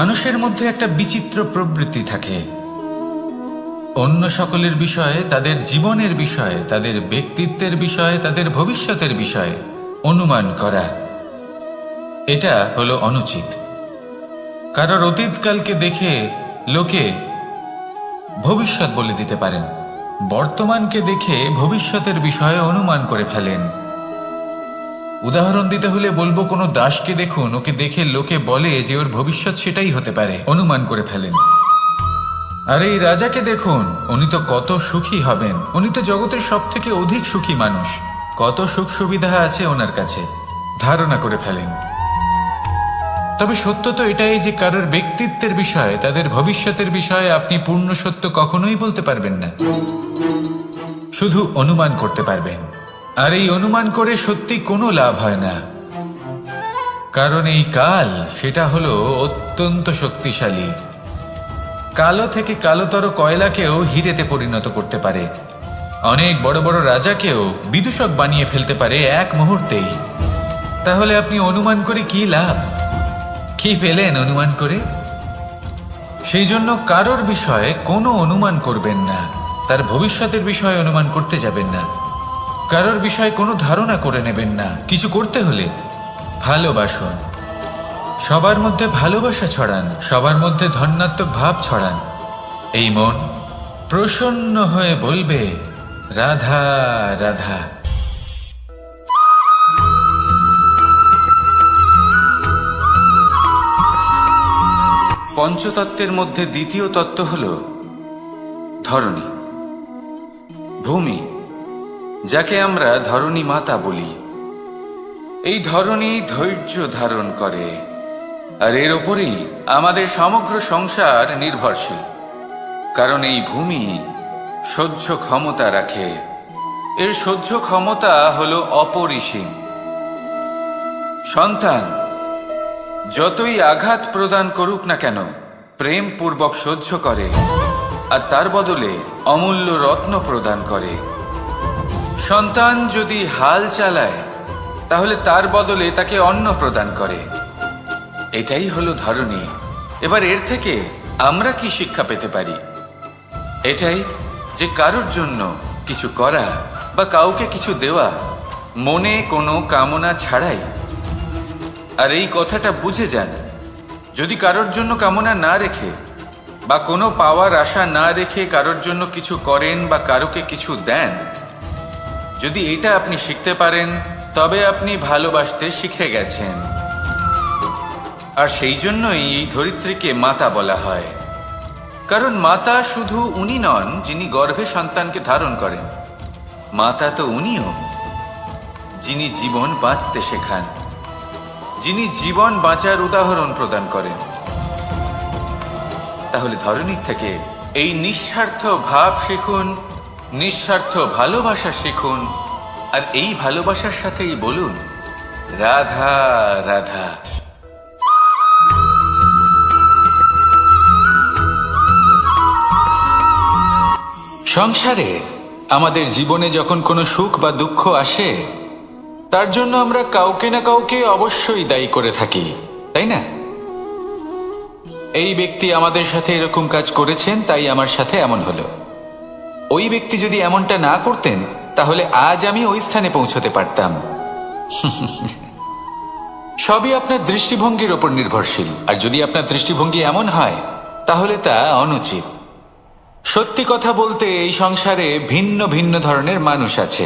মানুষের মধ্যে একটা বিচিত্র প্রবৃত্তি থাকে, অন্য সকলের বিষয়ে, তাদের জীবনের বিষয়ে, তাদের ব্যক্তিত্বের বিষয়ে, তাদের ভবিষ্যতের বিষয়ে অনুমান করা। এটা হলো অনুচিত। কারোর অতীতকালকে দেখে লোকে ভবিষ্যৎ বলে দিতে পারেন, বর্তমানকে দেখে ভবিষ্যতের বিষয়ে অনুমান করে ফেলেন। উদাহরণ দিতে হলে বলবো, কোনো দাসকে দেখুন, ওকে দেখে লোকে বলে যে ওর ভবিষ্যৎ সেটাই হতে পারে, অনুমান করে ফেলেন। আর এই রাজাকে দেখুন, উনি তো কত সুখী হবেন, উনি তো জগতের সব থেকে অধিক সুখী মানুষ, কত সুখ সুবিধা আছে ওনার কাছে, ধারণা করে ফেলেন। তবে সত্য তো এটাই যে কারোর ব্যক্তিত্বের বিষয়ে, তাদের ভবিষ্যতের বিষয়ে আপনি পূর্ণ সত্য কখনোই বলতে পারবেন না, শুধু অনুমান করতে পারবেন। আর এই অনুমান করে সত্যি কোনো লাভ হয় না, কারণ এই কাল সেটা হলো অত্যন্ত শক্তিশালী। কালো থেকে কালোতর কয়লাকেও হিরেতে পরিণত করতে পারে, অনেক বড় বড় রাজাকেও বিদূষক বানিয়ে ফেলতে পারে এক মুহূর্তেই। তাহলে আপনি অনুমান করে কি লাভ? কি পেলেন অনুমান করে? সেই জন্য কারোর বিষয়ে কোনো অনুমান করবেন না, তার ভবিষ্যতের বিষয়ে অনুমান করতে যাবেন না, কারোর বিষয়ে কোনো ধারণা করে নেবেন না। কিছু করতে হলে ভালোবাসুন, সবার মধ্যে ভালোবাসা ছড়ান, সবার মধ্যে ধন্যাত্মক ভাব ছড়ান। এই মন প্রসন্ন হয়ে বলবে, রাধা রাধা। পঞ্চতত্ত্বের মধ্যে দ্বিতীয় তত্ত্ব হল ধরণী, ভূমি, যাকে আমরা ধরণী মাতা বলি। এই ধরণী ধৈর্য ধারণ করে, আর এর ওপরেই আমাদের সমগ্র সংসার নির্ভরশীল। কারণ এই ভূমি সহ্য ক্ষমতা রাখে, এর সহ্য ক্ষমতা হলো অপরিসীম। সন্তান যতই আঘাত প্রদান করুক না কেন, প্রেম পূর্বক সহ্য করে, আর তার বদলে অমূল্য রত্ন প্রদান করে। সন্তান যদি হাল চালায়, তাহলে তার বদলে তাকে অন্ন প্রদান করে। এটাই হলো ধরণী। এবার এর থেকে আমরা কি শিক্ষা পেতে পারি? এটাই যে কারোর জন্য কিছু করা বা কাউকে কিছু দেওয়া মনে কোনো কামনা ছাড়াই। আর এই কথাটা বুঝে যান, যদি কারোর জন্য কামনা না রেখে বা কোনো পাওয়ার আশা না রেখে কারোর জন্য কিছু করেন বা কারোকে কিছু দেন, যদি এটা আপনি শিখতে পারেন, তবে আপনি ভালোবাসতে শিখে গেছেন। আর সেই জন্যই এই ধরিত্রীকে মাতা বলা হয়। কারণ মাতা শুধু উনি নন যিনি গর্ভে সন্তানকে ধারণ করেন, মাতা তো উনিও যিনি জীবন বাঁচতে শেখান, যিনি জীবন বাঁচার উদাহরণ প্রদান করেন। তাহলে ধরণীর থেকে এই নিঃস্বার্থ ভাব শিখুন, নিঃস্বার্থ ভালোবাসা শিখুন, আর এই ভালোবাসার সাথেই বলুন, রাধা রাধা। সংসারে আমাদের জীবনে যখন কোনো সুখ বা দুঃখ আসে, তার জন্য আমরা কাউকে না কাউকে অবশ্যই দায়ী করে থাকি, তাই না? এই ব্যক্তি আমাদের সাথে এরকম কাজ করেছেন, তাই আমার সাথে এমন হলো। ওই ব্যক্তি যদি এমনটা না করতেন, তাহলে আজ আমি ওই স্থানে পৌঁছতে পারতাম। সবই আপনার দৃষ্টিভঙ্গির ওপর নির্ভরশীল। আর যদি আপনার দৃষ্টিভঙ্গি এমন হয়, তাহলে তা অনুচিত। সত্যি কথা বলতে, এই সংসারে ভিন্ন ভিন্ন ধরনের মানুষ আছে।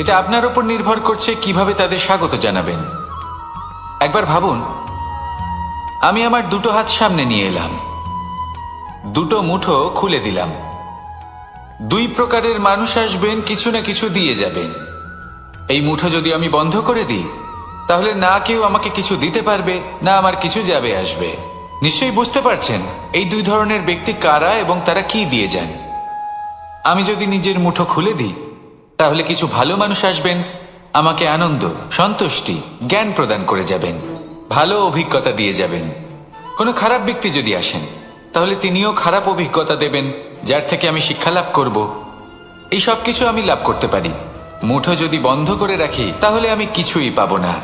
এটা আপনার উপর নির্ভর করছে কিভাবে তাদের স্বাগত জানাবেন। একবার ভাবুন, আমি আমার দুটো হাত সামনে নিয়ে এলাম, দুটো মুঠো খুলে দিলাম। দুই প্রকারের মানুষ আসবেন, কিছু না কিছু দিয়ে যাবেন। এই মুঠো যদি আমি বন্ধ করে দিই, তাহলে না কেউ আমাকে কিছু দিতে পারবে, না আমার কিছু যাবে আসবে। নিশ্চয়ই বুঝতে পারছেন এই দুই ধরনের ব্যক্তি কারা এবং তারা কি দিয়ে যান। আমি যদি নিজের মুঠো খুলে দিই, তাহলে কিছু ভালো মানুষ আসবেন, আমাকে আনন্দ, সন্তুষ্টি, জ্ঞান প্রদান করে যাবেন, ভালো অভিজ্ঞতা দিয়ে যাবেন। কোনো খারাপ ব্যক্তি যদি আসেন, তাহলে তিনিও খারাপ অভিজ্ঞতা দেবেন, যার থেকে আমি শিক্ষা লাভ করব। এই সব কিছু আমি লাভ করতে পারি। মুঠো যদি বন্ধ করে রাখি, তাহলে আমি কিছুই পাবো না।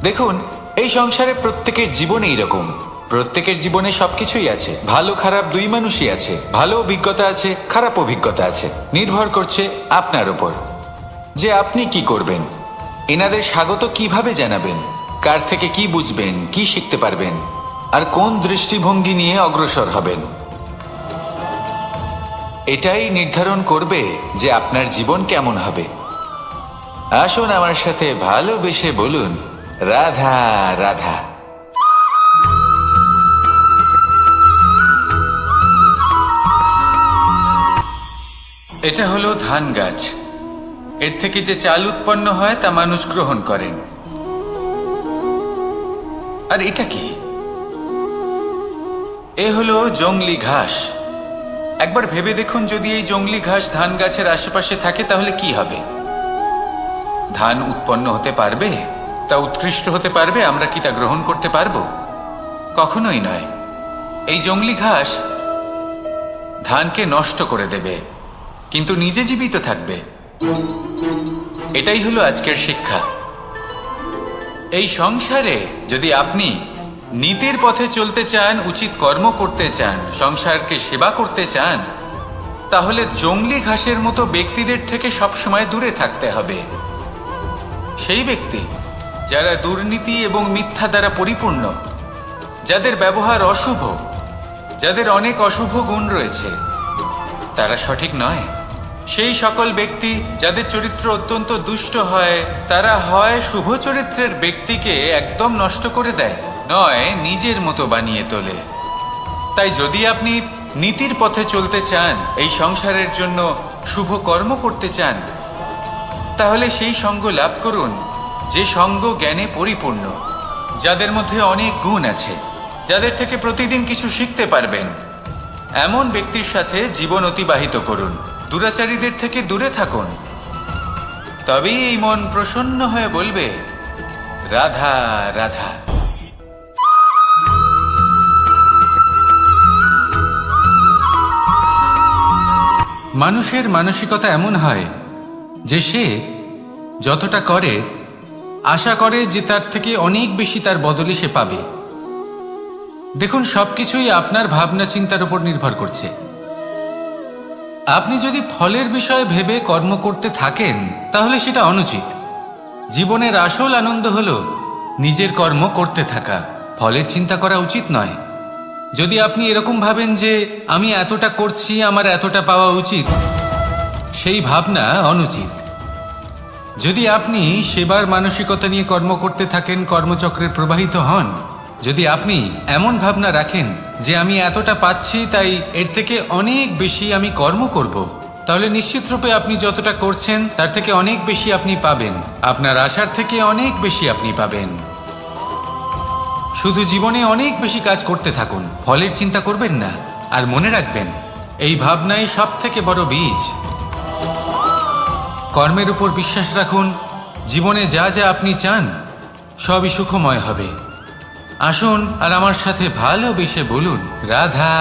দেখুন, এই সংসারে প্রত্যেকের জীবন এইরকম। প্রত্যেকের জীবনে সবকিছুই আছে, ভালো খারাপ দুই মানুষই আছে, ভালো অভিজ্ঞতা আছে, খারাপ অভিজ্ঞতা আছে। নির্ভর করছে আপনার উপর যে আপনি কি করবেন, এনাদের স্বাগত কিভাবে জানাবেন, কার থেকে কি বুঝবেন, কি শিখতে পারবেন, আর কোন দৃষ্টিভঙ্গি নিয়ে অগ্রসর হবেন। এটাই নির্ধারণ করবে যে আপনার জীবন কেমন হবে। আসুন আমার সাথে ভালোবেসে বলুন, রাধা রাধা। এটা হলো ধান গাছ। এর থেকে যে চাল উৎপন্ন হয় তা মানুষ গ্রহণ করেন। আর এটা কি? এ হলো জংলি ঘাস। একবার ভেবে দেখুন, যদি এই জংলি ঘাস ধান গাছের আশেপাশে থাকে তাহলে কি হবে? ধান উৎপন্ন হতে পারবে? তা উৎকৃষ্ট হতে পারবে? আমরা কি তা গ্রহণ করতে পারবো? কখনোই নয়। এই জংলি ঘাস ধানকে নষ্ট করে দেবে, কিন্তু নিজে জীবিত থাকবে। এটাই হলো আজকের শিক্ষা। এই সংসারে যদি আপনি নীতির পথে চলতে চান, উচিত কর্ম করতে চান, সংসারকে সেবা করতে চান, তাহলে জংলি ঘাসের মতো ব্যক্তিদের থেকে সবসময় দূরে থাকতে হবে। সেই ব্যক্তি যারা দুর্নীতি এবং মিথ্যা দ্বারা পরিপূর্ণ, যাদের ব্যবহার অশুভ, যাদের অনেক অশুভ গুণ রয়েছে, তারা সঠিক নয়। সেই সকল ব্যক্তি যাদের চরিত্র অত্যন্ত দুষ্ট হয়, তারা হয় শুভ চরিত্রের ব্যক্তিকে একদম নষ্ট করে দেয়, নয় নিজের মতো বানিয়ে তোলে। তাই যদি আপনি নীতির পথে চলতে চান, এই সংসারের জন্য শুভ কর্ম করতে চান, তাহলে সেই সঙ্গ লাভ করুন যে সঙ্গ জ্ঞানে পরিপূর্ণ, যাদের মধ্যে অনেক গুণ আছে, যাদের থেকে প্রতিদিন কিছু শিখতে পারবেন। এমন ব্যক্তির সাথে জীবন অতিবাহিত করুন। দুরাচারীদের থেকে দূরে থাকুন। তবেই এই মন প্রসন্ন হয়ে বলবে, রাধা রাধা। মানুষের মানসিকতা এমন হয় যে সে যতটা করে আশা করে যে তার থেকে অনেক বেশি তার বদলে সে পাবে। দেখুন, সবকিছুই আপনার ভাবনা চিন্তার উপর নির্ভর করছে। আপনি যদি ফলের বিষয়ে ভেবে কর্ম করতে থাকেন তাহলে সেটা অনুচিত। জীবনের আসল আনন্দ হলো নিজের কর্ম করতে থাকা, ফলের চিন্তা করা উচিত নয়। যদি আপনি এরকম ভাবেন যে আমি এতটা করছি, আমার এতটা পাওয়া উচিত, সেই ভাবনা অনুচিত। যদি আপনি সেবার মানসিকতা নিয়ে কর্ম করতে থাকেন, কর্মচক্রের প্রবাহিত হন, যদি আপনি এমন ভাবনা রাখেন যে আমি এতটা পাচ্ছি তাই এর থেকে অনেক বেশি আমি কর্ম করব, তাহলে নিশ্চিতরূপে আপনি যতটা করছেন তার থেকে অনেক বেশি আপনি পাবেন। আপনার আশার থেকে অনেক বেশি আপনি পাবেন। শুধু জীবনে অনেক বেশি কাজ করতে থাকুন, ফলের চিন্তা করবেন না। আর মনে রাখবেন, এই ভাবনাই সব থেকে বড় বীজ। কর্মের উপর বিশ্বাস রাখুন। জীবনে যা যা আপনি চান সবই সুখময় হবে। আসুন আর আমার সাথে ভালোবেসে বলুন, রাধা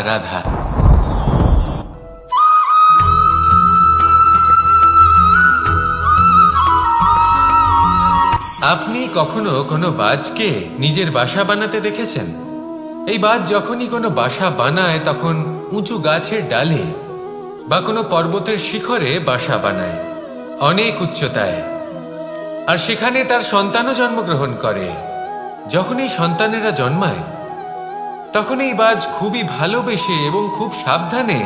রাধা। আপনি কখনো কোনো বাজকে নিজের বাসা বানাতে দেখেছেন? এই বাজ যখনই কোনো বাসা বানায় তখন উঁচু গাছের ডালে বা কোনো পর্বতের শিখরে বাসা বানায়, অনেক উচ্চতায়। আর সেখানে তার সন্তানও জন্মগ্রহণ করে। যখন এই সন্তানেরা জন্মায় তখন এই বাজ খুবই ভালোবেসে এবং খুব সাবধানে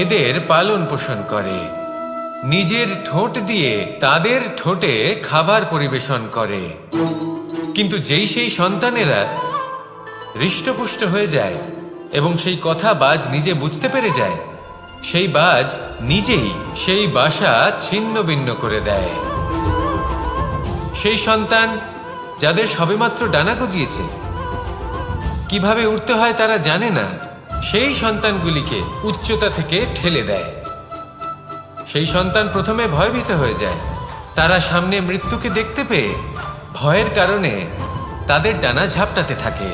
এদের পালন পোষণ করে। নিজের ঠোঁট দিয়ে তাদের ঠোঁটে খাবার পরিবেশন করে। কিন্তু যেই সেই সন্তানেরা হৃষ্টপুষ্ট হয়ে যায় এবং সেই কথা বাজ নিজে বুঝতে পেরে যায়, সেই বাজ নিজেই সেই বাসা ছিন্ন ভিন্ন করে দেয়। সেই সন্তান যাদের সবেমাত্র ডানা গজিয়েছে, কিভাবে উঠতে হয় তারা জানে না, সেই সন্তানগুলিকে উচ্চতা থেকে ঠেলে দেয়। সেই সন্তান প্রথমে ভয়ভীত হয়ে যায়। তারা সামনে মৃত্যুকে দেখতে পেয়ে ভয়ের কারণে তাদের ডানা ঝাপটাতে থাকে।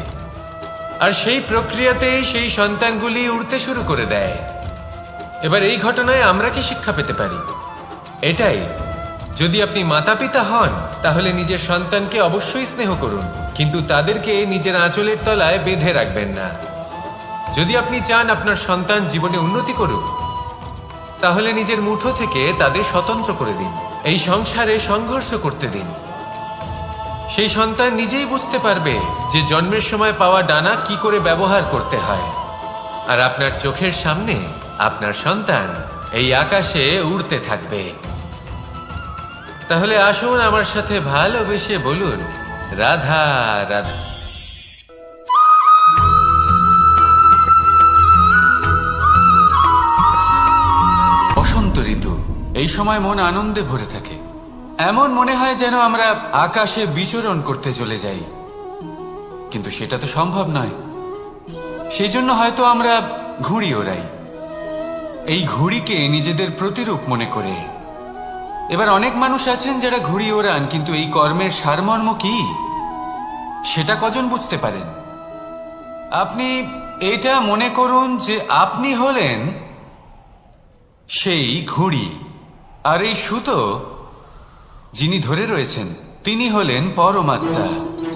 আর সেই প্রক্রিয়াতেই সেই সন্তানগুলি উড়তে শুরু করে দেয়। এবার এই ঘটনায় আমরা কি শিক্ষা পেতে পারি? এটাই যদি আপনি মাতা পিতা হন তাহলে নিজের সন্তানকে অবশ্যই স্নেহ করুন, কিন্তু তাদেরকে নিজের আঁচলের তলায় বেঁধে রাখবেন না। যদি আপনি চান আপনার সন্তান জীবনে উন্নতি করুক, তাহলে নিজের মুঠো থেকে তাদের স্বতন্ত্র করে দিন। এই সংসারে সংঘর্ষ করতে দিন। সেই সন্তান নিজেই বুঝতে পারবে যে জন্মের সময় পাওয়া ডানা কি করে ব্যবহার করতে হয়। আর আপনার চোখের সামনে আপনার সন্তান এই আকাশে উড়তে থাকবে। তাহলে আসুন আমার সাথে ভালোবেসে বলুন, রাধা রাধা। বসন্ত ঋতু, এই সময় মন আনন্দে ভরে থাকে। এমন মনে হয় যেন আমরা আকাশে বিচরণ করতে চলে যাই, কিন্তু সেটা তো সম্ভব নয়। সেই জন্য হয়তো আমরা ঘুড়ি ওড়াই, এই ঘুড়িকে নিজেদের প্রতিরূপ মনে করে। এবার অনেক মানুষ আছেন যারা ঘুড়ি ওড়ান, কিন্তু এই কর্মের সারমর্ম কি সেটা কজন বুঝতে পারেন? আপনি এটা মনে করুন যে আপনি হলেন সেই ঘুড়ি, আর এই সুতো যিনি ধরে রয়েছেন তিনি হলেন পরমাত্মা।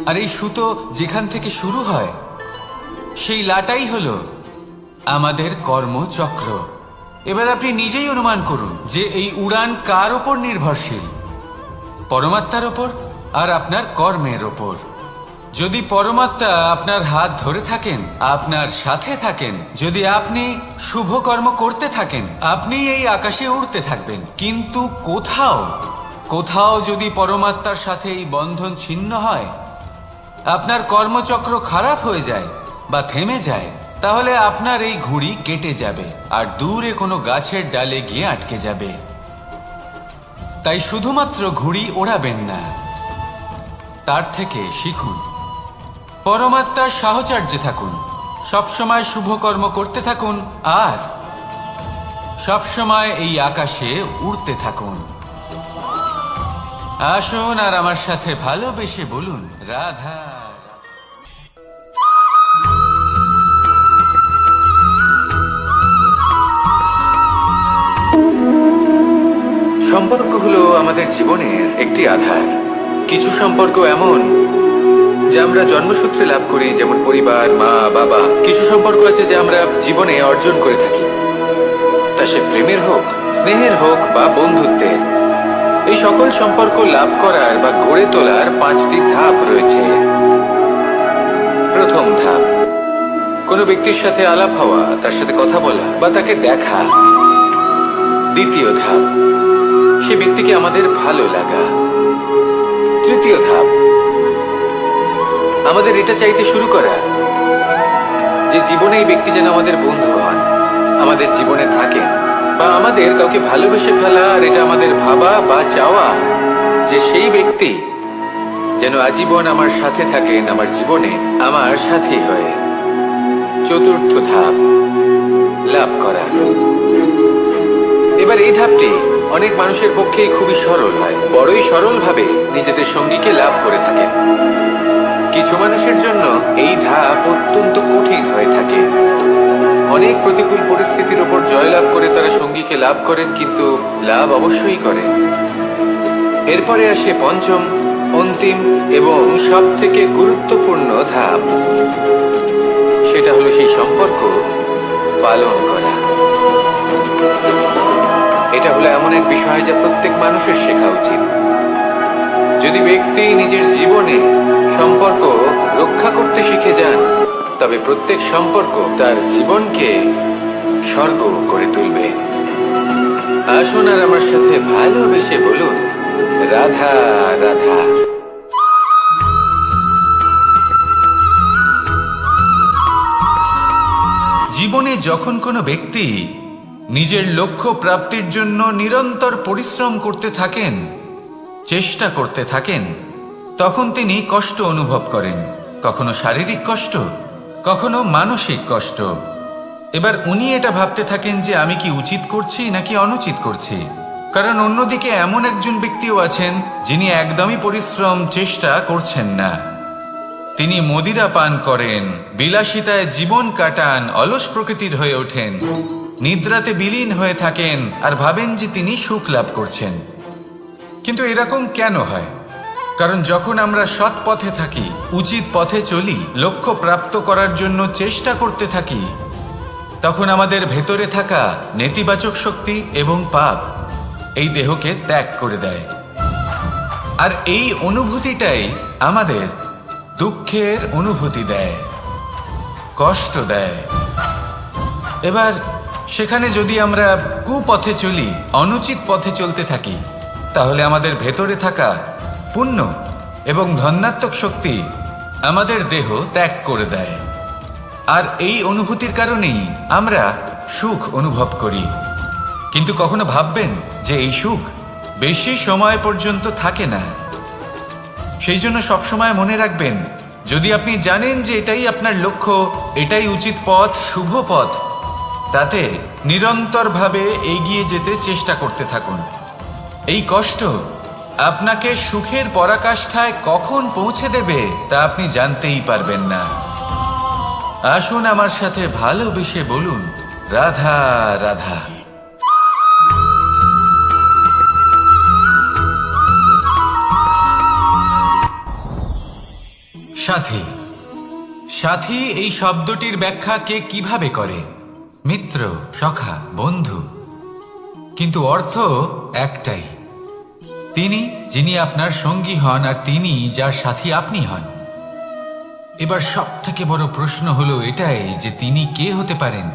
আর এই সুতো যেখান থেকে শুরু হয় সেই লাটাই হলো আমাদের কর্মচক্র। এবার আপনি নিজেই অনুমান করুন যে এই উড়ান কার ওপর নির্ভরশীল? পরমাত্মার ওপর আর আপনার কর্মের ওপর। যদি পরমাত্মা আপনার হাত ধরে থাকেন, আপনার সাথে থাকেন, যদি আপনি শুভ কর্ম করতে থাকেন, আপনি এই আকাশে উড়তে থাকবেন। কিন্তু কোথাও যদি পরমাত্মার সাথে এই বন্ধন ছিন্ন হয়, আপনার কর্মচক্র খারাপ হয়ে যায় বা থেমে যায়, তাহলে আপনার এই ঘুড়ি কেটে যাবে আর দূরে কোনো গাছের ডালে গিয়ে আটকে যাবে। তাই শুধুমাত্র ঘুড়ি ওড়াবেন না, তার থেকে শিখুন। পরমাত্মার সাহচর্যে থাকুন, সবসময় শুভ কর্ম করতে থাকুন আর সবসময় এই আকাশে উড়তে থাকুন। আসুন আর আমার সাথে ভালোবেসে বলুন, রাধা। সম্পর্ক হলো আমাদের জীবনের একটি আধার। কিছু সম্পর্ক এমন যা আমরা জন্মসূত্রে লাভ করি, যেমন পরিবার, মা, বাবা। কিছু সম্পর্ক আছে যা আমরা জীবনে অর্জন করে থাকি, তা সে প্রেমের হোক, স্নেহের হোক বা বন্ধুত্বের। এই সকল সম্পর্ক লাভ করার বা গড়ে তোলার 5টি ধাপ রয়েছে। প্রথম ধাপ, কোনো ব্যক্তির সাথে আলাপ হওয়া, তার সাথে কথা বলা বা তাকে দেখা। দ্বিতীয় ধাপ, সে ব্যক্তিকে আমাদের ভালো লাগা। তৃতীয় ধাপ, আমাদের এটা চাইতে শুরু করা যে জীবনে এই ব্যক্তি যেন আমাদের বন্ধু হন, আমাদের জীবনে থাকেন, বা আমাদের কাউকে ভালোবেসে ফেলা। আর এটা আমাদের ভাবা বা চাওয়া যে সেই ব্যক্তি যেন আজীবন আমার সাথে থাকেন, আমার জীবনে আমার সাথী হয়ে। চতুর্থ ধাপ, লাভ করা। এবার এই ধাপটি অনেক মানুষের পক্ষেই খুবই সরল হয়, বড়ই সরলভাবে নিজেদের সঙ্গীকে লাভ করে থাকেন। কিছু মানুষের জন্য এই ধাপ অত্যন্ত কঠিন হয়ে থাকে। অনেক প্রতিকূল পরিস্থিতির উপর জয়লাভ করে তারা সঙ্গীকে লাভ করেন, কিন্তু লাভ অবশ্যই করেন। এরপরে আসে পঞ্চম, অন্তিম এবং সব থেকে গুরুত্বপূর্ণ ধাপ। সেটা হলো সেই সম্পর্ক পালন করা। এটা হলো এমন এক বিষয় যা প্রত্যেক মানুষের শেখা উচিত। যদি ব্যক্তি নিজের জীবনে সম্পর্ক রক্ষা করতে শিখে যান, তবে প্রত্যেক সম্পর্ক তার জীবনকে স্বর্গ করে তুলবে। আসুন আর আমার সাথে ভালোবেসে বলুন, রাধা রাধা। জীবনে যখন কোনো ব্যক্তি নিজের লক্ষ্য প্রাপ্তির জন্য নিরন্তর পরিশ্রম করতে থাকেন, চেষ্টা করতে থাকেন, তখন তিনি কষ্ট অনুভব করেন। কখনো শারীরিক কষ্ট, কখনো মানসিক কষ্ট। এবার উনি এটা ভাবতে থাকেন যে আমি কি উচিত করছি নাকি অনুচিত করছি। কারণ অন্যদিকে এমন একজন ব্যক্তিও আছেন যিনি একদমই পরিশ্রম চেষ্টা করছেন না। তিনি মদিরা পান করেন, বিলাসিতায় জীবন কাটান, অলস প্রকৃতির হয়ে ওঠেন, নিদ্রাতে বিলীন হয়ে থাকেন আর ভাবেন যে তিনি সুখ লাভ করছেন। কিন্তু এরকম কেন হয়? কারণ যখন আমরা সৎ পথে থাকি, উচিত পথে চলি, লক্ষ্য প্রাপ্ত করার জন্য চেষ্টা করতে থাকি, তখন আমাদের ভেতরে থাকা নেতিবাচক শক্তি এবং পাপ এই দেহকে ত্যাগ করে দেয়। আর এই অনুভূতিটাই আমাদের দুঃখের অনুভূতি দেয়, কষ্ট দেয়। এবার সেখানে যদি আমরা কুপথে চলি, অনুচিত পথে চলতে থাকি, তাহলে আমাদের ভেতরে থাকা পুণ্য এবং ধনাত্মক শক্তি আমাদের দেহ ত্যাগ করে দেয়। আর এই অনুভূতির কারণেই আমরা সুখ অনুভব করি। কিন্তু কখনো ভাববেন যে এই সুখ বেশি সময় পর্যন্ত থাকে না। সেই জন্য সবসময় মনে রাখবেন, যদি আপনি জানেন যে এটাই আপনার লক্ষ্য, এটাই উচিত পথ, শুভ পথ, তাতে নিরন্তরভাবে এগিয়ে যেতে চেষ্টা করতে থাকুন। এই কষ্ট আপনাকে সুখের পরাকাষ্ঠায় কখন পৌঁছে দেবে তা আপনি জানতেই পারবেন না। আসুন আমার সাথে ভালোবেসে বলুন, রাধা রাধা। সাথী। সাথী এই শব্দটির ব্যাখ্যা কে কিভাবে করে? মিত্র, সখা, বন্ধু। কিন্তু অর্থ একটাই, তিনি যিনি আপনার সঙ্গী হন আর তিনি যার সাথী আপনি হন। এবার সব থেকে বড় প্রশ্ন হলো এটাই যে তিনি কে হতে পারেন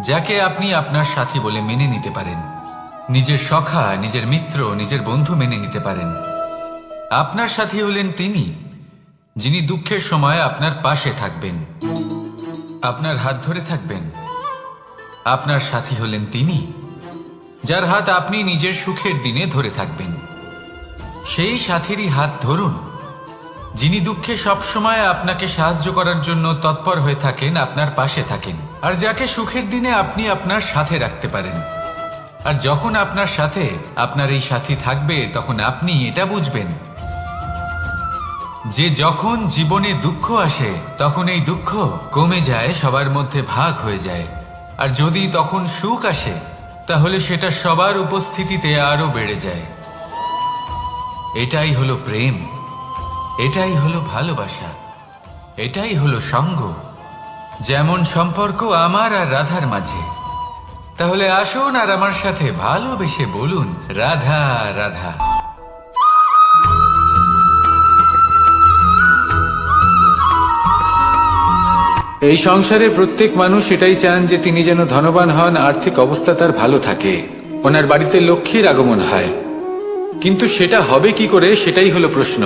যাকে আপনি আপনার সাথী বলে মেনে নিতে পারেন, নিজের সখা, নিজের মিত্র, নিজের বন্ধু মেনে নিতে পারেন। আপনার সাথী হলেন তিনি যিনি দুঃখের সময় আপনার পাশে থাকবেন, আপনার হাত ধরে থাকবেন। আপনার সাথী হলেন তিনি যার হাত আপনি নিজের সুখের দিনে ধরে থাকবেন। সেই সাথীরই হাত ধরুন যিনি দুঃখে সবসময় আপনাকে সাহায্য করার জন্য তৎপর হয়ে থাকেন, আপনার পাশে থাকেন, আর যাকে সুখের দিনে আপনি আপনার সাথে রাখতে পারেন। আর যখন আপনার সাথে আপনার এই সাথী থাকবে, তখন আপনি এটা বুঝবেন যে যখন জীবনে দুঃখ আসে, তখন এই দুঃখ কমে যায়, সবার মধ্যে ভাগ হয়ে যায়। আর যদি তখন সুখ আসে, তাহলে সেটা সবার উপস্থিতিতে আরো বেড়ে যায়। এটাই হলো প্রেম, এটাই হলো ভালোবাসা, এটাই হলো সঙ্গ। যেমন সম্পর্ক আমার আর রাধার মাঝে। তাহলে আসুন আর আমার সাথে ভালোবেসে বলুন, রাধা রাধা। এই সংসারে প্রত্যেক মানুষ এটাই চান যে তিনি যেন ধনবান হন, আর্থিক অবস্থা তার ভালো থাকে, ওনার বাড়িতে লক্ষ্মীর আগমন হয়। কিন্তু সেটা হবে কি করে, সেটাই হলো প্রশ্ন।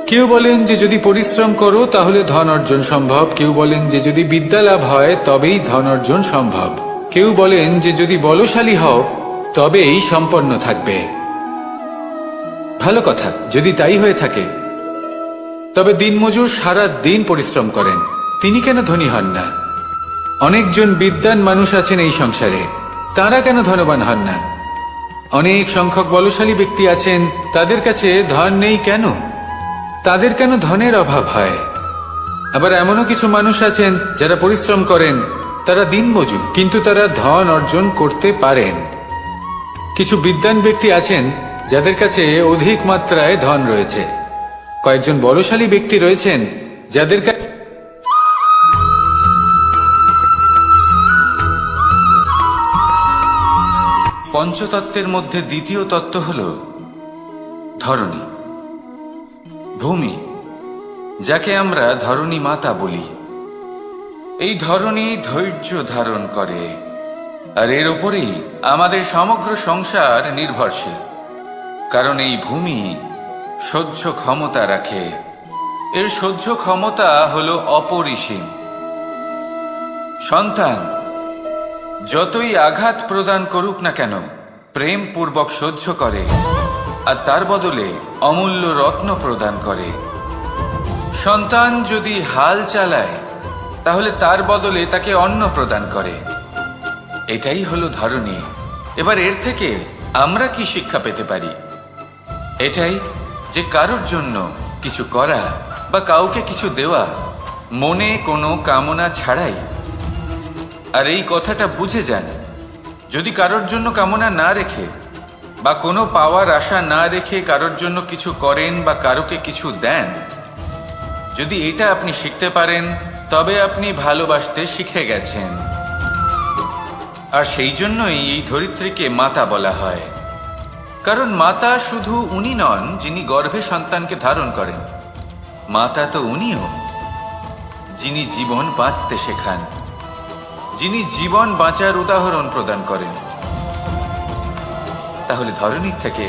কেউ বলেন যে যদি পরিশ্রম করো তাহলে ধন অর্জন সম্ভব, কেউ বলেন যে যদি বিদ্যা লাভ হয় তবেই ধন অর্জন সম্ভব, কেউ বলেন যে যদি বলশালী হও তবেই সম্পন্ন থাকবে। ভালো কথা, যদি তাই হয়ে থাকে, তবে দিনমজুর সারা দিন পরিশ্রম করেন, তিনি কেন ধনী হন না? অনেকজন বিদ্বান মানুষ আছেন এই সংসারে, তারা কেন ধনবান হন না? অনেক সংখ্যক বলশালী ব্যক্তি আছেন, তাদের কাছে ধন নেই কেন? তাদের কেন ধনের অভাব হয়? আবার এমনও কিছু মানুষ আছেন যারা পরিশ্রম করেন, তারা দিনমজুর, কিন্তু তারা ধন অর্জন করতে পারেন। কিছু বিদ্বান ব্যক্তি আছেন যাদের কাছে অধিক মাত্রায় ধন রয়েছে। কয়েকজন বলশালী ব্যক্তি রয়েছেন যাদের কাছে পঞ্চতত্ত্বের মধ্যে দ্বিতীয় তত্ত্ব হল ধরণী, ভূমি, যাকে আমরা ধরণী মাতা বলি। এই ধরণী ধৈর্য ধারণ করে, আর এর উপরেই আমাদের সমগ্র সংসার নির্ভরশীল। কারণ এই ভূমি সহ্য ক্ষমতা রাখে, এর সহ্য ক্ষমতা হলো অপরিসীম। সন্তান যতই আঘাত প্রদান করুক না কেন, প্রেম পূর্বক সহ্য করে, আর তার বদলে অমূল্য রত্ন প্রদান করে। সন্তান যদি হাল চালায়, তাহলে তার বদলে তাকে অন্ন প্রদান করে। এটাই হলো ধরণী। এবার এর থেকে আমরা কি শিক্ষা পেতে পারি? এটাই যে কারোর জন্য কিছু করা বা কাউকে কিছু দেওয়া মনে কোনো কামনা ছাড়াই। আর এই কথাটা বুঝে যান, যদি কারোর জন্য কামনা না রেখে বা কোনো পাওয়ার আশা না রেখে কারোর জন্য কিছু করেন বা কারোকে কিছু দেন, যদি এটা আপনি শিখতে পারেন তবে আপনি ভালোবাসতে শিখে গেছেন। আর সেই জন্যই এই ধরিত্রীকে মাতা বলা হয়, কারণ মাতা শুধু উনি নন যিনি গর্ভে সন্তানকে ধারণ করেন, মাতা তো উনিও যিনি জীবন বাঁচতে শেখান, যিনি জীবন বাঁচার উদাহরণ প্রদান করেন। তাহলে ধরনীর থেকে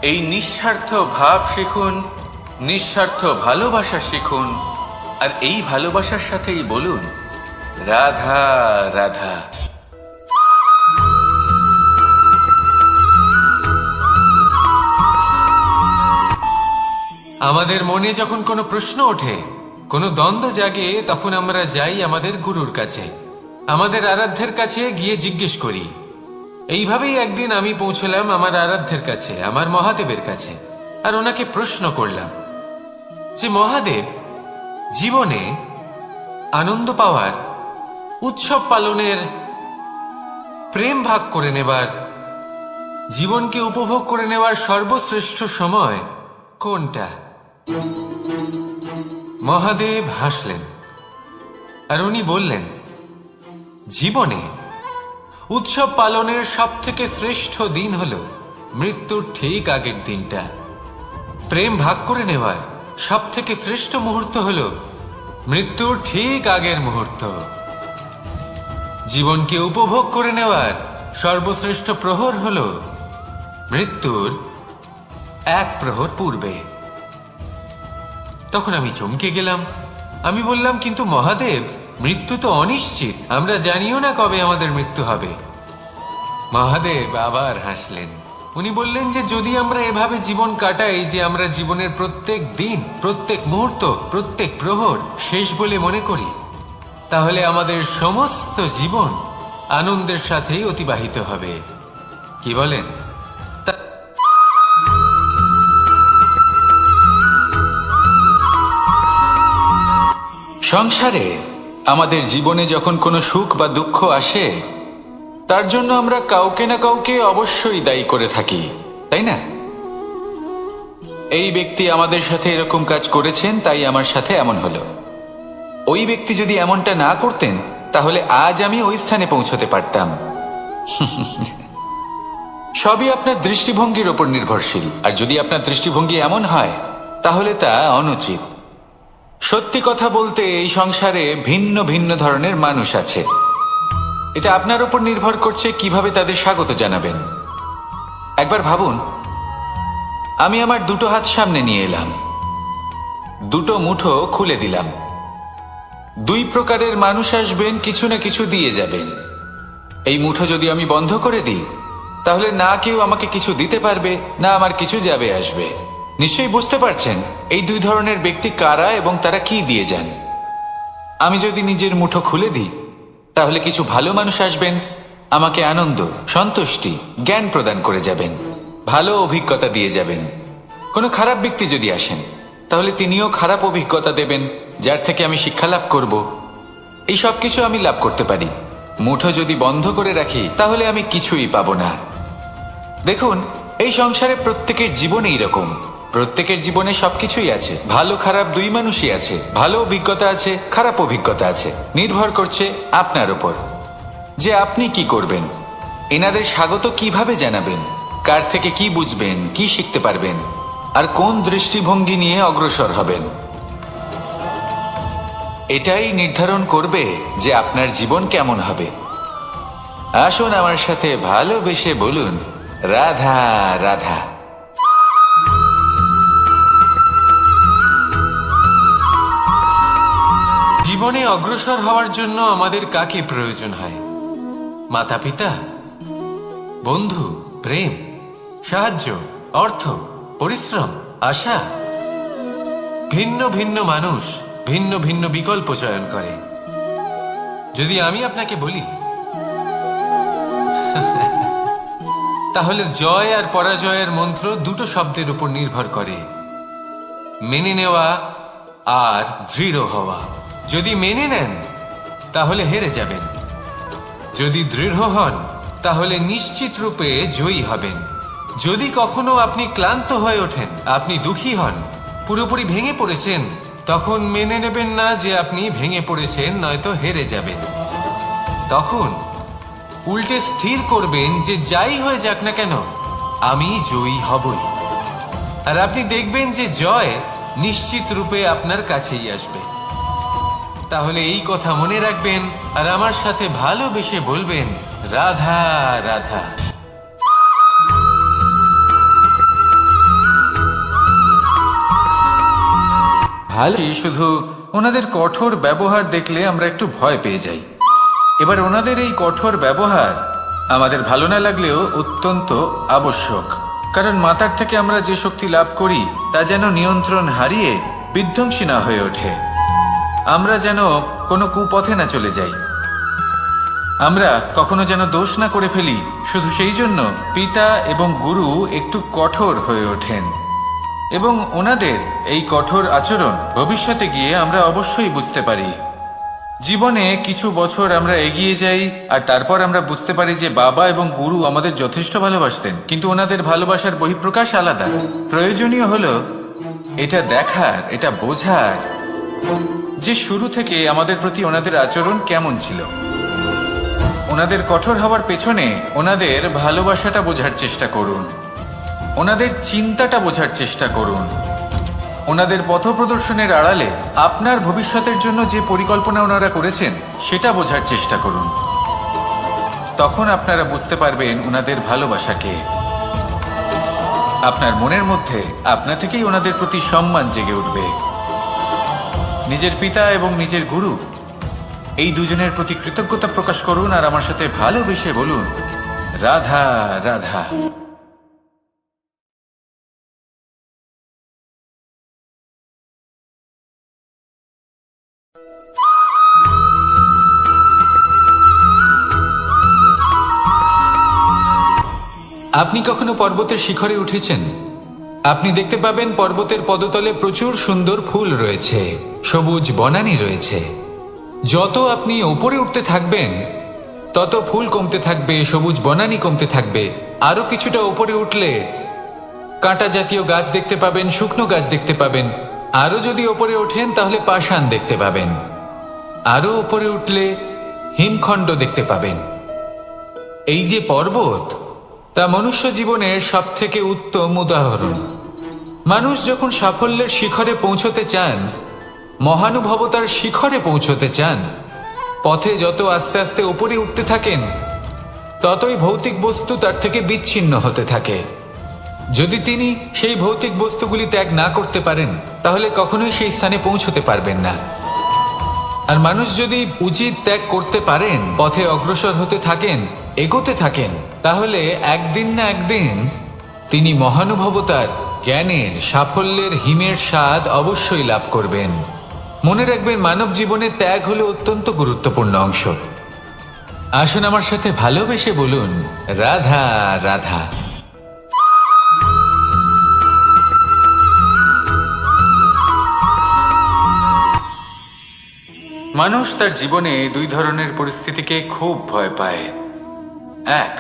এই নিঃস্বার্থ ভাব শিখুন, নিঃস্বার্থ ভালোবাসা শিখুন, আর এই ভালোবাসার সাথেই বলুন রাধা রাধা। আমাদের মনে যখন কোনো প্রশ্ন ওঠে, কোনো দ্বন্দ্ব জাগে, তখন আমরা যাই আমাদের গুরুর কাছে, আমাদের আরাধ্যের কাছে গিয়ে জিজ্ঞেস করি। এইভাবেই একদিন আমি পৌঁছলাম আমার আরাধ্যের কাছে, আমার মহাদেবের কাছে, আর ওনাকে প্রশ্ন করলাম যে মহাদেব, জীবনে আনন্দ পাওয়ার, উৎসব পালনের, প্রেম ভাগ করে নেবার, জীবনকে উপভোগ করে নেওয়ার সর্বশ্রেষ্ঠ সময় কোনটা? মহাদেব হাসলেন আর উনি বললেন, জীবনে উৎসব পালনের সব থেকে শ্রেষ্ঠ দিন হল মৃত্যুর ঠিক আগের দিনটা। প্রেম ভাগ করে নেওয়ার সব থেকে শ্রেষ্ঠ মুহূর্ত হল মৃত্যুর ঠিক আগের মুহূর্ত। জীবনকে উপভোগ করে নেওয়ার সর্বশ্রেষ্ঠ প্রহর হল মৃত্যুর এক প্রহর পূর্বে। তখন আমি চমকে গেলাম। আমি বললাম, কিন্তু মহাদেব, মৃত্যু তো অনিশ্চিত, আমরা জানিও না কবে আমাদের মৃত্যু হবে। মহাদেব আবার হাসলেন। উনি বললেন যে যদি আমরা এভাবে জীবন কাটাই যে আমরা জীবনের প্রত্যেক দিন, প্রত্যেক মুহূর্ত, প্রত্যেক প্রহর শেষ বলে মনে করি, তাহলে আমাদের সমস্ত জীবন আনন্দের সাথেই অতিবাহিত হবে। কি বলেন? সংসারে আমাদের জীবনে যখন কোনো সুখ বা দুঃখ আসে, তার জন্য আমরা কাউকে না কাউকে অবশ্যই দায়ী করে থাকি, তাই না? এই ব্যক্তি আমাদের সাথে এরকম কাজ করেছেন, তাই আমার সাথে এমন হলো। ওই ব্যক্তি যদি এমনটা না করতেন, তাহলে আজ আমি ওই স্থানে পৌঁছতে পারতাম। সবই আপনার দৃষ্টিভঙ্গির ওপর নির্ভরশীল, আর যদি আপনার দৃষ্টিভঙ্গি এমন হয়, তাহলে তা অনুচিত। সত্যি কথা বলতে, এই সংসারে ভিন্ন ভিন্ন ধরনের মানুষ আছে। এটা আপনার উপর নির্ভর করছে কিভাবে তাদের স্বাগত জানাবেন। একবার ভাবুন, আমি আমার দুটো হাত সামনে নিয়ে এলাম, দুটো মুঠো খুলে দিলাম। দুই প্রকারের মানুষ আসবেন, কিছু না কিছু দিয়ে যাবেন। এই মুঠো যদি আমি বন্ধ করে দিই, তাহলে না কেউ আমাকে কিছু দিতে পারবে, না আমার কিছু যাবে আসবে। নিশ্চয়ই বুঝতে পারছেন এই দুই ধরনের ব্যক্তি কারা এবং তারা কি দিয়ে যান। আমি যদি নিজের মুঠো খুলে দিই, তাহলে কিছু ভালো মানুষ আসবেন, আমাকে আনন্দ, সন্তুষ্টি, জ্ঞান প্রদান করে যাবেন, ভালো অভিজ্ঞতা দিয়ে যাবেন। কোনো খারাপ ব্যক্তি যদি আসেন, তাহলে তিনিও খারাপ অভিজ্ঞতা দেবেন, যার থেকে আমি শিক্ষা লাভ করব। এই সব কিছু আমি লাভ করতে পারি। মুঠো যদি বন্ধ করে রাখি, তাহলে আমি কিছুই পাবো না। দেখুন, এই সংসারে প্রত্যেকের জীবনে এইরকম। প্রত্যেকের জীবনে সবকিছুই আছে, ভালো খারাপ দুই মানুষই আছে, ভালো অভিজ্ঞতা আছে, খারাপ অভিজ্ঞতা আছে। নির্ভর করছে আপনার উপর যে আপনি কি করবেন, এনাদের স্বাগত কিভাবে জানাবেন, কার থেকে কি বুঝবেন, কি শিখতে পারবেন, আর কোন দৃষ্টিভঙ্গি নিয়ে অগ্রসর হবেন। এটাই নির্ধারণ করবে যে আপনার জীবন কেমন হবে। আসুন আমার সাথে ভালোবেসে বলুন রাধা রাধা। জীবনে অগ্রসর হওয়ার জন্য আমাদের কাকে প্রয়োজন হয়? মাতা পিতা, বন্ধু, প্রেম, সাহায্য, অর্থ, পরিশ্রম, আশা। ভিন্ন ভিন্ন মানুষ ভিন্ন ভিন্ন বিকল্প চয়ন করে। যদি আমি আপনাকে বলি, তাহলে জয় আর পরাজয়ের মন্ত্র দুটো শব্দের উপর নির্ভর করে, মেনে নেওয়া আর দৃঢ় হওয়া। যদি মেনে নেন, তাহলে হেরে যাবেন। যদি দৃঢ় হন, তাহলে নিশ্চিত রূপে জয়ী হবেন। যদি কখনো আপনি ক্লান্ত হয়ে ওঠেন, আপনি দুঃখী হন, পুরোপুরি ভেঙে পড়েছেন, তখন মেনে নেবেন না যে আপনি ভেঙে পড়েছেন, নয়তো হেরে যাবেন। তখন উল্টে স্থির করবেন যে যাই হয়ে যাক না কেন, আমি জয়ী হবই। আর আপনি দেখবেন যে জয় নিশ্চিত রূপে আপনার কাছেই আসবে। তাহলে এই কথা মনে রাখবেন আর আমার সাথে ভালোবেসে বলবেন, রাধা রাধা। ভালো, শুধু ওনাদের কঠোর ব্যবহার দেখলে আমরা একটু ভয় পেয়ে যাই। এবার ওনাদের এই কঠোর ব্যবহার আমাদের ভালো না লাগলেও অত্যন্ত আবশ্যক, কারণ মাতার থেকে আমরা যে শক্তি লাভ করি তা যেন নিয়ন্ত্রণ হারিয়ে বিধ্বংসী না হয়ে ওঠে। আমরা যেন কোনো কুপথে না চলে যাই, আমরা কখনো যেন দোষ না করে ফেলি। শুধু সেই জন্য পিতা এবং গুরু একটু কঠোর হয়ে ওঠেন, এবং ওনাদের এই কঠোর আচরণ ভবিষ্যতে গিয়ে আমরা অবশ্যই বুঝতে পারি। জীবনে কিছু বছর আমরা এগিয়ে যাই আর তারপর আমরা বুঝতে পারি যে বাবা এবং গুরু আমাদের যথেষ্ট ভালোবাসতেন, কিন্তু ওনাদের ভালোবাসার বহিঃপ্রকাশ আলাদা। প্রয়োজনীয় হলো এটা দেখার, এটা বোঝার যে শুরু থেকে আমাদের প্রতি ওনাদের আচরণ কেমন ছিল। ওনাদের কঠোর হওয়ার পেছনে ওনাদের ভালোবাসাটা বোঝার চেষ্টা করুন, ওনাদের চিন্তাটা বোঝার চেষ্টা করুন, ওনাদের পথপ্রদর্শনের আড়ালে আপনার ভবিষ্যতের জন্য যে পরিকল্পনা ওনারা করেছেন সেটা বোঝার চেষ্টা করুন। তখন আপনারা বুঝতে পারবেন ওনাদের ভালোবাসাকে। আপনার মনের মধ্যে আপনা থেকেই ওনাদের প্রতি সম্মান জেগে উঠবে। নিজের পিতা এবং নিজের গুরু এই দুজনের প্রতি কৃতজ্ঞতা প্রকাশ করুন আর আমার সাথে ভালোবেসে বলুন, রাধা রাধা। আপনি কখনো পর্বতের শিখরে উঠেছেন? আপনি দেখতে পাবেন পর্বতের পদতলে প্রচুর সুন্দর ফুল রয়েছে, সবুজ বনানী রয়েছে। যত আপনি উপরে উঠতে থাকবেন তত ফুল কমতে থাকবে, সবুজ বনানী কমতে থাকবে। আরো কিছুটা উপরে উঠলে কাঁটা জাতীয় গাছ দেখতে পাবেন, শুকনো গাছ দেখতে পাবেন। আরো যদি উপরে ওঠেন তাহলে পাষাণ দেখতে পাবেন। আরো উপরে উঠলে হিমখণ্ড দেখতে পাবেন। এই যে পর্বত, তা মনুষ্য জীবনের সব থেকে উত্তম উদাহরণ। মানুষ যখন সাফল্যের শিখরে পৌঁছতে চান, মহানুভবতার শিখরে পৌঁছতে চান, পথে যত আস্তে আস্তে উপরে উঠতে থাকেন ততই ভৌতিক বস্তু তার থেকে বিচ্ছিন্ন হতে থাকে। যদি তিনি সেই ভৌতিক বস্তুগুলি ত্যাগ না করতে পারেন তাহলে কখনোই সেই স্থানে পৌঁছতে পারবেন না। আর মানুষ যদি উচিত ত্যাগ করতে পারেন, পথে অগ্রসর হতে থাকেন, এগোতে থাকেন, তাহলে একদিন না একদিন তিনি মহানুভবতার, জ্ঞানের, সাফল্যের হিমের স্বাদ অবশ্যই লাভ করবেন। মনে রাখবেন, মানব জীবনে ত্যাগ হলো অত্যন্ত গুরুত্বপূর্ণ অংশ। আসুন আমার সাথে ভালোবেসে বলুন, রাধা রাধা। মানুষ তার জীবনে দুই ধরনের পরিস্থিতিকে খুব ভয় পায়। এক,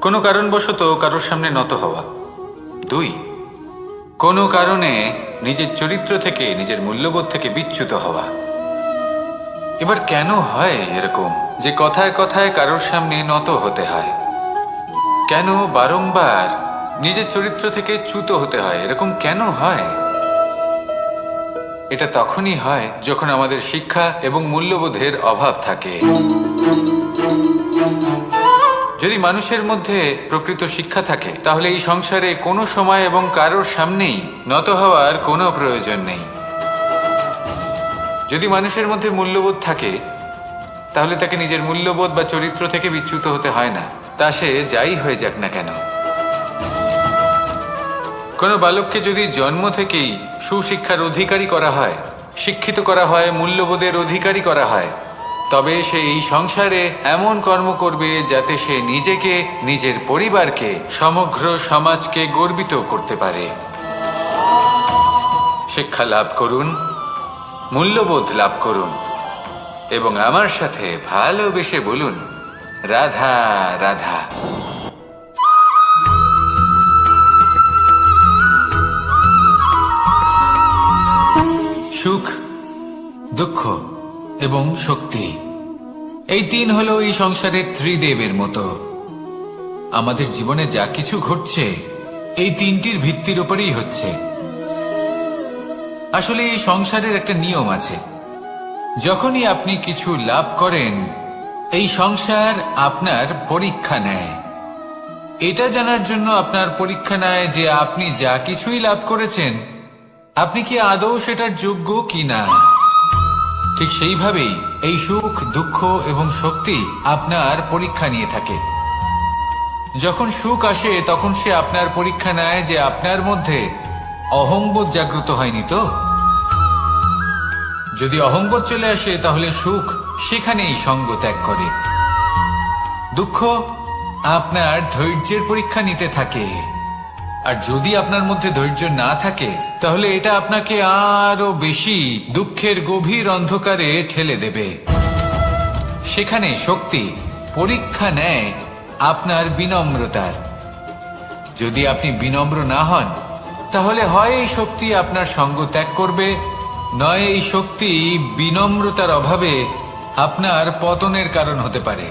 কোনো কারণবশত কারোর সামনে নত হওয়া। দুই, কোনো কারণে নিজের চরিত্র থেকে, নিজের মূল্যবোধ থেকে বিচ্যুত হওয়া। এবার কেন হয় এরকম যে কথায় কথায় কারোর সামনে নত হতে হয়? কেন বারংবার নিজের চরিত্র থেকে চ্যুত হতে হয়? এরকম কেন হয়? এটা তখনই হয় যখন আমাদের শিক্ষা এবং মূল্যবোধের অভাব থাকে। যদি মানুষের মধ্যে প্রকৃত শিক্ষা থাকে তাহলে এই সংসারে কোনো সময় এবং কারোর সামনেই নত হওয়ার কোনো প্রয়োজন নেই। যদি মানুষের মধ্যে মূল্যবোধ থাকে তাহলে তাকে নিজের মূল্যবোধ বা চরিত্র থেকে বিচ্যুত হতে হয় না, তা সে যাই হয়ে যাক না কেন। কোনো বালককে যদি জন্ম থেকেই সুশিক্ষার অধিকারী করা হয়, শিক্ষিত করা হয়, মূল্যবোধের অধিকারী করা হয়, তবে সে এই সংসারে এমন কর্ম করবে যাতে সে নিজেকে, নিজের পরিবারকে, সমগ্র সমাজকে গর্বিত করতে পারে। শিক্ষা লাভ করুন, মূল্যবোধ লাভ করুন এবং আমার সাথে ভালোবেসে বলুন, রাধা রাধা। এবং শক্তি। এই তিন হলো এই সংসারের ত্রিদেবের মতো। আমাদের জীবনে যা কিছু ঘটছে এই তিনটির ভিত্তির উপরেই হচ্ছে। আসলে এই সংসারের একটা নিয়ম আছে, যখনই আপনি কিছু লাভ করেন এই সংসার আপনার পরীক্ষা নেয়। এটা জানার জন্য আপনার পরীক্ষা নেয় যে আপনি যা কিছুই লাভ করেছেন আপনি কি আদৌ সেটার যোগ্য কিনা। ঠিক সেইভাবেই এই সুখ, দুঃখ এবং শক্তি আপনার পরীক্ষা নিয়ে থাকে। যখন সুখ আসে তখন সে আপনার পরীক্ষা নেয় যে আপনার মধ্যে অহংবোধ জাগ্রত হয়নি তো। যদি অহংবোধ চলে আসে তাহলে সুখ সেখানেই সঙ্গ ত্যাগ করে। দুঃখ আপনার ধৈর্যের পরীক্ষা নিতে থাকে, আর যদি আপনার মধ্যে ধৈর্য না থাকে তাহলে এটা আপনাকে আরো বেশি দুঃখের গভীর অন্ধকারে ঠেলে দেবে। সেখানে শক্তি পরীক্ষা নেয় আপনার বিনম্রতার। যদি আপনি বিনম্র না হন তাহলে হয় এই শক্তি আপনার সঙ্গ ত্যাগ করবে, নয় এই শক্তি বিনম্রতার অভাবে আপনার পতনের কারণ হতে পারে।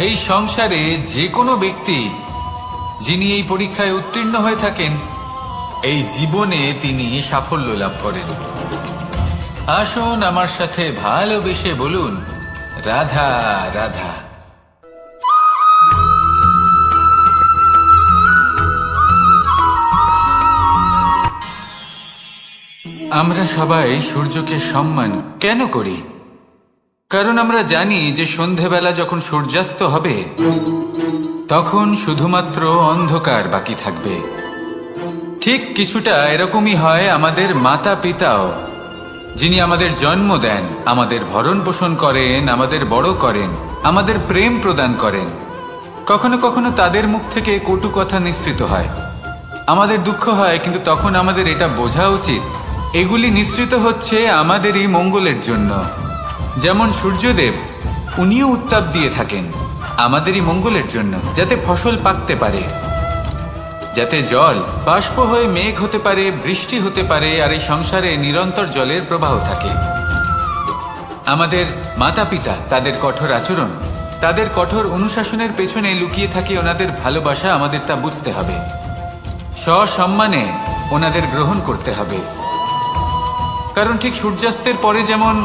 এই সংসারে যে কোনো ব্যক্তি যিনি এই পরীক্ষায় উত্তীর্ণ হয়ে থাকেন এই জীবনে তিনি সাফল্য লাভ করেন। আসুন আমার সাথে ভালোবেসে বলুন, রাধা রাধা। আমরা সবাই সূর্যকে সম্মান কেন করি? কারণ আমরা জানি যে সন্ধেবেলা যখন সূর্যাস্ত হবে তখন শুধুমাত্র অন্ধকার বাকি থাকবে। ঠিক কিছুটা এরকমই হয় আমাদের মাতা পিতাও, যিনি আমাদের জন্ম দেন, আমাদের ভরণ পোষণ করেন, আমাদের বড় করেন, আমাদের প্রেম প্রদান করেন। কখনো কখনো তাদের মুখ থেকে কটু কথা নিঃসৃত হয়, আমাদের দুঃখ হয়, কিন্তু তখন আমাদের এটা বোঝা উচিত এগুলি নিঃসৃত হচ্ছে আমাদেরই মঙ্গলের জন্য। যেমন সূর্যদেব, উনিও উত্তাপ দিয়ে থাকেন আমাদেরই মঙ্গলের জন্য, যাতে ফসল পাকতে পারে, যাতে জল বাষ্প হয়ে মেঘ হতে পারে, বৃষ্টি হতে পারে, আর এই সংসারে নিরন্তর জলের প্রবাহ থাকে। আমাদের মাতা পিতা, তাদের কঠোর আচরণ, তাদের কঠোর অনুশাসনের পেছনে লুকিয়ে থাকে ওনাদের ভালোবাসা। আমাদের তা বুঝতে হবে, সসম্মানে ওনাদের গ্রহণ করতে হবে। কারণ ঠিক সূর্যাস্তের পরে যেমন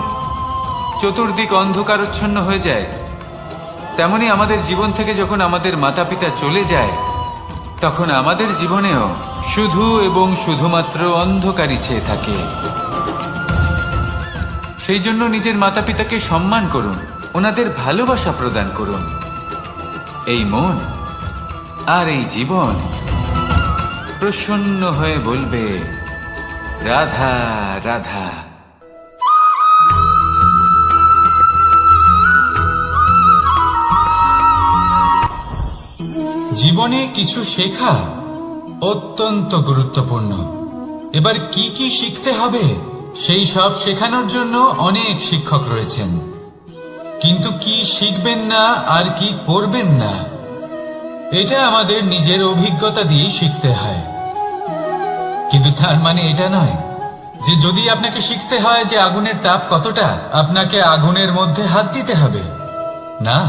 চতুর্দিক অন্ধকারচ্ছন্ন হয়ে যায়, তেমনি আমাদের জীবন থেকে যখন আমাদের মাতা পিতা চলে যায় তখন আমাদের জীবনেও শুধু এবং শুধুমাত্র অন্ধকারই ছেয়ে থাকে। সেই জন্য নিজের মাতা পিতাকে সম্মান করুন, ওনাদের ভালোবাসা প্রদান করুন। এই মন আর এই জীবন প্রসন্ন হয়ে বলবে, রাধা রাধা। জীবনে কিছু শেখা অত্যন্ত গুরুত্বপূর্ণ। এবার কি কি শিখতে হবে সেই সব শেখানোর জন্য অনেক শিক্ষক রয়েছেন, কিন্তু কি শিখবেন না আর কি করবেন না এটা আমাদের নিজের অভিজ্ঞতা দিয়ে শিখতে হয়। কিন্তু তার মানে এটা নয় যে যদি আপনাকে শিখতে হয় যে আগুনের তাপ কতটা, আপনাকে আগুনের মধ্যে হাত দিতে হবে। না,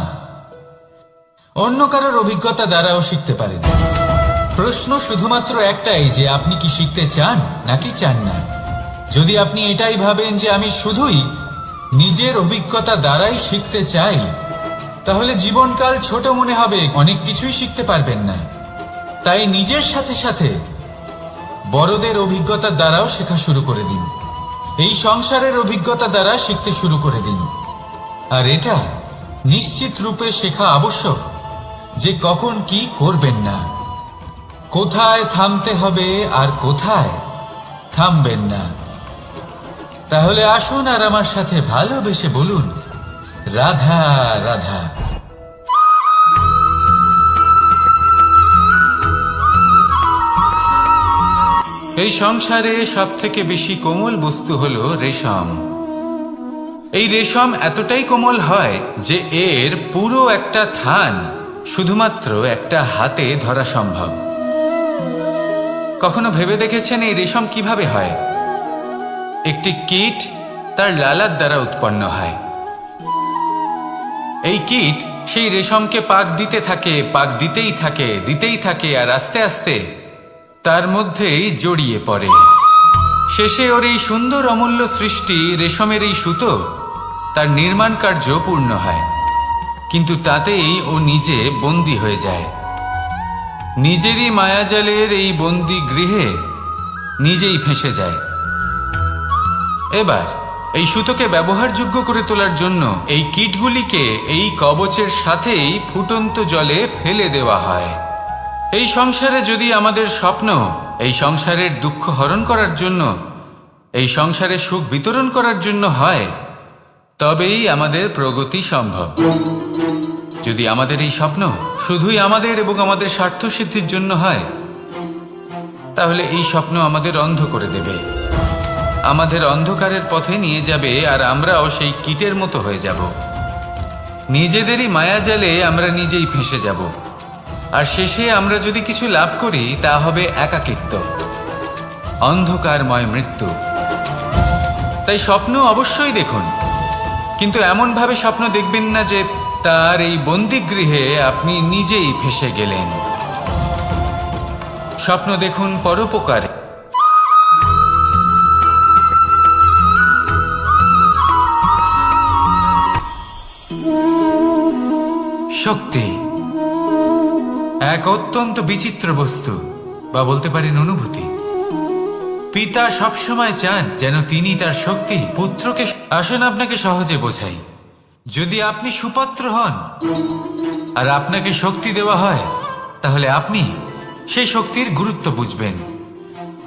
অন্য কারোর অভিজ্ঞতা দ্বারাও শিখতে পারেন। প্রশ্ন শুধুমাত্র একটাই যে আপনি কি শিখতে চান নাকি চান না। যদি আপনি এটাই ভাবেন যে আমি শুধুই নিজের অভিজ্ঞতা দ্বারাই শিখতে চাই, তাহলে জীবনকাল ছোট মনে হবে, অনেক কিছুই শিখতে পারবেন না। তাই নিজের সাথে সাথে বড়দের অভিজ্ঞতা দ্বারাও শেখা শুরু করে দিন। এই সংসারের অভিজ্ঞতা দ্বারা শিখতে শুরু করে দিন। আর এটা নিশ্চিত রূপে শেখা আবশ্যক যে কখন কি করবেন না, কোথায় থামতে হবে আর কোথায় থামবেন না। তাহলে আসুন আর আমার সাথে ভালোবেসে বলুন, রাধা রাধা। এই সংসারে সব থেকে বেশি কোমল বস্তু হলো রেশম। এই রেশম এতটাই কোমল হয় যে এর পুরো একটা থান শুধুমাত্র একটা হাতে ধরা সম্ভব। কখনো ভেবে দেখেছেন এই রেশম কিভাবে হয়? একটি কীট তার লালার দ্বারা উৎপন্ন হয়। এই কীট সেই রেশমকে পাক দিতে থাকে, পাক দিতেই থাকে আর আস্তে আস্তে তার মধ্যেই জড়িয়ে পড়ে। শেষে ওর এই সুন্দর অমূল্য সৃষ্টি রেশমের এই সুতো তার নির্মাণ কার্য পূর্ণ হয়, কিন্তু তাতেই ও নিজে বন্দী হয়ে যায়। নিজেরই মায়াজালের এই বন্দী গৃহে নিজেই ফেঁসে যায়। এবার এই সুতোকে ব্যবহারযোগ্য করে তোলার জন্য এই কীটগুলিকে এই কবচের সাথেই ফুটন্ত জলে ফেলে দেওয়া হয়। এই সংসারে যদি আমাদের স্বপ্ন এই সংসারের দুঃখ হরণ করার জন্য, এই সংসারে সুখ বিতরণ করার জন্য হয়, তবেই আমাদের প্রগতি সম্ভব। যদি আমাদের এই স্বপ্ন শুধুই আমাদের এবং আমাদের স্বার্থ সিদ্ধির জন্য হয়, তাহলে এই স্বপ্ন আমাদের অন্ধ করে দেবে, আমাদের অন্ধকারের পথে নিয়ে যাবে, আর আমরাও সেই কীটের মতো হয়ে যাব। নিজেদেরই মায়াজালে আমরা নিজেই ফেঁসে যাব, আর শেষে আমরা যদি কিছু লাভ করি তা হবে একাকিত্ব, অন্ধকারময় মৃত্যু। তাই স্বপ্ন অবশ্যই দেখুন, কিন্তু এমনভাবে স্বপ্ন দেখবেন না যে তার এই বন্দিগৃহে আপনি নিজেই ফেঁসে গেলেন। স্বপ্ন দেখুন পরোপকারে। শক্তি এক অত্যন্ত বিচিত্র বস্তু, বা বলতে পারেন অনুভূতি। পিতা সবসময় চান যেন তিনি তার শক্তি পুত্রকে। আসুন আপনাকে সহজে বোঝাই। যদি আপনি সুপাত্র হন আর আপনাকে শক্তি দেওয়া হয়, তাহলে আপনি সেই শক্তির গুরুত্ব বুঝবেন,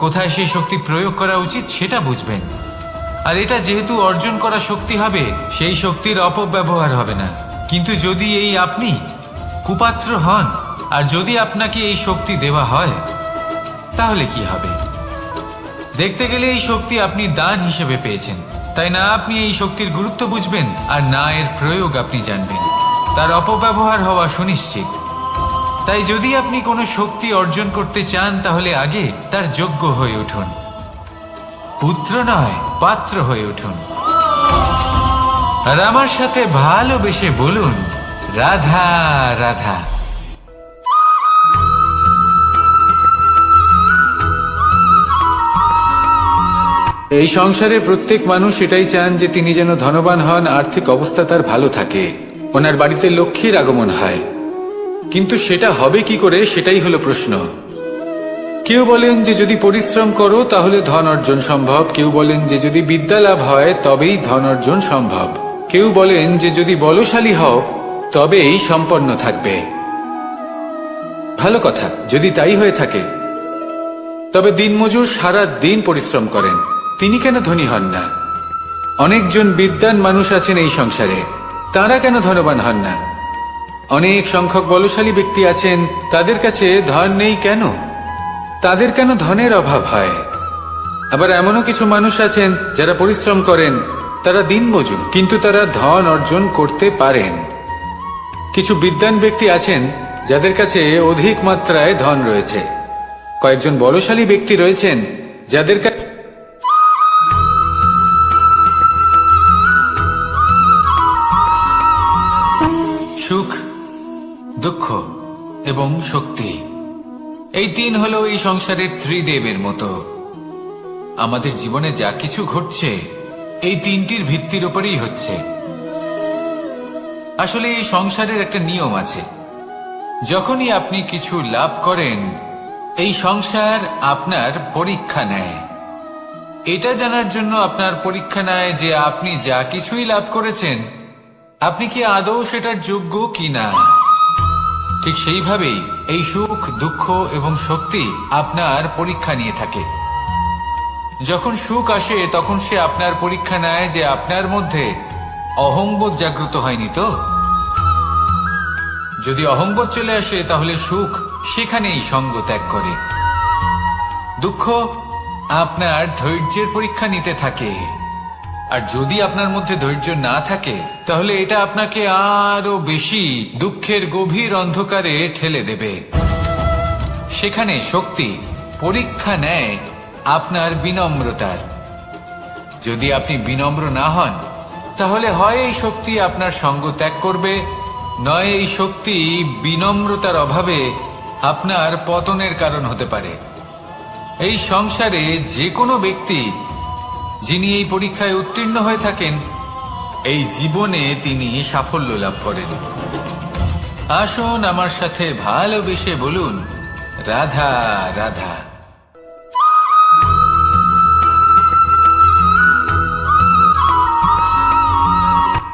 কোথায় সেই শক্তি প্রয়োগ করা উচিত সেটা বুঝবেন। আর এটা যেহেতু অর্জন করা শক্তি হবে, সেই শক্তির অপব্যবহার হবে না। কিন্তু যদি এই আপনি কুপাত্র হন আর যদি আপনাকে এই শক্তি দেওয়া হয়, তাহলে কি হবে? দেখতে গেলে এই শক্তি আপনি দান হিসেবে পেয়েছেন, তাই না আপনি এই শক্তির গুরুত্ব বুঝবেন, আর না এর প্রয়োগ আপনি জানবেন। তার অপব্যবহার হওয়া সুনিশ্চিত। তাই যদি আপনি কোনো শক্তি অর্জন করতে চান, তাহলে আগে তার যোগ্য হয়ে উঠুন, পুত্র নয় পাত্র হয়ে উঠুন। আর আমার সাথে ভালোবেসে বলুন, রাধা রাধা। এই সংসারে প্রত্যেক মানুষ এটাই চান যে তিনি যেন ধনবান হন, আর্থিক অবস্থা তার ভালো থাকে, ওনার বাড়িতে লক্ষ্মীর আগমন হয়। কিন্তু সেটা হবে কি করে, সেটাই হলো প্রশ্ন। কেউ বলেন যে যদি পরিশ্রম করো তাহলে ধন অর্জন সম্ভব, কেউ বলেন যে যদি বিদ্যা লাভ হয় তবেই ধন অর্জন সম্ভব, কেউ বলেন যে যদি বলশালী হও তবেই সম্পন্ন থাকবে। ভালো কথা, যদি তাই হয়ে থাকে, তবে দিনমজুর সারা দিন পরিশ্রম করেন, তিনি কেন ধনী হন না? অনেকজন বিদ্বান মানুষ আছেন এই সংসারে, তারা কেন ধনবান হন না? অনেক সংখ্যক বলশালী ব্যক্তি আছেন, তাদের কাছে ধন নেই কেন? তাদের কেন ধনের অভাব হয়? আবার এমনও কিছু মানুষ আছেন যারা পরিশ্রম করেন, তারা দিনমজুর, কিন্তু তারা ধন অর্জন করতে পারেন। কিছু বিদ্বান ব্যক্তি আছেন যাদের কাছে অধিক মাত্রায় ধন রয়েছে, কয়েকজন বলশালী ব্যক্তি রয়েছেন যাদের কাছে সুখ, দুঃখ এবং শক্তি, এই তিন হলো এই সংসারের ত্রিদেবের মতো। আমাদের জীবনে যা কিছু ঘটছে এই তিনটির ভিত্তির উপরেই হচ্ছে। আসলে এই সংসারের একটা নিয়ম আছে, যখনই আপনি কিছু লাভ করেন, এই সংসার আপনার পরীক্ষা নেয়। এটা জানার জন্য আপনার পরীক্ষা নেয় যে আপনি যা কিছুই লাভ করেছেন, আপনি কি আদৌ সেটার যোগ্য কিনা। ঠিক সেইভাবেই এই সুখ, দুঃখ এবং শক্তি আপনার পরীক্ষা নিয়ে থাকে। যখন সুখ আসে তখন সে আপনার পরীক্ষা নেয় যে আপনার মধ্যে অহংবোধ জাগ্রত হয়নি তো। যদি অহংবোধ চলে আসে তাহলে সুখ সেখানেই সঙ্গ ত্যাগ করে। দুঃখ আপনার ধৈর্যের পরীক্ষা নিতে থাকে, আর যদি আপনার মধ্যে ধৈর্য না থাকে তাহলে এটা আপনাকে আরো বেশি দুঃখের গভীর অন্ধকারে ঠেলে দেবে। সেখানে শক্তি পরীক্ষা নেয় আপনার বিনম্রতার। যদি আপনি বিনম্র না হন, তাহলে হয় এই শক্তি আপনার সঙ্গ ত্যাগ করবে, নয় এই শক্তি বিনম্রতার অভাবে আপনার পতনের কারণ হতে পারে। এই সংসারে যে কোনো ব্যক্তি যিনি এই পরীক্ষায় উত্তীর্ণ হয়ে থাকেন, এই জীবনে তিনি সাফল্য লাভ করেন। আসুন আমার সাথে ভালোবেসে বলুন, রাধা রাধা।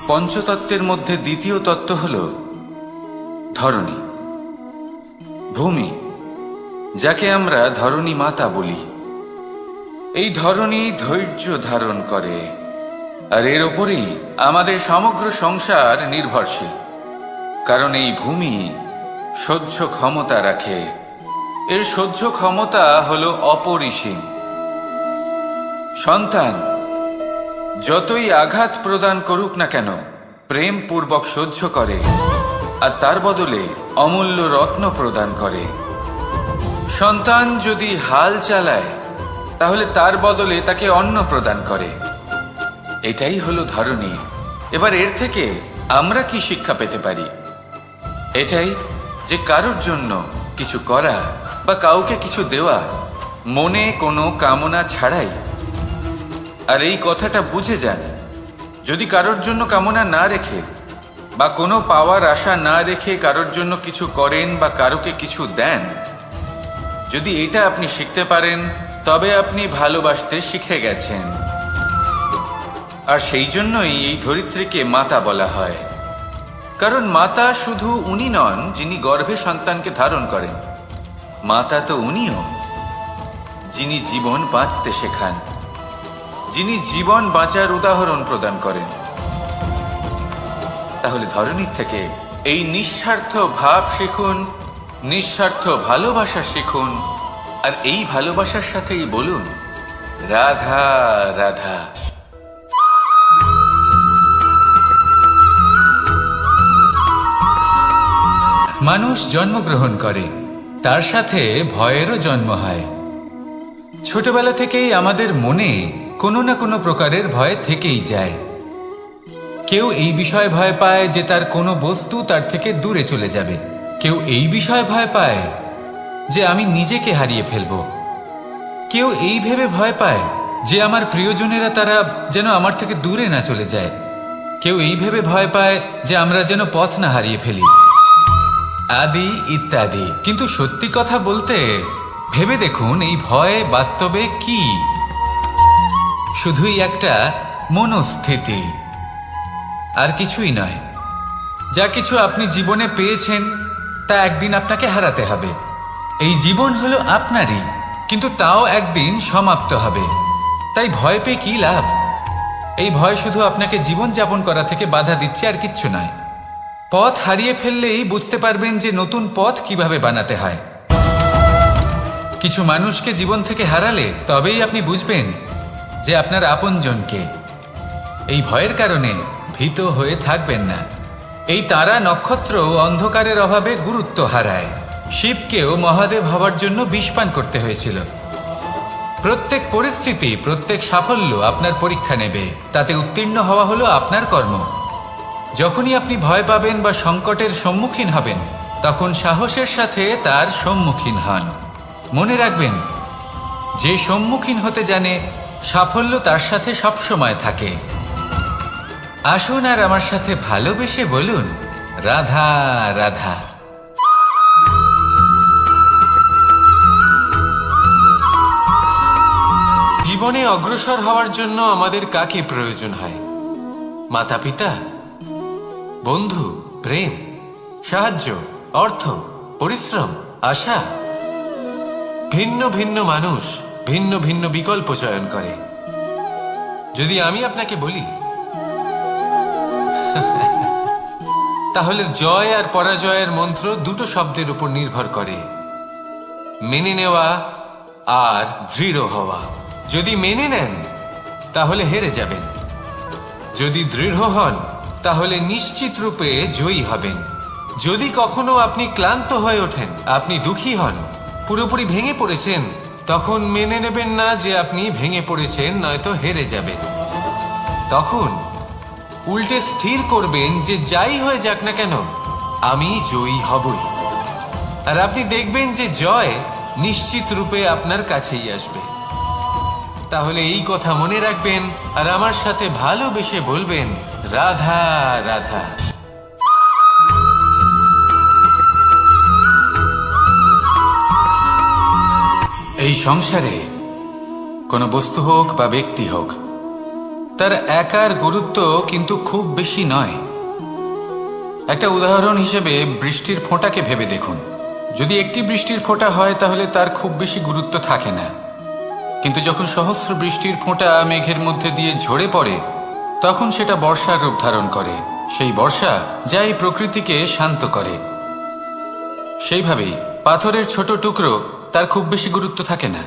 পঞ্চতত্ত্বের মধ্যে দ্বিতীয় তত্ত্ব হল ধরণী, ভূমি, যাকে আমরা ধরণী মাতা বলি। এই ধরণী ধৈর্য ধারণ করে, আর এর ওপরেই আমাদের সমগ্র সংসার নির্ভরশীল। কারণ এই ভূমি সহ্য ক্ষমতা রাখে, এর সহ্য ক্ষমতা হল অপরিসীম। সন্তান যতই আঘাত প্রদান করুক না কেন, প্রেম পূর্বক সহ্য করে, আর তার বদলে অমূল্য রত্ন প্রদান করে। সন্তান যদি হাল চালায়, তাহলে তার বদলে তাকে অন্ন প্রদান করে। এটাই হলো ধরণী। এবার এর থেকে আমরা কি শিক্ষা পেতে পারি? এটাই যে কারোর জন্য কিছু করা বা কাউকে কিছু দেওয়া মনে কোনো কামনা ছাড়াই। আর এই কথাটা বুঝে যান, যদি কারোর জন্য কামনা না রেখে বা কোনো পাওয়ার আশা না রেখে কারোর জন্য কিছু করেন বা কারোকে কিছু দেন, যদি এটা আপনি শিখতে পারেন, তবে আপনি ভালোবাসতে শিখে গেছেন। আর সেই জন্যই এই ধরিত্রীকে মাতা বলা হয়। কারণ মাতা শুধু উনি নন যিনি গর্ভে সন্তানকে ধারণ করেন, মাতা তো উনিও যিনি জীবন বাঁচতে শেখান, যিনি জীবন বাঁচার উদাহরণ প্রদান করেন। তাহলে ধরণীর থেকে এই নিঃস্বার্থ ভাব শিখুন, নিঃস্বার্থ ভালোবাসা শিখুন, আর এই ভালোবাসার সাথেই বলুন, রাধা রাধা। মানুষ জন্মগ্রহণ করে, তার সাথে ভয়েরও জন্ম হয়। ছোটবেলা থেকেই আমাদের মনে কোনো না কোনো প্রকারের ভয় থেকেই যায়। কেউ এই বিষয়ে ভয় পায় যে তার কোনো বস্তু তার থেকে দূরে চলে যাবে, কেউ এই বিষয়ে ভয় পায় যে আমি নিজেকে হারিয়ে ফেলব, কেউ এই ভেবে ভয় পায় যে আমার প্রিয়জনেরা তারা যেন আমার থেকে দূরে না চলে যায়, কেউ এই ভেবে ভয় পায় যে আমরা যেন পথ না হারিয়ে ফেলি, আদি ইত্যাদি। কিন্তু সত্যি কথা বলতে, ভেবে দেখুন এই ভয় বাস্তবে কি? শুধুই একটা মনস্থিতি, আর কিছুই নয়। যা কিছু আপনি জীবনে পেয়েছেন তা একদিন আপনাকে হারাতে হবে। এই জীবন হলো আপনারই, কিন্তু তাও একদিন সমাপ্ত হবে। তাই ভয় পেয়ে কি লাভ? এই ভয় শুধু আপনাকে জীবন যাপন করা থেকে বাধা দিচ্ছে, আর কিচ্ছু নয়। পথ হারিয়ে ফেললেই বুঝতে পারবেন যে নতুন পথ কিভাবে বানাতে হয়। কিছু মানুষকে জীবন থেকে হারালে তবেই আপনি বুঝবেন যে আপনার আপনজনকে। এই ভয়ের কারণে ভীত হয়ে থাকবেন না। এই তারা নক্ষত্র অন্ধকারের অভাবে গুরুত্ব হারায়। শিবকেও মহাদেব হওয়ার জন্য বিষ পান করতে হয়েছিল। প্রত্যেক পরিস্থিতি, প্রত্যেক সাফল্য আপনার পরীক্ষা নেবে, তাতে উত্তীর্ণ হওয়া হলো আপনার কর্ম। যখনই আপনি ভয় পাবেন বা সংকটের সম্মুখীন হবেন, তখন সাহসের সাথে তার সম্মুখীন হন। মনে রাখবেন, যে সম্মুখীন হতে জানে সাফল্য তার সাথে সবসময় থাকে। আসুন আর আমার সাথে ভালোবেসে বলুন, রাধা রাধা। জীবনে অগ্রসর হওয়ার জন্য আমাদের কাকে প্রয়োজন হয়? মাতা পিতা, বন্ধু, প্রেম, সাহায্য, অর্থ, পরিশ্রম, আশা। ভিন্ন ভিন্ন মানুষ ভিন্ন ভিন্ন বিকল্প চয়ন করে। যদি আমি আপনাকে বলি, তাহলে জয় আর পরাজয়ের মন্ত্র দুটো শব্দের উপর নির্ভর করে, মেনে নেওয়া আর দৃঢ় হওয়া। যদি মেনে নেন তাহলে হেরে যাবেন, যদি দৃঢ় হন তাহলে নিশ্চিত রূপে জয়ী হবেন। যদি কখনো আপনি ক্লান্ত হয়ে ওঠেন, আপনি দুঃখী হন, পুরোপুরি ভেঙে পড়েছেন, তখন মেনে নেবেন না যে আপনি ভেঙে পড়েছেন, নয়তো হেরে যাবেন। তখন উল্টে স্থির করবেন যে যাই হয়ে যাক না কেন আমি জয়ী হবই। আর আপনি দেখবেন যে জয় নিশ্চিত রূপে আপনার কাছেই আসবে। তাহলে এই কথা মনে রাখবেন আর আমার সাথে ভালোবেসে বলবেন, রাধা রাধা। এই সংসারে কোনো বস্তু হোক বা ব্যক্তি হোক, তার একার গুরুত্ব কিন্তু খুব বেশি নয়। একটা উদাহরণ হিসেবে বৃষ্টির ফোঁটাকে ভেবে দেখুন। যদি একটি বৃষ্টির ফোঁটা হয় তাহলে তার খুব বেশি গুরুত্ব থাকে না, কিন্তু যখন সহস্র বৃষ্টির ফোঁটা মেঘের মধ্যে দিয়ে ঝরে পড়ে তখন সেটা বর্ষার রূপ ধারণ করে। সেই বর্ষা যা এই প্রকৃতিকে শান্ত করে। সেইভাবেই পাথরের ছোট টুকরো তার খুব বেশি গুরুত্ব থাকে না,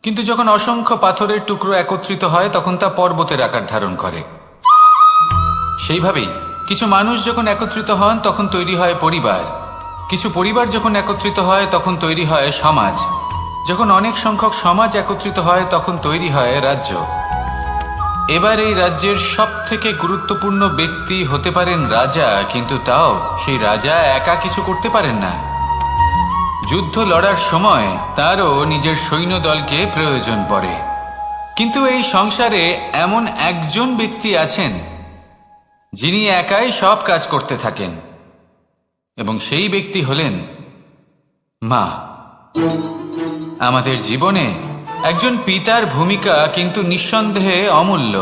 কিন্তু যখন অসংখ্য পাথরের টুকরো একত্রিত হয় তখন তা পর্বতের আকার ধারণ করে। সেইভাবেই কিছু মানুষ যখন একত্রিত হন তখন তৈরি হয় পরিবার, কিছু পরিবার যখন একত্রিত হয় তখন তৈরি হয় সমাজ, যখন অনেক সংখ্যক সমাজ একত্রিত হয় তখন তৈরি হয় রাজ্য। এবার এই রাজ্যের সব থেকে গুরুত্বপূর্ণ ব্যক্তি হতে পারেন রাজা, কিন্তু তাও সেই রাজা একা কিছু করতে পারেন না। যুদ্ধ লড়ার সময় তারও নিজের সৈন্যদলকে প্রয়োজন পড়ে। কিন্তু এই সংসারে এমন একজন ব্যক্তি আছেন যিনি একাই সব কাজ করতে থাকেন, এবং সেই ব্যক্তি হলেন মা। আমাদের জীবনে একজন পিতার ভূমিকা কিন্তু নিঃসন্দেহে অমূল্য,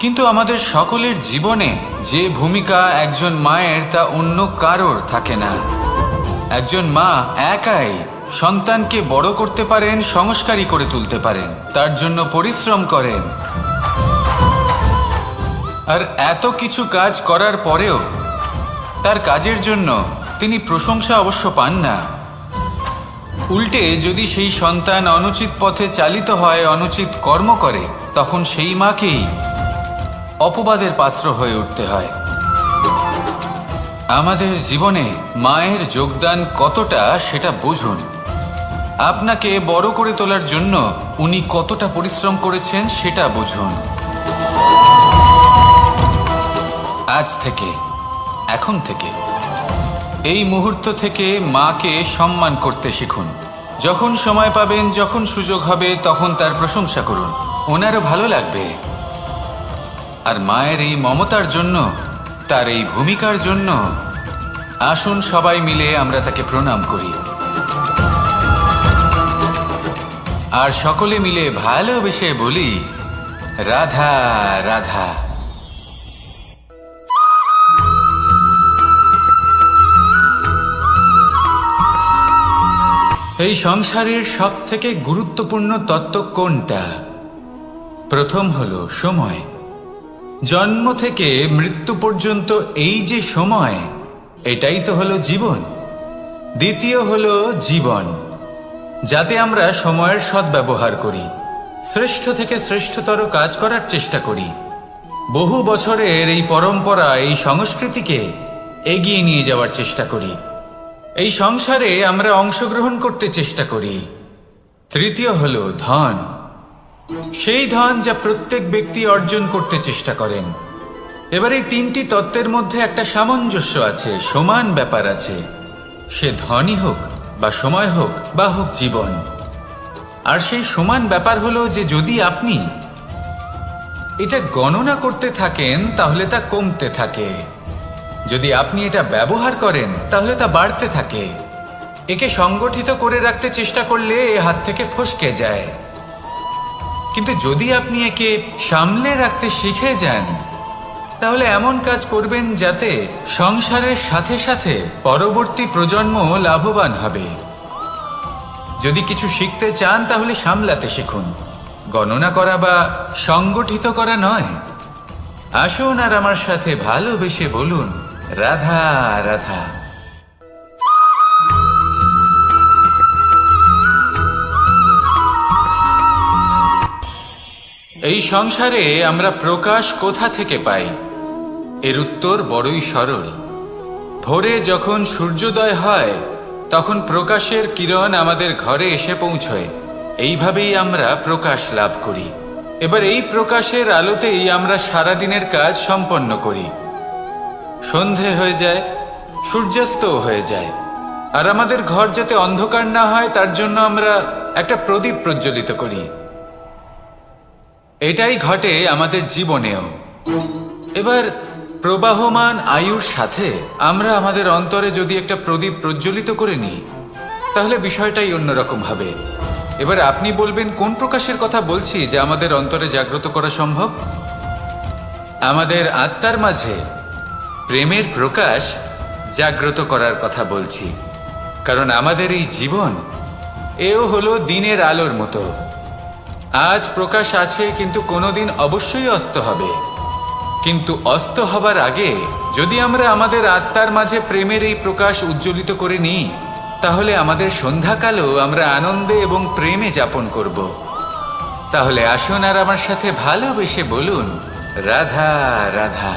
কিন্তু আমাদের সকলের জীবনে যে ভূমিকা একজন মায়ের তা অন্য কারোর থাকে না। একজন মা একাই সন্তানকে বড় করতে পারেন, সংস্কারী করে তুলতে পারেন, তার জন্য পরিশ্রম করেন। আর এত কিছু কাজ করার পরেও তার কাজের জন্য তিনি প্রশংসা অবশ্য পান না। উল্টে যদি সেই সন্তান অনুচিত পথে চালিত হয়, অনুচিত কর্ম করে, তখন সেই মাকেই অপবাদের পাত্র হয়ে উঠতে হয়। আমাদের জীবনে মায়ের যোগদান কতটা সেটা বুঝুন। আপনাকে বড় করে তোলার জন্য উনি কতটা পরিশ্রম করেছেন সেটা বুঝুন। আজ থেকে, এখন থেকে, এই মুহূর্ত থেকে মাকে সম্মান করতে শিখুন। যখন সময় পাবেন, যখন সুযোগ হবে, তখন তার প্রশংসা করুন, ওনারও ভালো লাগবে। আর মায়ের এই মমতার জন্য, তার এই ভূমিকার জন্য আসুন সবাই মিলে আমরা তাকে প্রণাম করি, আর সকলে মিলে ভালোবেসে বলি, রাধা রাধা। এই সংসারের সব থেকে গুরুত্বপূর্ণ তত্ত্ব কোনটা? প্রথম হলো সময়। জন্ম থেকে মৃত্যু পর্যন্ত এই যে সময়, এটাই তো হলো জীবন। দ্বিতীয় হলো জীবন, যাতে আমরা সময়ের সদ্ব্যবহার করি, শ্রেষ্ঠ থেকে শ্রেষ্ঠতর কাজ করার চেষ্টা করি। বহু বছরের এই পরম্পরা, এই সংস্কৃতিকে এগিয়ে নিয়ে যাওয়ার চেষ্টা করি। এই সংসারে আমরা অংশগ্রহণ করতে চেষ্টা করি। তৃতীয় হলো ধন, সেই ধন যা প্রত্যেক ব্যক্তি অর্জন করতে চেষ্টা করেন। এবার এই তিনটি তত্ত্বের মধ্যে একটা সামঞ্জস্য আছে, সমান ব্যাপার আছে। সে ধনই হোক বা সময় হোক বা হোক জীবন। আর সেই সমান ব্যাপার হলো যে যদি আপনি এটা গণনা করতে থাকেন তাহলে তা কমতে থাকে, যদি আপনি এটা ব্যবহার করেন তাহলে তা বাড়তে থাকে। একে সংগঠিত করে রাখতে চেষ্টা করলে এ হাত থেকে ফসকে যায়, কিন্তু যদি আপনি একে সামলে রাখতে শিখে যান তাহলে এমন কাজ করবেন যাতে সংসারের সাথে সাথে পরবর্তী প্রজন্ম লাভবান হবে। যদি কিছু শিখতে চান তাহলে সামলাতে শিখুন, গণনা করা বা সংগঠিত করা নয়। আসুন আর আমার সাথে ভালোবেসে বলুন, রাধা রাধা। এই সংসারে আমরা প্রকাশ কোথা থেকে পাই? এর উত্তর বড়ই সরল। ভোরে যখন সূর্যোদয় হয় তখন প্রকাশের কিরণ আমাদের ঘরে এসে পৌঁছয়। এইভাবেই আমরা প্রকাশ লাভ করি। এবার এই প্রকাশের আলোতেই আমরা সারাদিনের কাজ সম্পন্ন করি। সন্ধে হয়ে যায়, সূর্যাস্তও হয়ে যায়, আর আমাদের ঘর যাতে অন্ধকার না হয় তার জন্য আমরা একটা প্রদীপ প্রজ্বলিত করি। এটাই ঘটে আমাদের জীবনেও। এবার প্রবাহমান আয়ুর সাথে আমরা আমাদের অন্তরে যদি একটা প্রদীপ প্রজ্বলিত করে নিই, তাহলে বিষয়টাই অন্যরকম হবে। এবার আপনি বলবেন কোন প্রকাশের কথা বলছি যা আমাদের অন্তরে জাগ্রত করা সম্ভব? আমাদের আত্মার মাঝে প্রেমের প্রকাশ জাগ্রত করার কথা বলছি। কারণ আমাদের এই জীবন এও হলো দিনের আলোর মতো। আজ প্রকাশ আছে, কিন্তু কোনোদিন অবশ্যই অস্ত হবে। কিন্তু অস্ত হবার আগে যদি আমরা আমাদের আত্মার মাঝে প্রেমের এই প্রকাশ উজ্জ্বলিত করে নিই, তাহলে আমাদের সন্ধ্যাকালও আমরা আনন্দে এবং প্রেমে যাপন করব। তাহলে আসুন আর আমার সাথে ভালোবেসে বলুন, রাধা রাধা।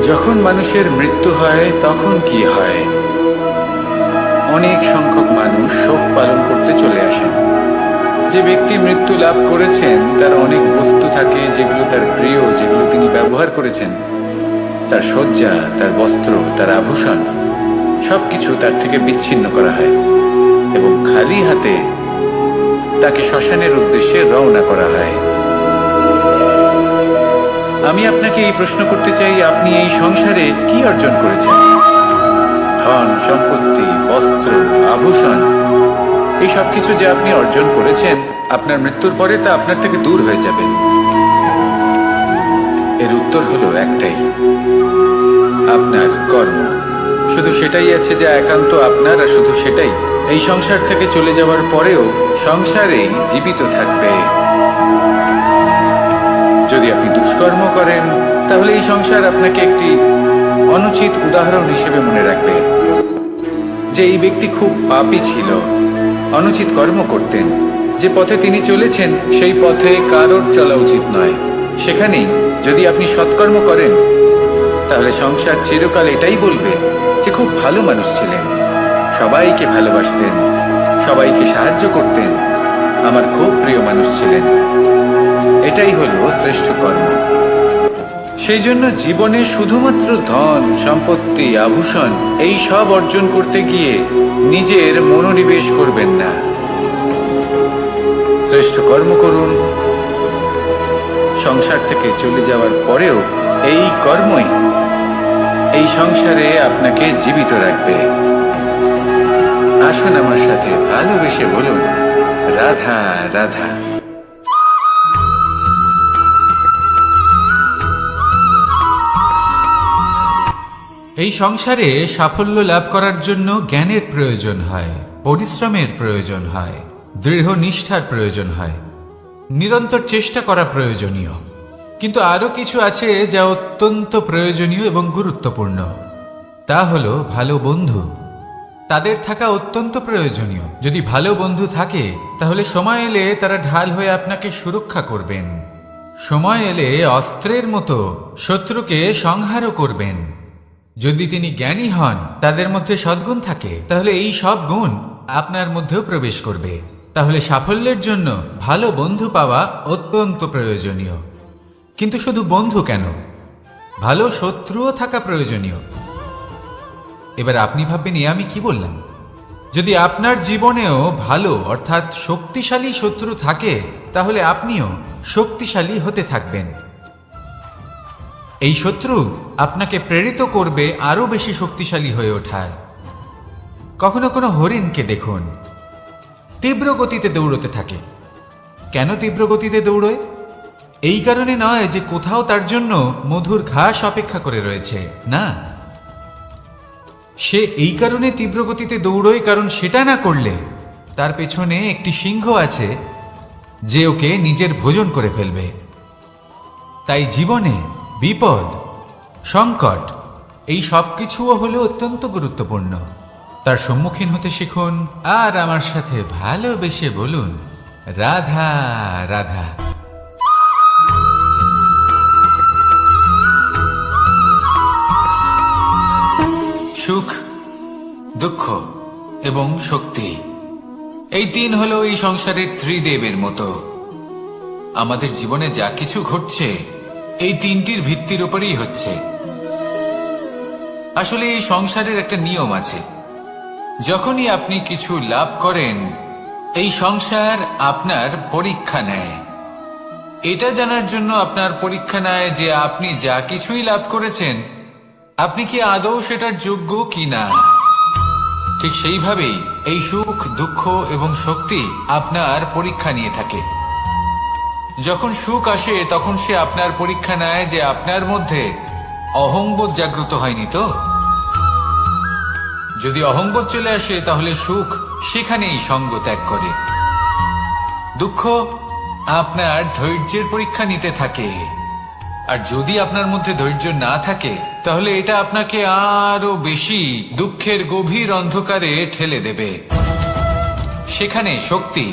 যখন মানুষের মৃত্যু হয় তখন কি হয়? অনেক সংখ্যক মানুষ শোক পালন করতে চলে আসেন। যে ব্যক্তি মৃত্যু লাভ করেছেন তার অনেক বস্তু থাকে যেগুলো তার প্রিয়, যেগুলো তিনি ব্যবহার করেছেন। তার শয্যা, তার বস্ত্র, তার আভূষণ সবকিছু তার থেকে বিচ্ছিন্ন করা হয় এবং খালি হাতে তাকে শ্মশানের উদ্দেশ্যে রওনা করা হয়। আমি আপনাকে এই প্রশ্ন করতে চাই, আপনি এই সংসারে কি অর্জন করেছেন? ধন সম্পত্তি, বস্ত্র, আভূষণ, এই সব কিছু যে আপনি অর্জন করেছেন, আপনার মৃত্যুর পরে তা আপনার থেকে দূর হয়ে যাবে। এর উত্তর হলো একটাই, আপনার কর্ম। শুধু সেটাই আছে যা একান্ত আপনার, আর শুধু সেটাই এই সংসার থেকে চলে যাওয়ার পরেও সংসারেই জীবিত থাকবে। যদি আপনি দুষ্কর্ম করেন, তাহলে এই সংসার আপনাকে একটি অনুচিত উদাহরণ হিসেবে মনে রাখবে যে এই ব্যক্তি খুব পাপী ছিল, অনুচিত কর্ম করতেন। যে পথে তিনি চলেছেন সেই পথে কারোর চলা উচিত নয়। সেখানেই যদি আপনি সৎকর্ম করেন, তাহলে সংসার চিরকাল এটাই বলবে যে খুব ভালো মানুষ ছিলেন, সবাইকে ভালোবাসতেন, সবাইকে সাহায্য করতেন, আমার খুব প্রিয় মানুষ ছিলেন। এটাই হলো শ্রেষ্ঠ কর্ম। সেই জন্য জীবনে শুধুমাত্র ধন সম্পত্তি, আভূষণ এই সব অর্জন করতে গিয়ে নিজের মনোনিবেশ করবেন না। শ্রেষ্ঠ কর্ম করুন। সংসার থেকে চলে যাওয়ার পরেও এই কর্মই এই সংসারে আপনাকে জীবিত রাখবে। আসুন আমার সাথে ভালোবেসে বলুন, রাধা রাধা। এই সংসারে সাফল্য লাভ করার জন্য জ্ঞানের প্রয়োজন হয়, পরিশ্রমের প্রয়োজন হয়, দৃঢ় নিষ্ঠার প্রয়োজন হয়, নিরন্তর চেষ্টা করা প্রয়োজনীয়। কিন্তু আরো কিছু আছে যা অত্যন্ত প্রয়োজনীয় এবং গুরুত্বপূর্ণ। তা হলো ভালো বন্ধু। তাদের থাকা অত্যন্ত প্রয়োজনীয়। যদি ভালো বন্ধু থাকে, তাহলে সময় এলে তারা ঢাল হয়ে আপনাকে সুরক্ষা করবেন। সময় এলে অস্ত্রের মতো শত্রুকে সংহারও করবেন। যদি তিনি জ্ঞানী হন, তাদের মধ্যে সদ্গুণ থাকে, তাহলে এই সব গুণ আপনার মধ্যেও প্রবেশ করবে। তাহলে সাফল্যের জন্য ভালো বন্ধু পাওয়া অত্যন্ত প্রয়োজনীয়। কিন্তু শুধু বন্ধু কেন, ভালো শত্রুও থাকা প্রয়োজনীয়। এবার আপনি ভাববেন, আমি কি বললাম? যদি আপনার জীবনেও ভালো অর্থাৎ শক্তিশালী শত্রু থাকে, তাহলে আপনিও শক্তিশালী হতে থাকবেন। এই শত্রু আপনাকে প্রেরিত করবে আরো বেশি শক্তিশালী হয়ে ওঠার। কখনো কোনো হরিণকে দেখুন, তীব্র গতিতে দৌড়তে থাকে। কেন তীব্র গতিতে দৌড়য়? এই কারণে নয় যে কোথাও তার জন্য মধুর ঘাস অপেক্ষা করে রয়েছে, না। সে এই কারণে তীব্র গতিতে দৌড়য় কারণ সেটা না করলে তার পেছনে একটি সিংহ আছে যে ওকে নিজের ভোজন করে ফেলবে। তাই জীবনে বিপদ, সংকট এই সব কিছুও হলো অত্যন্ত গুরুত্বপূর্ণ। তার সম্মুখীন হতে শিখুন আর আমার সাথে ভালোবেসে বলুন, রাধা রাধা। সুখ, দুঃখ এবং শক্তি, এই তিন হলো এই সংসারের ত্রিদেবের মতো। আমাদের জীবনে যা কিছু ঘটছে এই তিনটির ভিত্তির উপরেই হচ্ছে। আসলে এই সংসারের একটা নিয়ম আছে, যখনই আপনি কিছু লাভ করেন এই সংসার আপনার পরীক্ষা নেয়। এটা জানার জন্য আপনার পরীক্ষা নেয় যে আপনি যা কিছুই লাভ করেছেন আপনি কি আদৌ সেটার যোগ্য কিনা। ঠিক সেইভাবেই এই সুখ, দুঃখ এবং শক্তি আপনার পরীক্ষা নিয়ে থাকে। যখন সুখ আসে তখন সে আপনার পরীক্ষা নেয় যে আপনার মধ্যে অহংবোধ জাগ্রত হয়নি তো। যদি অহংবোধ চলে আসে তাহলে সুখ সেখানেই সঙ্গ ত্যাগ করে। দুঃখ আপনার ধৈর্যের পরীক্ষা নিতে থাকে, আর যদি আপনার মধ্যে ধৈর্য না থাকে তাহলে এটা আপনাকে আরো বেশি দুঃখের গভীর অন্ধকারে ঠেলে দেবে। সেখানে শক্তি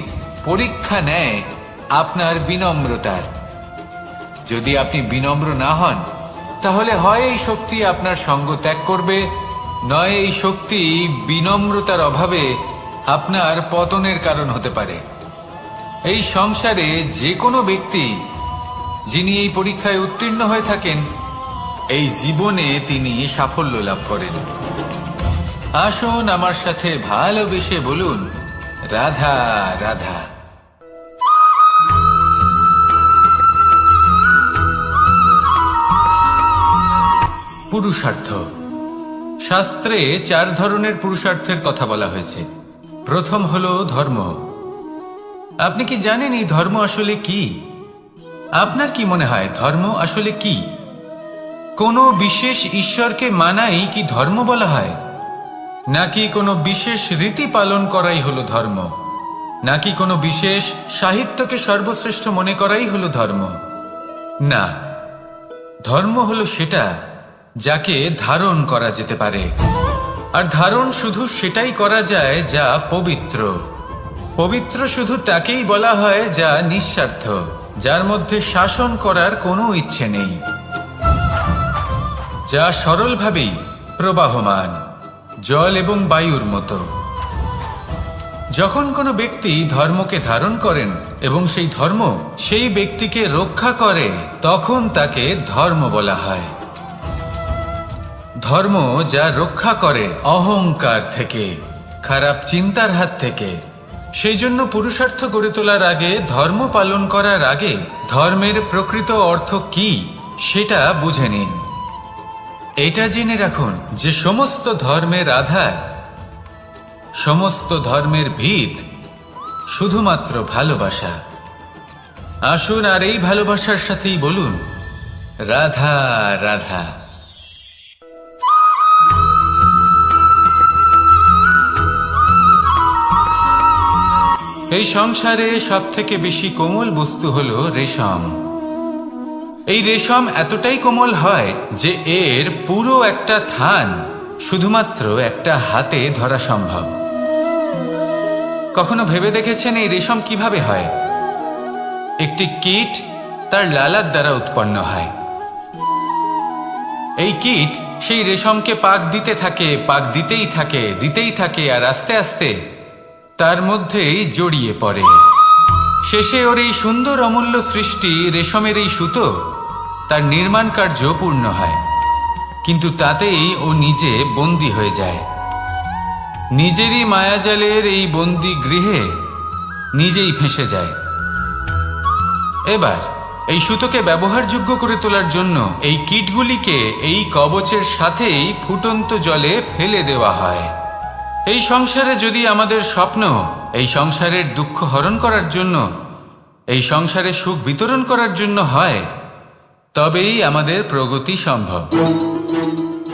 পরীক্ষা নেয় আপনার বিনম্রতার। যদি আপনি বিনম্র না হন তাহলে হয় এই শক্তি আপনার সঙ্গ ত্যাগ করবে, নয় এই শক্তি বিনম্রতার অভাবে আপনার পতনের কারণ হতে পারে। এই সংসারে যে কোনো ব্যক্তি যিনি এই পরীক্ষায় উত্তীর্ণ হয়ে থাকেন এই জীবনে তিনি সাফল্য লাভ করেন। আসুন আমার সাথে ভালোবেসে বলুন, রাধা রাধা। পুরুষার্থ। শাস্ত্রে 4 ধরনের পুরুষার্থের কথা বলা হয়েছে। প্রথম হলো ধর্ম। আপনি কি জানেন এই ধর্ম আসলে কি? আপনার কি মনে হয় ধর্ম আসলে কি? কোনো বিশেষ ঈশ্বরকে মানাই কি ধর্ম বলা হয়? নাকি কোনো বিশেষ রীতি পালন করাই হলো ধর্ম? নাকি কোনো বিশেষ সাহিত্যকে সর্বশ্রেষ্ঠ মনে করাই হলো ধর্ম? না, ধর্ম হলো সেটা যাকে ধারণ করা যেতে পারে। আর ধারণ শুধু সেটাই করা যায় যা পবিত্র। পবিত্র শুধু তাকেই বলা হয় যা নিঃস্বার্থ, যার মধ্যে শাসন করার কোনো ইচ্ছে নেই, যা সরলভাবেই প্রবাহমান, জল এবং বায়ুর মতো। যখন কোনো ব্যক্তি ধর্মকে ধারণ করেন এবং সেই ধর্ম সেই ব্যক্তিকে রক্ষা করে তখন তাকে ধর্ম বলা হয়। ধর্ম যা রক্ষা করে অহংকার থেকে, খারাপ চিন্তার হাত থেকে। সেই জন্য পুরুষার্থ গড়ে তোলার আগে, ধর্ম পালন করার আগে ধর্মের প্রকৃত অর্থ কি সেটা বুঝে নিন। এটা জেনে রাখুন যে সমস্ত ধর্মের আধার, সমস্ত ধর্মের ভিত শুধুমাত্র ভালোবাসা। আসুন আর এই ভালোবাসার সাথেই বলুন, রাধা রাধা। এই সংসারে সব থেকে বেশি কোমল বস্তু হলো রেশম। এই রেশম এতটাই কোমল হয় যে এর পুরো একটা থান শুধুমাত্র একটা হাতে ধরা সম্ভব। কখনো ভেবে দেখেছেন এই রেশম কিভাবে হয়? একটি কীট তার লালার দ্বারা উৎপন্ন হয়। এই কীট সেই রেশমকে পাক দিতে থাকে, পাক দিতেই থাকে আর আস্তে আস্তে তার মধ্যেই জড়িয়ে পড়ে। শেষে ওর এই সুন্দর অমূল্য সৃষ্টি রেশমের এই সুতো তার নির্মাণ কার্য পূর্ণ হয়, কিন্তু তাতেই ও নিজে বন্দী হয়ে যায়। নিজেরই মায়াজালের এই বন্দী গৃহে নিজেই ফেঁসে যায়। এবার এই সুতোকে ব্যবহারযোগ্য করে তোলার জন্য এই কীটগুলিকে এই কবচের সাথেই ফুটন্ত জলে ফেলে দেওয়া হয়। এই সংসারে যদি আমাদের স্বপ্ন এই সংসারের দুঃখ হরণ করার জন্য, এই সংসারে সুখ বিতরণ করার জন্য হয়, তবেই আমাদের প্রগতি সম্ভব।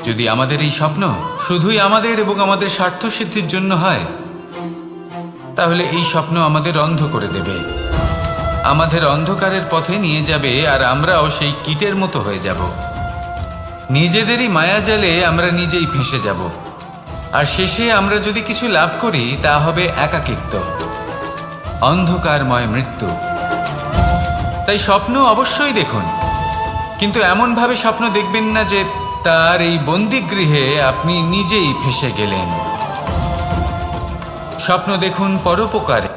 যদি আমাদের এই স্বপ্ন শুধুই আমাদের এবং আমাদের স্বার্থ সিদ্ধির জন্য হয়, তাহলে এই স্বপ্ন আমাদের অন্ধ করে দেবে। আমাদের অন্ধকারের পথে নিয়ে যাবে, আর আমরাও সেই কীটের মতো হয়ে যাব। নিজেদেরই মায়াজালে আমরা নিজেই ফেঁসে যাব, আর শেষে আমরা যদি কিছু লাভ করি তা হবে একাকিত্ব, অন্ধকারময় মৃত্যু। তাই স্বপ্ন অবশ্যই দেখুন, কিন্তু এমনভাবে স্বপ্ন দেখবেন না যে তার এই বন্দিগৃহে আপনি নিজেই ফেঁসে গেলেন। স্বপ্ন দেখুন পরোপকারে।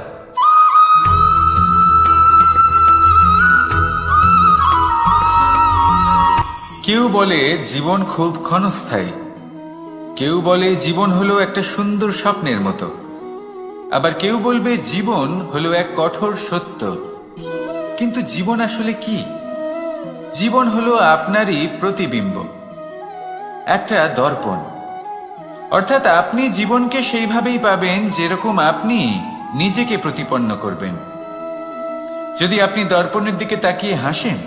কেউ বলে জীবন খুব ক্ষণস্থায়ী, কেউ বলে জীবন হলো একটা সুন্দর স্বপ্নের মতো, আবার কেউ বলবে জীবন হলো এক কঠোর সত্য। কিন্তু জীবন আসলে কি? জীবন হলো আপনারই প্রতিবিম্ব, একটা দর্পণ। অর্থাৎ আপনি জীবনকে সেইভাবেই পাবেন যেরকম আপনি নিজেকে প্রতিপন্ন করবেন। যদি আপনি দর্পণের দিকে তাকিয়ে হাসেন,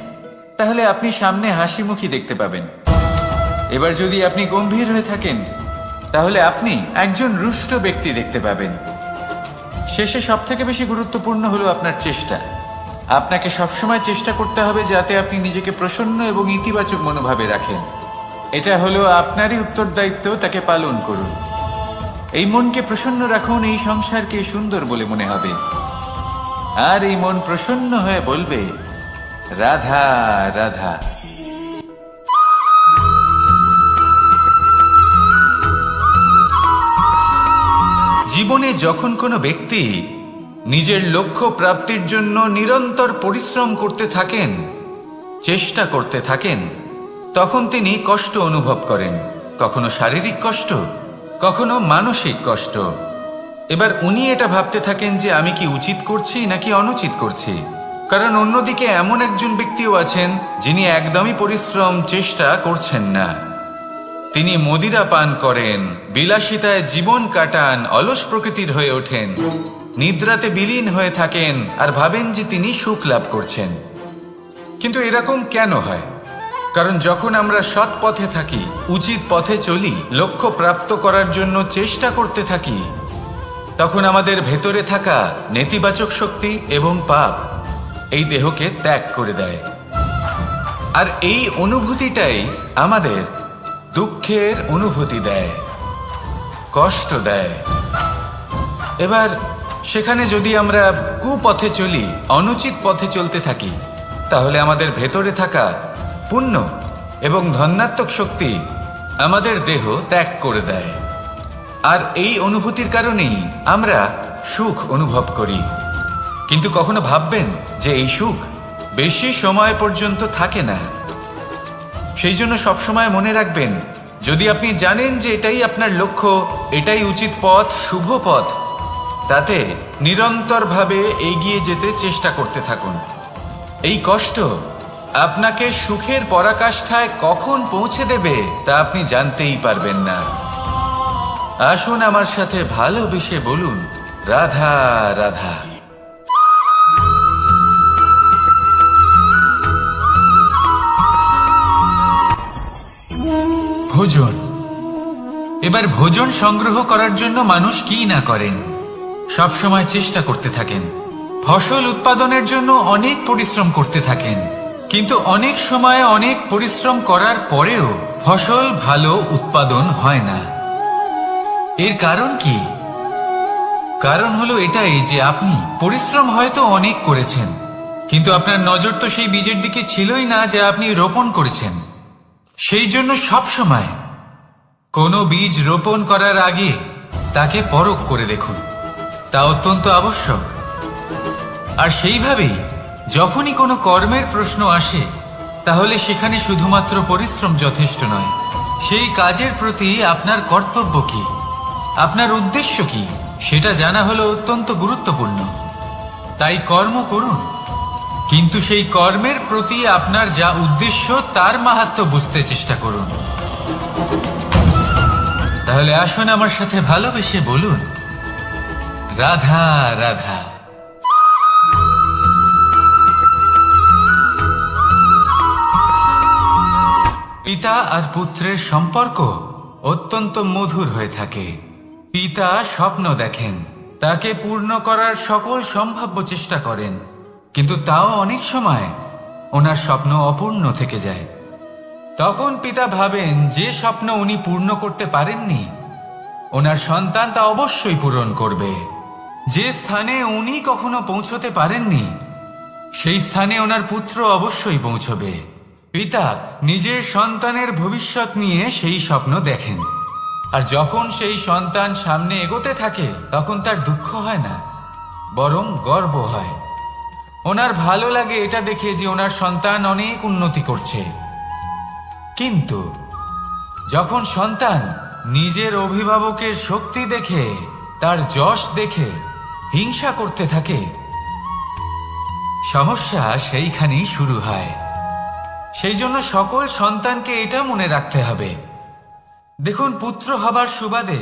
তাহলে আপনি সামনে হাসি মুখী দেখতে পাবেন। এবার যদি আপনি গম্ভীর হয়ে থাকেন, তাহলে আপনি একজন রুষ্ট ব্যক্তি দেখতে পাবেন। শেষে সবথেকে বেশি গুরুত্বপূর্ণ হলো আপনার চেষ্টা। আপনাকে সবসময় চেষ্টা করতে হবে যাতে আপনি নিজেকে প্রসন্ন এবং ইতিবাচক মনোভাবে রাখেন। এটা হলো আপনারই উত্তরদায়িত্ব, তাকে পালন করুন। এই মনকে প্রসন্ন রাখুন, এই সংসারকে সুন্দর বলে মনে হবে, আর এই মন প্রসন্ন হয়ে বলবে রাধা রাধা। জীবনে যখন কোনো ব্যক্তি নিজের লক্ষ্য প্রাপ্তির জন্য নিরন্তর পরিশ্রম করতে থাকেন, চেষ্টা করতে থাকেন, তখন তিনি কষ্ট অনুভব করেন, কখনো শারীরিক কষ্ট, কখনো মানসিক কষ্ট। এবার উনি এটা ভাবতে থাকেন যে আমি কি উচিত করছি নাকি অনুচিত করছি। কারণ অন্যদিকে এমন একজন ব্যক্তিও আছেন যিনি একদমই পরিশ্রম চেষ্টা করছেন না। তিনি মদিরা পান করেন, বিলাসিতায় জীবন কাটান, অলস প্রকৃতির হয়ে ওঠেন, নিদ্রাতে বিলীন হয়ে থাকেন আর ভাবেন যে তিনি সুখ লাভ করছেন। কিন্তু এরকম কেন হয়? কারণ যখন আমরা সৎ পথে থাকি, উচিত পথে চলি, লক্ষ্য প্রাপ্ত করার জন্য চেষ্টা করতে থাকি, তখন আমাদের ভেতরে থাকা নেতিবাচক শক্তি এবং পাপ এই দেহকে ত্যাগ করে দেয়। আর এই অনুভূতিটাই আমাদের দুঃখের অনুভূতি দেয়, কষ্ট দেয়। এবার সেখানে যদি আমরা কুপথে চলি, অনুচিত পথে চলতে থাকি, তাহলে আমাদের ভেতরে থাকা পুণ্য এবং ধনাত্মক শক্তি আমাদের দেহ ত্যাগ করে দেয়। আর এই অনুভূতির কারণেই আমরা সুখ অনুভব করি। কিন্তু কখনো ভাববেন যে এই সুখ বেশি সময় পর্যন্ত থাকে না। সেই জন্য সবসময় মনে রাখবেন, যদি আপনি জানেন যে এটাই আপনার লক্ষ্য, এটাই উচিত পথ, শুভ পথ, তাতে নিরন্তরভাবে এগিয়ে যেতে চেষ্টা করতে থাকুন। এই কষ্ট আপনাকে সুখের পরাকাষ্ঠায় কখন পৌঁছে দেবে তা আপনি জানতেই পারবেন না। আসুন আমার সাথে ভালোবেসে বলুন রাধা রাধা। ভোজন। এবার ভোজন সংগ্রহ করার জন্য মানুষ কি না করেন, সব সময় চেষ্টা করতে থাকেন। ফসল উৎপাদনের জন্য অনেক পরিশ্রম করতে থাকেন, কিন্তু অনেক সময় অনেক পরিশ্রম করার পরেও ফসল ভালো উৎপাদন হয় না। এর কারণ কি? কারণ হলো এটাই যে আপনি পরিশ্রম হয়তো অনেক করেছেন, কিন্তু আপনার নজর তো সেই বীজের দিকে ছিলই না যা আপনি রোপণ করেছেন। সেই জন্য সব সময় কোনো বীজ রোপণ করার আগে তাকে পরখ করে দেখুন, তা অত্যন্ত আবশ্যক। আর সেইভাবেই যখনই কোনো কর্মের প্রশ্ন আসে, তাহলে সেখানে শুধুমাত্র পরিশ্রম যথেষ্ট নয়। সেই কাজের প্রতি আপনার কর্তব্য কি, আপনার উদ্দেশ্য কি, সেটা জানা হলো অত্যন্ত গুরুত্বপূর্ণ। তাই কর্ম করুন, কিন্তু সেই কর্মের প্রতি আপনার যা উদ্দেশ্য তার মাহাত্ম্য বুঝতে চেষ্টা করুন। তাহলে আসুন আমার সাথে ভালোবেসে বলুন রাধা রাধা। পিতা আর পুত্রের সম্পর্ক অত্যন্ত মধুর হয়ে থাকে। পিতা স্বপ্ন দেখেন, তাকে পূর্ণ করার সকল সম্ভাব্য চেষ্টা করেন, কিন্তু তাও অনেক সময় ওনার স্বপ্ন অপূর্ণ থেকে যায়। তখন পিতা ভাবেন যে স্বপ্ন উনি পূর্ণ করতে পারেননি, ওনার সন্তান তা অবশ্যই পূরণ করবে। যে স্থানে উনি কখনো পৌঁছতে পারেননি, সেই স্থানে ওনার পুত্র অবশ্যই পৌঁছবে। পিতা নিজের সন্তানের ভবিষ্যৎ নিয়ে সেই স্বপ্ন দেখেন, আর যখন সেই সন্তান সামনে এগোতে থাকে তখন তার দুঃখ হয় না, বরং গর্ব হয়। ওনার ভালো লাগে এটা দেখে যে ওনার সন্তান অনেক উন্নতি করছে। কিন্তু যখন সন্তান নিজের অভিভাবকের শক্তি দেখে, তার যশ দেখে হিংসা করতে থাকে, সমস্যা সেইখানেই শুরু হয়। সেই জন্য সকল সন্তানকে এটা মনে রাখতে হবে, দেখুন, পুত্র হবার সুবাদে,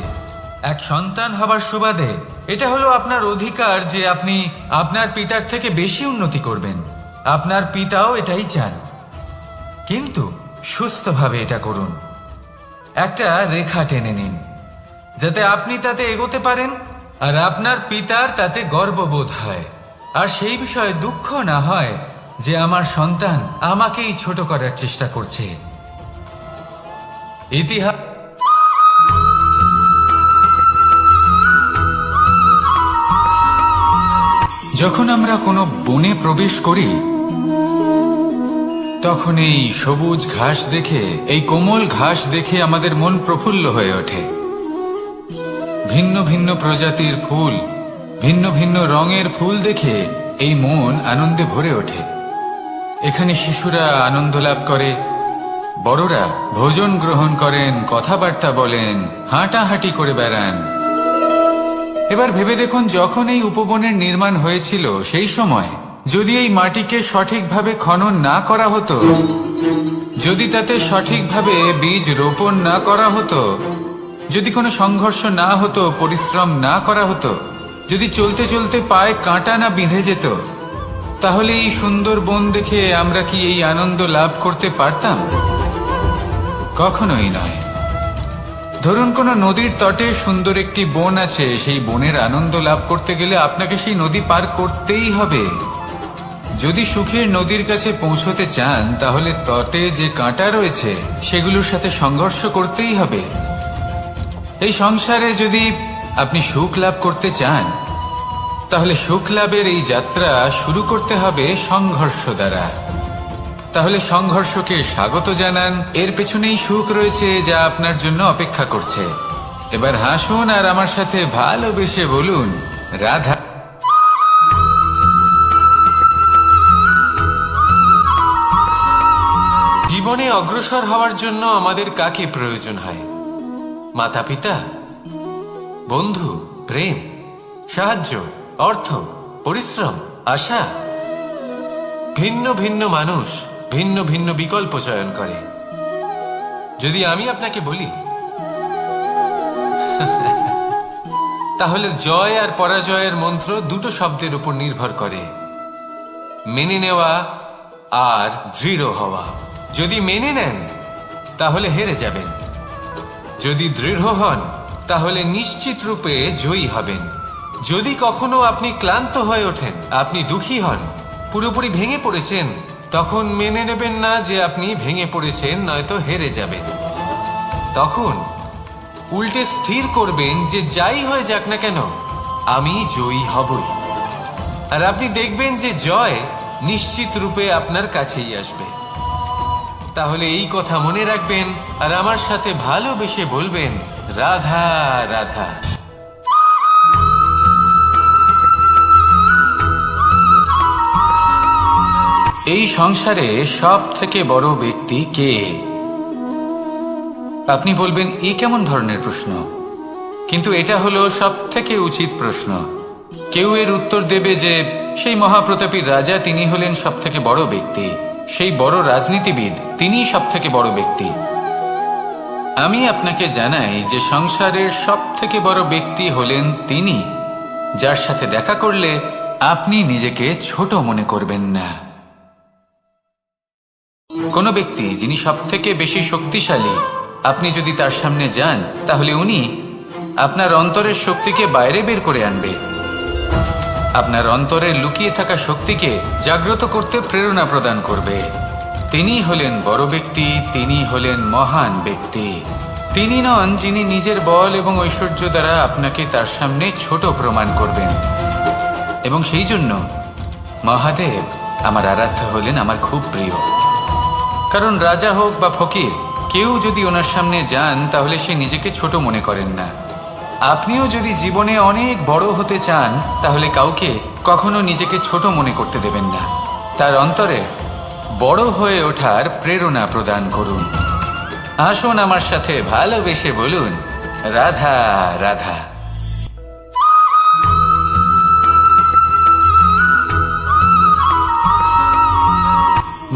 এক সন্তান হবার সুবাদে এটা হলো আপনার অধিকার যে আপনি আপনার পিতার থেকে বেশি উন্নতি করবেন। আপনার পিতাও এটাই চান, কিন্তু সুস্থভাবে এটা করুন। একটা রেখা টেনে নিন যাতে আপনি তাতে এগোতে পারেন আর আপনার পিতার তাতে গর্ববোধ হয়, আর সেই বিষয়ে দুঃখ না হয় যে আমার সন্তান আমাকেই ছোট করার চেষ্টা করছে। ইতিহাস যখন আমরা কোনো বনে প্রবেশ করি, তখন এই সবুজ ঘাস দেখে, এই কোমল ঘাস দেখে আমাদের মন প্রফুল্ল হয়ে ওঠে। ভিন্ন ভিন্ন প্রজাতির ফুল, ভিন্ন ভিন্ন রঙের ফুল দেখে এই মন আনন্দে ভরে ওঠে। এখানে শিশুরা আনন্দ লাভ করে, বড়রা ভোজন গ্রহণ করেন, কথাবার্তা বলেন, হাঁটাহাঁটি করে বেড়ান। এবার ভেবে দেখুন, যখন এই উপবনের নির্মাণ হয়েছিল সেই সময় যদি এই মাটিকে সঠিকভাবে খনন না করা হতো, যদি তাতে সঠিকভাবে বীজ রোপণ না করা হতো, যদি কোনো সংঘর্ষ না হতো, পরিশ্রম না করা হতো, যদি চলতে চলতে পায়ে কাঁটা না বিঁধে যেত, তাহলে এই সুন্দর বন দেখে আমরা কি এই আনন্দ লাভ করতে পারতাম? কখনোই নয়। ধরুন কোনো নদীর তটে সুন্দর একটি বন আছে, সেই বনের আনন্দ লাভ করতে গেলে আপনাকে সেই নদী পার করতেই হবে। যদি সুখের নদীর কাছে পৌঁছতে চান, তাহলে তটে যে কাঁটা রয়েছে সেগুলোর সাথে সংঘর্ষ করতেই হবে। এই সংসারে যদি আপনি সুখ লাভ করতে চান, তাহলে সুখ লাভের এই যাত্রা শুরু করতে হবে সংঘর্ষ দ্বারা। তাহলে সংঘর্ষকে স্বাগত জানান, এর পেছনেই সুখ রয়েছে যা আপনার জন্য অপেক্ষা করছে। এবার হাসুন আর আমার সাথে ভালোবেসে বলুন, রাধা। জীবনে অগ্রসর হওয়ার জন্য আমাদের কাকে প্রয়োজন হয়? মাতা পিতা, বন্ধু, প্রেম, সাহায্য, অর্থ, পরিশ্রম, আশা। ভিন্ন ভিন্ন মানুষ ভিন্ন ভিন্ন বিকল্প চয়ন করে। যদি আমি আপনাকে বলি, তাহলে জয় আর পরাজয়ের মন্ত্র দুটো শব্দের উপর নির্ভর করে, মেনে নেওয়া আর দৃঢ় হওয়া। যদি মেনে নেন তাহলে হেরে যাবেন, যদি দৃঢ় হন তাহলে নিশ্চিত রূপে জয়ী হবেন। যদি কখনো আপনি ক্লান্ত হয়ে ওঠেন, আপনি দুঃখী হন, পুরোপুরি ভেঙে পড়েছেন, তখন মেনে নেবেন না যে আপনি ভেঙে পড়েছেন, নয়তো হেরে যাবেন। তখন উল্টে স্থির করবেন যে যাই হয়ে যাক না কেন, আমি জয়ী হবই। আর আপনি দেখবেন যে জয় নিশ্চিত রূপে আপনার কাছেই আসবে। তাহলে এই কথা মনে রাখবেন আর আমার সাথে ভালোবেসে বলবেন, রাধা রাধা। এই সংসারে সব থেকে বড় ব্যক্তি কে? আপনি বলবেন, এ কেমন ধরনের প্রশ্ন? কিন্তু এটা হলো সব থেকে উচিত প্রশ্ন। কেউ এর উত্তর দেবে যে সেই মহাপ্রতাপী রাজা, তিনি হলেন সব থেকে বড় ব্যক্তি, সেই বড় রাজনীতিবিদ, তিনিই সব থেকে বড় ব্যক্তি। আমি আপনাকে জানাই যে সংসারের সব থেকে বড় ব্যক্তি হলেন তিনি, যার সাথে দেখা করলে আপনি নিজেকে ছোট মনে করবেন না। কোনো ব্যক্তি যিনি সব থেকে বেশি শক্তিশালী, আপনি যদি তার সামনে যান, তাহলে উনি আপনার অন্তরের শক্তিকে বাইরে বের করে আনবে। আপনার অন্তরে লুকিয়ে থাকা শক্তিকে জাগ্রত করতে প্রেরণা প্রদান করবে। তিনি হলেন বড় ব্যক্তি, তিনি হলেন মহান ব্যক্তি। তিনি নন যিনি নিজের বল এবং ঐশ্বর্য দ্বারা আপনাকে তার সামনে ছোট প্রমাণ করবেন। এবং সেই জন্য মহাদেব আমার আরাধ্য হলেন আমার খুব প্রিয়। কারণ রাজা হোক বা ফকির, কেউ যদি ওনার সামনে যান তাহলে সে নিজেকে ছোট মনে করেন না। আপনিও যদি জীবনে অনেক বড় হতে চান তাহলে কাউকে কখনো নিজেকে ছোট মনে করতে দেবেন না। তার অন্তরে বড় হয়ে ওঠার প্রেরণা প্রদান করুন। আসুন আমার সাথে ভালোবেসে বলুন, রাধা রাধা।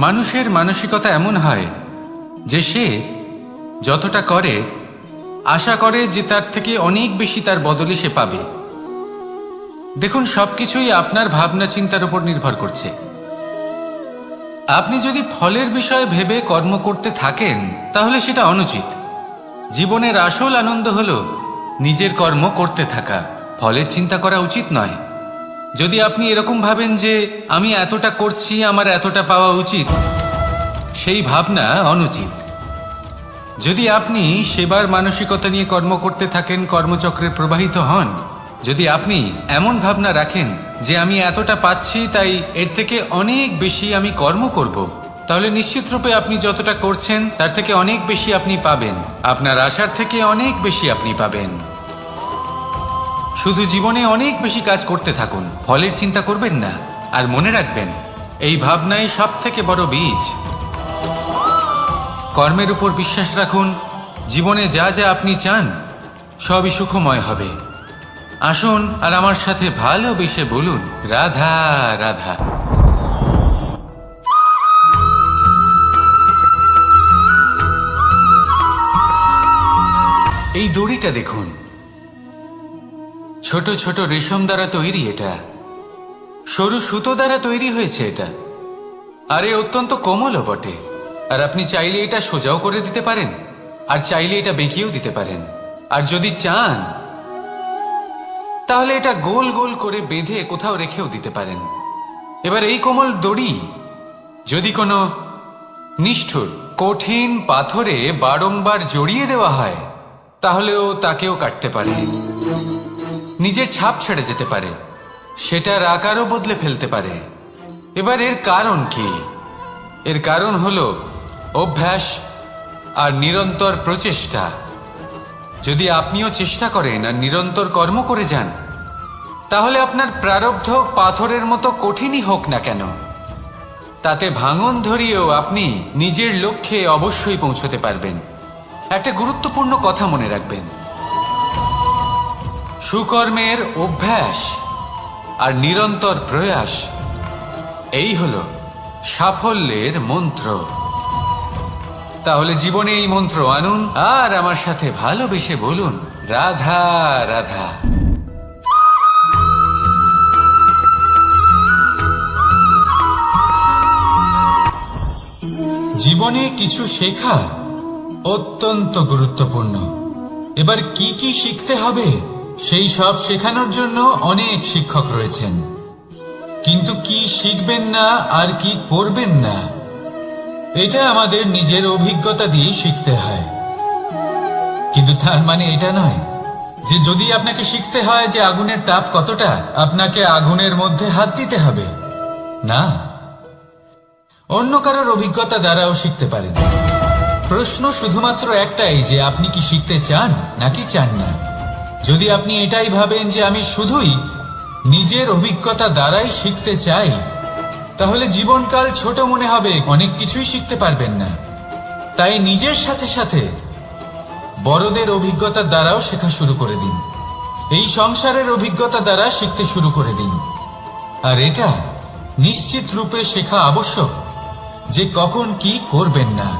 মানুষের মানসিকতা এমন হয় যে সে যতটা করে আশা করে যে তার থেকে অনেক বেশি তার বদলে সে পাবে। দেখুন, সবকিছুই আপনার ভাবনা চিন্তার উপর নির্ভর করছে। আপনি যদি ফলের বিষয়ে ভেবে কর্ম করতে থাকেন তাহলে সেটা অনুচিত। জীবনের আসল আনন্দ হলো নিজের কর্ম করতে থাকা, ফলের চিন্তা করা উচিত নয়। যদি আপনি এরকম ভাবেন যে আমি এতটা করছি, আমার এতটা পাওয়া উচিত, সেই ভাবনা অনুচিত। যদি আপনি সেবার মানসিকতা নিয়ে কর্ম করতে থাকেন, কর্মচক্রে প্রবাহিত হন, যদি আপনি এমন ভাবনা রাখেন যে আমি এতটা পাচ্ছি তাই এর থেকে অনেক বেশি আমি কর্ম করব, তাহলে নিশ্চিত রূপে আপনি যতটা করছেন তার থেকে অনেক বেশি আপনি পাবেন। আপনার আশার থেকে অনেক বেশি আপনি পাবেন। শুধু জীবনে অনেক বেশি কাজ করতে থাকুন, ফলের চিন্তা করবেন না। আর মনে রাখবেন, এই ভাবনাই সব থেকে বড় বীজ। কর্মের উপর বিশ্বাস রাখুন। জীবনে যা যা আপনি চান সবই সুখময় হবে। আসুন আর আমার সাথে ভালোবেসে বলুন, রাধা রাধা। এই দড়িটা দেখুন, ছোট ছোট রেশম দ্বারা তৈরি। এটা সরু সুতো দ্বারা তৈরি হয়েছে এটা, আর এ অত্যন্ত কোমলও বটে। আর আপনি চাইলে এটা সোজাও করে দিতে পারেন, আর চাইলে এটা বেঁকিয়েও দিতে পারেন। আর যদি চান তাহলে এটা গোল গোল করে বেঁধে কোথাও রেখেও দিতে পারেন। এবার এই কোমল দড়ি যদি কোনো নিষ্ঠুর কঠিন পাথরে বারংবার জড়িয়ে দেওয়া হয় তাহলেও তাকেও কাটতে পারে, নিজের ছাপ ছেড়ে যেতে পারে, সেটার আকারও বদলে ফেলতে পারে। এবার এর কারণ কি? এর কারণ হলো অভ্যাস আর নিরন্তর প্রচেষ্টা। যদি আপনিও চেষ্টা করেন আর নিরন্তর কর্ম করে যান, তাহলে আপনার প্রারব্ধ পাথরের মতো কঠিনই হোক না কেন, তাতে ভাঙন ধরিয়েও আপনি নিজের লক্ষ্যে অবশ্যই পৌঁছতে পারবেন। একটা গুরুত্বপূর্ণ কথা মনে রাখবেন, সুকর্মের অভ্যাস আর নিরন্তর প্রয়াস, এই হলো সাফল্যের মন্ত্র। তাহলে জীবনে এই মন্ত্র আনুন আর আমার সাথে ভালোবেসে বলুন, রাধা রাধা। জীবনে কিছু শেখা অত্যন্ত গুরুত্বপূর্ণ। এবার কি কি শিখতে হবে সেই সব শেখানোর জন্য অনেক শিক্ষক রয়েছেন, কিন্তু কি শিখবেন না আর কি করবেন না এটা আমাদের নিজের অভিজ্ঞতা দিয়ে শিখতে হয়। কিন্তু তার মানে এটা নয় যে যদি আপনাকে শিখতে হয় যে আগুনের তাপ কতটা, আপনাকে আগুনের মধ্যে হাত দিতে হবে। না, অন্য কারোর অভিজ্ঞতা দ্বারাও শিখতে পারেন। প্রশ্ন শুধুমাত্র একটাই যে আপনি কি শিখতে চান নাকি চান না। যদি আপনি এটাই ভাবেন যে আমি শুধুই নিজের অভিজ্ঞতা দ্বারাই শিখতে চাই, তাহলে জীবনকাল ছোট মনে হবে, অনেক কিছুই শিখতে পারবেন না। তাই নিজের সাথে সাথে বড়দের অভিজ্ঞতা দ্বারাও শেখা শুরু করে দিন। এই সংসারের অভিজ্ঞতা দ্বারা শিখতে শুরু করে দিন। আর এটা নিশ্চিত রূপে শেখা আবশ্যক যে কখন কি করবেন না,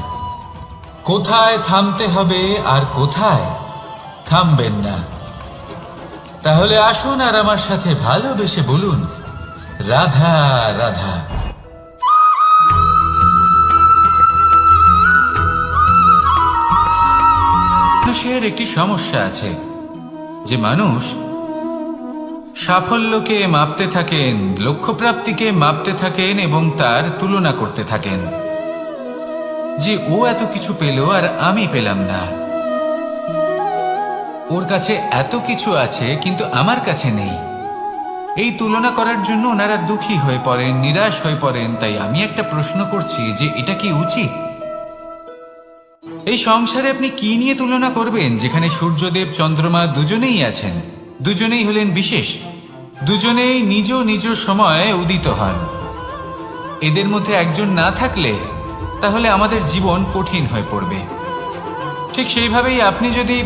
কোথায় থামতে হবে আর কোথায় থামবেন না। তাহলে আসুন আর আমার সাথে ভালোবেসে বলুন, রাধা রাধা। মানুষের একটি সমস্যা আছে যে মানুষ সাফল্যকে মাপতে থাকেন, লক্ষ্যপ্রাপ্তিকে মাপতে থাকেন এবং তার তুলনা করতে থাকেন যে ও এত কিছু পেল আর আমি পেলাম না, ওর কাছে এত কিছু আছে কিন্তু আমার কাছে নেই। এই তুলনা করার জন্য ওনারা দুঃখী হয়ে পড়েন, নিরাশ হয়ে পড়েন। তাই আমি একটা প্রশ্ন করছি যে এটা কি উচিত? এই সংসারে আপনি কি নিয়ে তুলনা করবেন, যেখানে সূর্যদেব চন্দ্রমা দুজনেই আছেন, দুজনেই হলেন বিশেষ, দুজনেই নিজ নিজ সময়ে উদিত হন। এদের মধ্যে একজন না থাকলে তাহলে আমাদের জীবন কঠিন হয়ে পড়বে। ঠিক সেইভাবেই আপনি যদি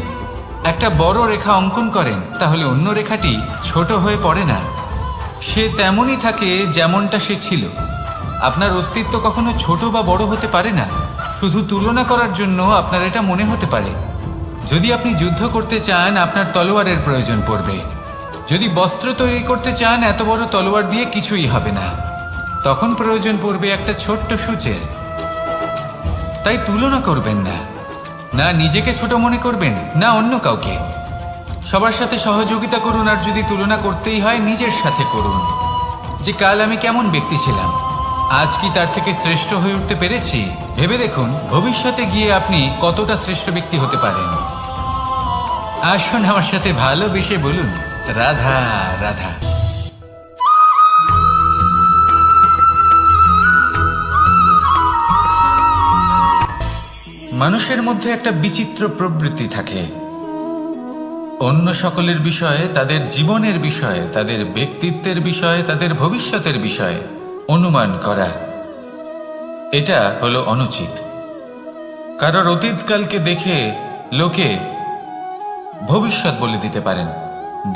একটা বড় রেখা অঙ্কন করেন তাহলে অন্য রেখাটি ছোট হয়ে পড়ে না, সে তেমনই থাকে যেমনটা সে ছিল। আপনার অস্তিত্ব কখনো ছোট বা বড় হতে পারে না। শুধু তুলনা করার জন্য আপনার এটা মনে হতে পারে। যদি আপনি যুদ্ধ করতে চান আপনার তলোয়ারের প্রয়োজন পড়বে। যদি বস্ত্র তৈরি করতে চান এত বড় তলোয়ার দিয়ে কিছুই হবে না, তখন প্রয়োজন পড়বে একটা ছোট্ট সূচের। তাই তুলনা করবেন না, না নিজেকে ছোট মনে করবেন না অন্য কাউকে। সবার সাথে সহযোগিতা করুন, আর যদি তুলনা করতেই হয় নিজের সাথে করুন, যে কাল আমি কেমন ব্যক্তি ছিলাম, আজ কি তার থেকে শ্রেষ্ঠ হয়ে উঠতে পেরেছি। ভেবে দেখুন ভবিষ্যতে গিয়ে আপনি কতটা শ্রেষ্ঠ ব্যক্তি হতে পারেন। আসুন আমার সাথে ভালোবেসে বলুন রাধা রাধা। মানুষের মধ্যে একটা বিচিত্র প্রবৃত্তি থাকে, অন্য সকলের বিষয়ে, তাদের জীবনের বিষয়ে, তাদের ব্যক্তিত্বের বিষয়ে, তাদের ভবিষ্যতের বিষয়ে অনুমান করা। এটা হলো অনুচিত। কারোর অতীতকালকে দেখে লোকে ভবিষ্যৎ বলে দিতে পারেন,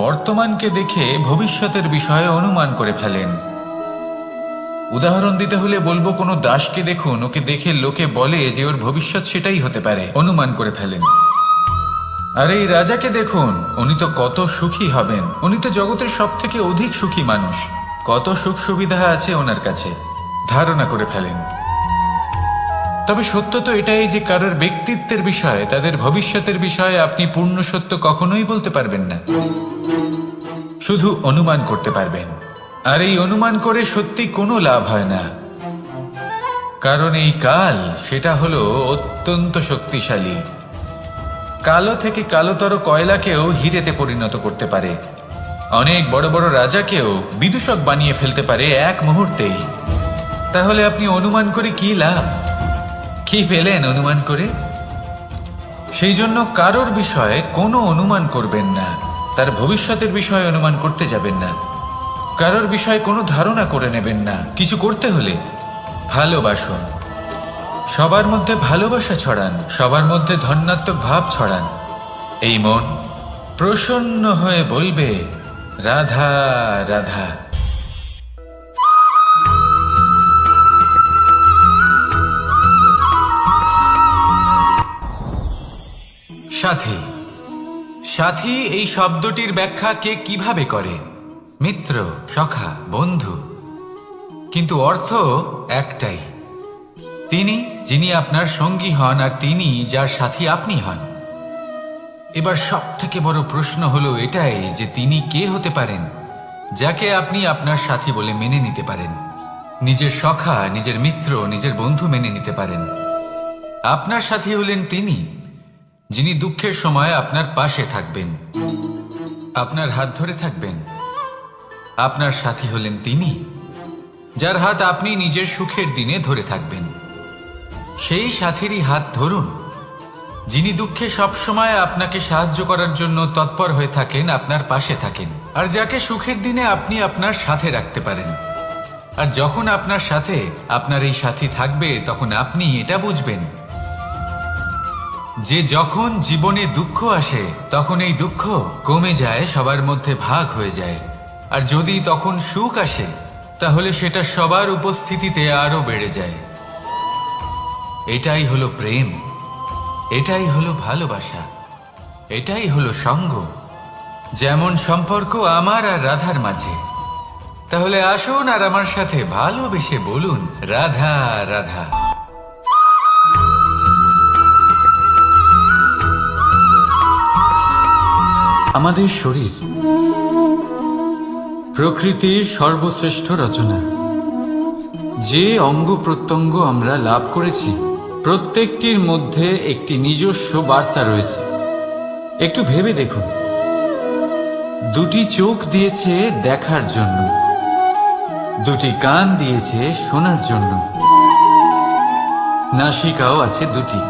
বর্তমানকে দেখে ভবিষ্যতের বিষয়ে অনুমান করে ফেলেন। উদাহরণ দিতে হলে বলবো কোনো দাসকে দেখুন, ওকে দেখে লোকে বলে যে ওর ভবিষ্যৎ সেটাই হতে পারে, অনুমান করে ফেলেন। আর এই রাজাকে দেখুন, উনি তো কত সুখী হবেন, উনি তো জগতের সব থেকে অধিক সুখী মানুষ, কত সুখ সুবিধা আছে ওনার কাছে, ধারণা করে ফেলেন। তবে সত্য তো এটাই যে কারোর ব্যক্তিত্বের বিষয়ে, তাদের ভবিষ্যতের বিষয়ে আপনি পূর্ণ সত্য কখনোই বলতে পারবেন না, শুধু অনুমান করতে পারবেন। আর এই অনুমান করে সত্যি কোনো লাভ হয় না, কারণ এই কাল সেটা হলো অত্যন্ত শক্তিশালী। কালো থেকে কালোতর কয়লাকেও হিরেতে পরিণত করতে পারে, অনেক বড় বড় রাজাকেও বিদূষক বানিয়ে ফেলতে পারে এক মুহূর্তেই। তাহলে আপনি অনুমান করে কি লাভ? কি পেলেন অনুমান করে? সেই জন্য কারোর বিষয়ে কোনো অনুমান করবেন না, তার ভবিষ্যতের বিষয়ে অনুমান করতে যাবেন না, কারোর বিষয়ে কোনো ধারণা করে নেবেন না। কিছু করতে হলে ভালোবাসুন, সবার মধ্যে ভালোবাসা ছড়ান, সবার মধ্যে ধন্যাত্মক ভাব ছড়ান। এই মন প্রসন্ন হয়ে বলবে রাধা রাধা। সাথী, সাথী এই শব্দটির ব্যাখ্যা কে কিভাবে করে? মিত্র, সখা, বন্ধু, কিন্তু অর্থ একটাই। তিনি যিনি আপনার সঙ্গী হন আর তিনি যার সাথী আপনি হন। এবার সব থেকে বড় প্রশ্ন হলো এটাই যে তিনি কে হতে পারেন যাকে আপনি আপনার সাথী বলে মেনে নিতে পারেন, নিজের সখা, নিজের মিত্র, নিজের বন্ধু মেনে নিতে পারেন। আপনার সাথী হলেন তিনি যিনি দুঃখের সময় আপনার পাশে থাকবেন, আপনার হাত ধরে থাকবেন। আপনার সাথী হলেন তিনি যার হাত আপনি নিজের সুখের দিনে ধরে থাকবেন। সেই সাথীরই হাত ধরুন যিনি দুঃখে সবসময় আপনাকে সাহায্য করার জন্য তৎপর হয়ে থাকেন, আপনার পাশে থাকেন, আর যাকে সুখের দিনে আপনি আপনার সাথে রাখতে পারেন। আর যখন আপনার সাথে আপনার এই সাথী থাকবে তখন আপনি এটা বুঝবেন যে যখন জীবনে দুঃখ আসে তখন এই দুঃখ কমে যায়, সবার মধ্যে ভাগ হয়ে যায়। আর যদি তখন সুখ আসে তাহলে সেটা সবার উপস্থিতিতে আরো বেড়ে যায়। এটাই হলো প্রেম, এটাই হলো ভালোবাসা, এটাই হলো সঙ্গ। যেমন সম্পর্ক আমার আর রাধার মাঝে। তাহলে আসুন আর আমার সাথে ভালোবেসে বলুন রাধা রাধা। আমাদের শরীর প্রকৃতির সর্বশ্রেষ্ঠ রচনা। যে অঙ্গ প্রত্যঙ্গ আমরা লাভ করেছি প্রত্যেকটির মধ্যে একটি নিজস্ব বার্তা রয়েছে। একটু ভেবে দেখুন, দুটি চোখ দিয়েছে দেখার জন্য, দুটি কান দিয়েছে শোনার জন্য, নাসিকাও আছে দুটি,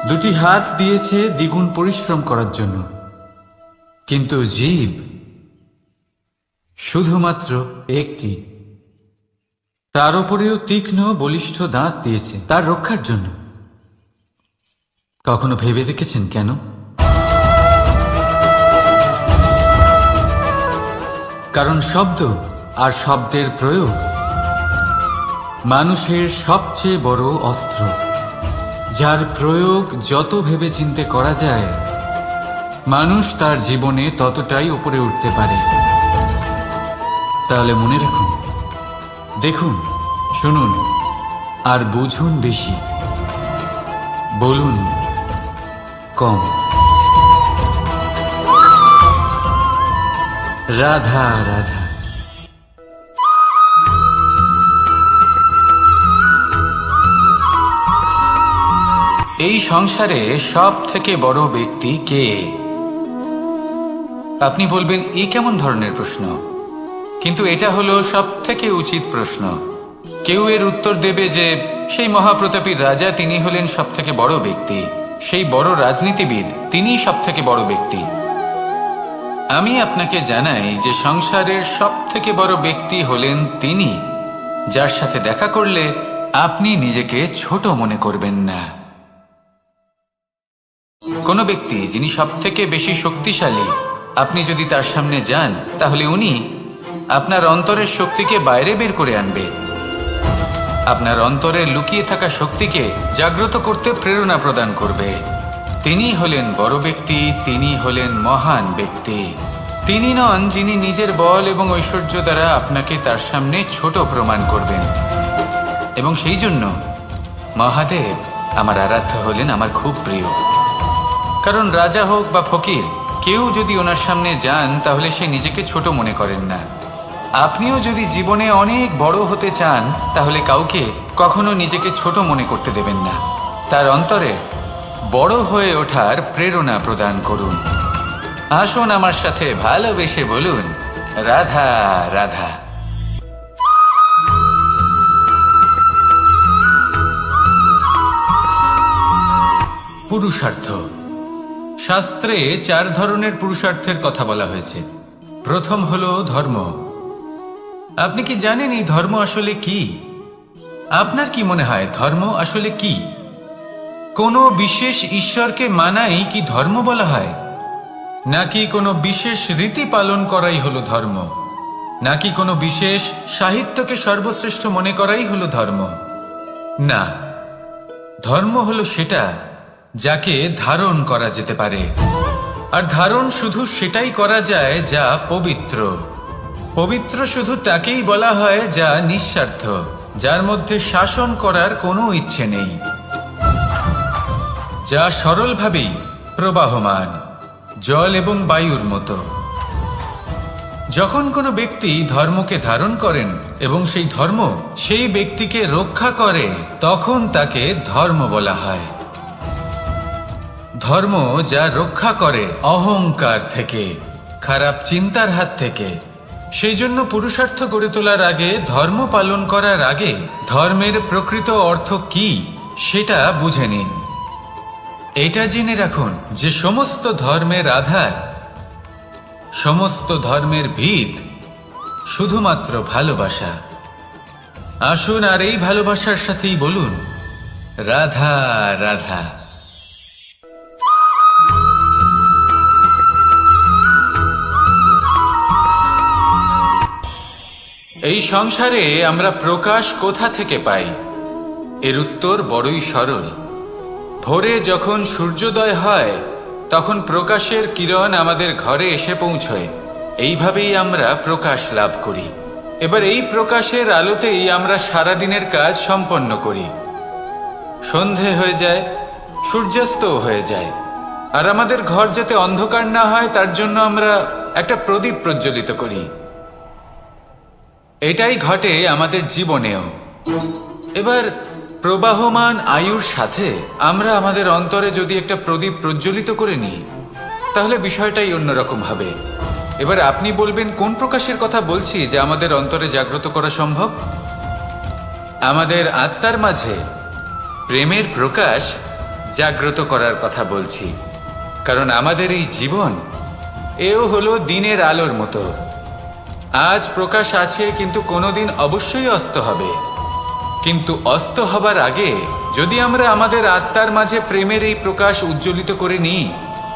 দুটি হাত দিয়েছে দ্বিগুণ পরিশ্রম করার জন্য। কিন্তু জীব শুধুমাত্র একটি, তার উপরেও তীক্ষ্ণ বলিষ্ঠ দাঁত দিয়েছে তার রক্ষার জন্য। কখনো ভেবে দেখেছেন কেন? কারণ শব্দ আর শব্দের প্রয়োগ মানুষের সবচেয়ে বড় অস্ত্র, যার প্রয়োগ যত ভেবেচিন্তে করা যায় মানুষ তার জীবনে ততটাই উপরে উঠতে পারে। তাহলে মনে রাখুন, দেখুন, শুনুন আর বুঝুন বেশি, বলুন কম। রাধা রাধা। এই সংসারে সব থেকে বড় ব্যক্তি কে? আপনি বলবেন, এই কেমন ধরনের প্রশ্ন? কিন্তু এটা হলো সব থেকে উচিত প্রশ্ন। কেউ এর উত্তর দেবে যে সেই মহাপ্রতাপী রাজা, তিনি হলেন সব থেকে বড় ব্যক্তি, সেই বড় রাজনীতিবিদ, তিনিই সব থেকে বড় ব্যক্তি। আমি আপনাকে জানাই যে সংসারের সব থেকে বড় ব্যক্তি হলেন তিনি, যার সাথে দেখা করলে আপনি নিজেকে ছোট মনে করবেন না। কোনো ব্যক্তি যিনি সব থেকে বেশি শক্তিশালী, আপনি যদি তার সামনে যান তাহলে উনি আপনার অন্তরের শক্তিকে বাইরে বের করে আনবে, আপনার অন্তরে লুকিয়ে থাকা শক্তিকে জাগ্রত করতে প্রেরণা প্রদান করবে। তিনি হলেন বড় ব্যক্তি, তিনি হলেন মহান ব্যক্তি। তিনি নন যিনি নিজের বল এবং ঐশ্বর্য দ্বারা আপনাকে তার সামনে ছোট প্রমাণ করবেন। এবং সেই জন্য মহাদেব আমার আরাধ্য হলেন আমার খুব প্রিয়। কারণ রাজা হোক বা ফকির, কেউ যদি ওনার সামনে যান তাহলে সে নিজেকে ছোট মনে করেন না। আপনিও যদি জীবনে অনেক বড় হতে চান তাহলে কাউকে কখনো নিজেকে ছোট মনে করতে দেবেন না। তার অন্তরে বড় হয়ে ওঠার প্রেরণা প্রদান করুন। আসুন আমার সাথে ভালোবেসে বলুন, রাধা রাধা। পুরুষার্থ। শাস্ত্রে 4 ধরনের পুরুষার্থের কথা বলা হয়েছে। প্রথম হলো ধর্ম। আপনি কি জানেন এই ধর্ম আসলে কি? আপনার কি মনে হয় ধর্ম আসলে কি? কোনো বিশেষ ঈশ্বরকে মানাই কি ধর্ম বলা হয়? নাকি কোনো বিশেষ রীতি পালন করাই হলো ধর্ম? নাকি কোনো বিশেষ সাহিত্যকে সর্বশ্রেষ্ঠ মনে করাই হলো ধর্ম? না, ধর্ম হলো সেটা যাকে ধারণ করা যেতে পারে। আর ধারণ শুধু সেটাই করা যায় যা পবিত্র। পবিত্র শুধু তাকেই বলা হয় যা নিঃস্বার্থ, যার মধ্যে শাসন করার কোনো ইচ্ছে নেই, যা সরলভাবেই প্রবাহমান, জল এবং বায়ুর মতো। যখন কোনো ব্যক্তি ধর্মকে ধারণ করেন এবং সেই ধর্ম সেই ব্যক্তিকে রক্ষা করে, তখন তাকে ধর্ম বলা হয়। ধর্ম যা রক্ষা করে অহংকার থেকে, খারাপ চিন্তার হাত থেকে। সেই জন্য পুরুষার্থ গড়ে তোলার আগে, ধর্ম পালন করার আগে ধর্মের প্রকৃত অর্থ কি সেটা বুঝে নিন। এটা জেনে রাখুন যে সমস্ত ধর্মের আধার, সমস্ত ধর্মের ভিত শুধুমাত্র ভালোবাসা। আসুন আর এই ভালোবাসার সাথেই বলুন, রাধা রাধা। এই সংসারে আমরা প্রকাশ কোথা থেকে পাই? এর উত্তর বড়ই সরল। ভোরে যখন সূর্যোদয় হয় তখন প্রকাশের কিরণ আমাদের ঘরে এসে পৌঁছয়। এইভাবেই আমরা প্রকাশ লাভ করি। এবার এই প্রকাশের আলোতেই আমরা সারাদিনের কাজ সম্পন্ন করি। সন্ধে হয়ে যায়, সূর্যাস্তও হয়ে যায়। আর আমাদের ঘর যাতে অন্ধকার না হয় তার জন্য আমরা একটা প্রদীপ প্রজ্বলিত করি। এটাই ঘটে আমাদের জীবনেও। এবার প্রবাহমান আয়ুর সাথে আমরা আমাদের অন্তরে যদি একটা প্রদীপ প্রজ্বলিত করে নিই, তাহলে বিষয়টাই অন্যরকম হবে। এবার আপনি বলবেন কোন প্রকাশের কথা বলছি যা আমাদের অন্তরে জাগ্রত করা সম্ভব? আমাদের আত্মার মাঝে প্রেমের প্রকাশ জাগ্রত করার কথা বলছি। কারণ আমাদের এই জীবন এও হলো দিনের আলোর মতো। আজ প্রকাশ আছে, কিন্তু কোনোদিন অবশ্যই অস্ত হবে। কিন্তু অস্ত হবার আগে যদি আমরা আমাদের আত্মার মাঝে প্রেমের এই প্রকাশ উজ্জ্বলিত করে নিই,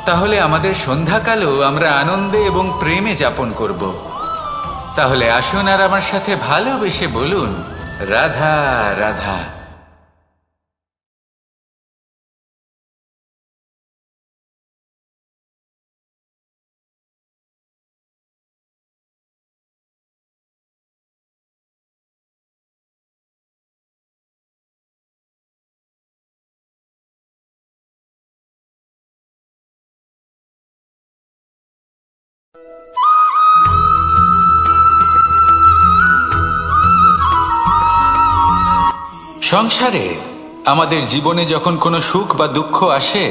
তাহলে আমাদের সন্ধ্যাকালও আমরা আনন্দে এবং প্রেমে যাপন করব। তাহলে আসুন আর আমার সাথে ভালোবেসে বলুন, রাধা রাধা। সংসারে আমাদের জীবনে যখন কোনো সুখ বা দুঃখ আসে,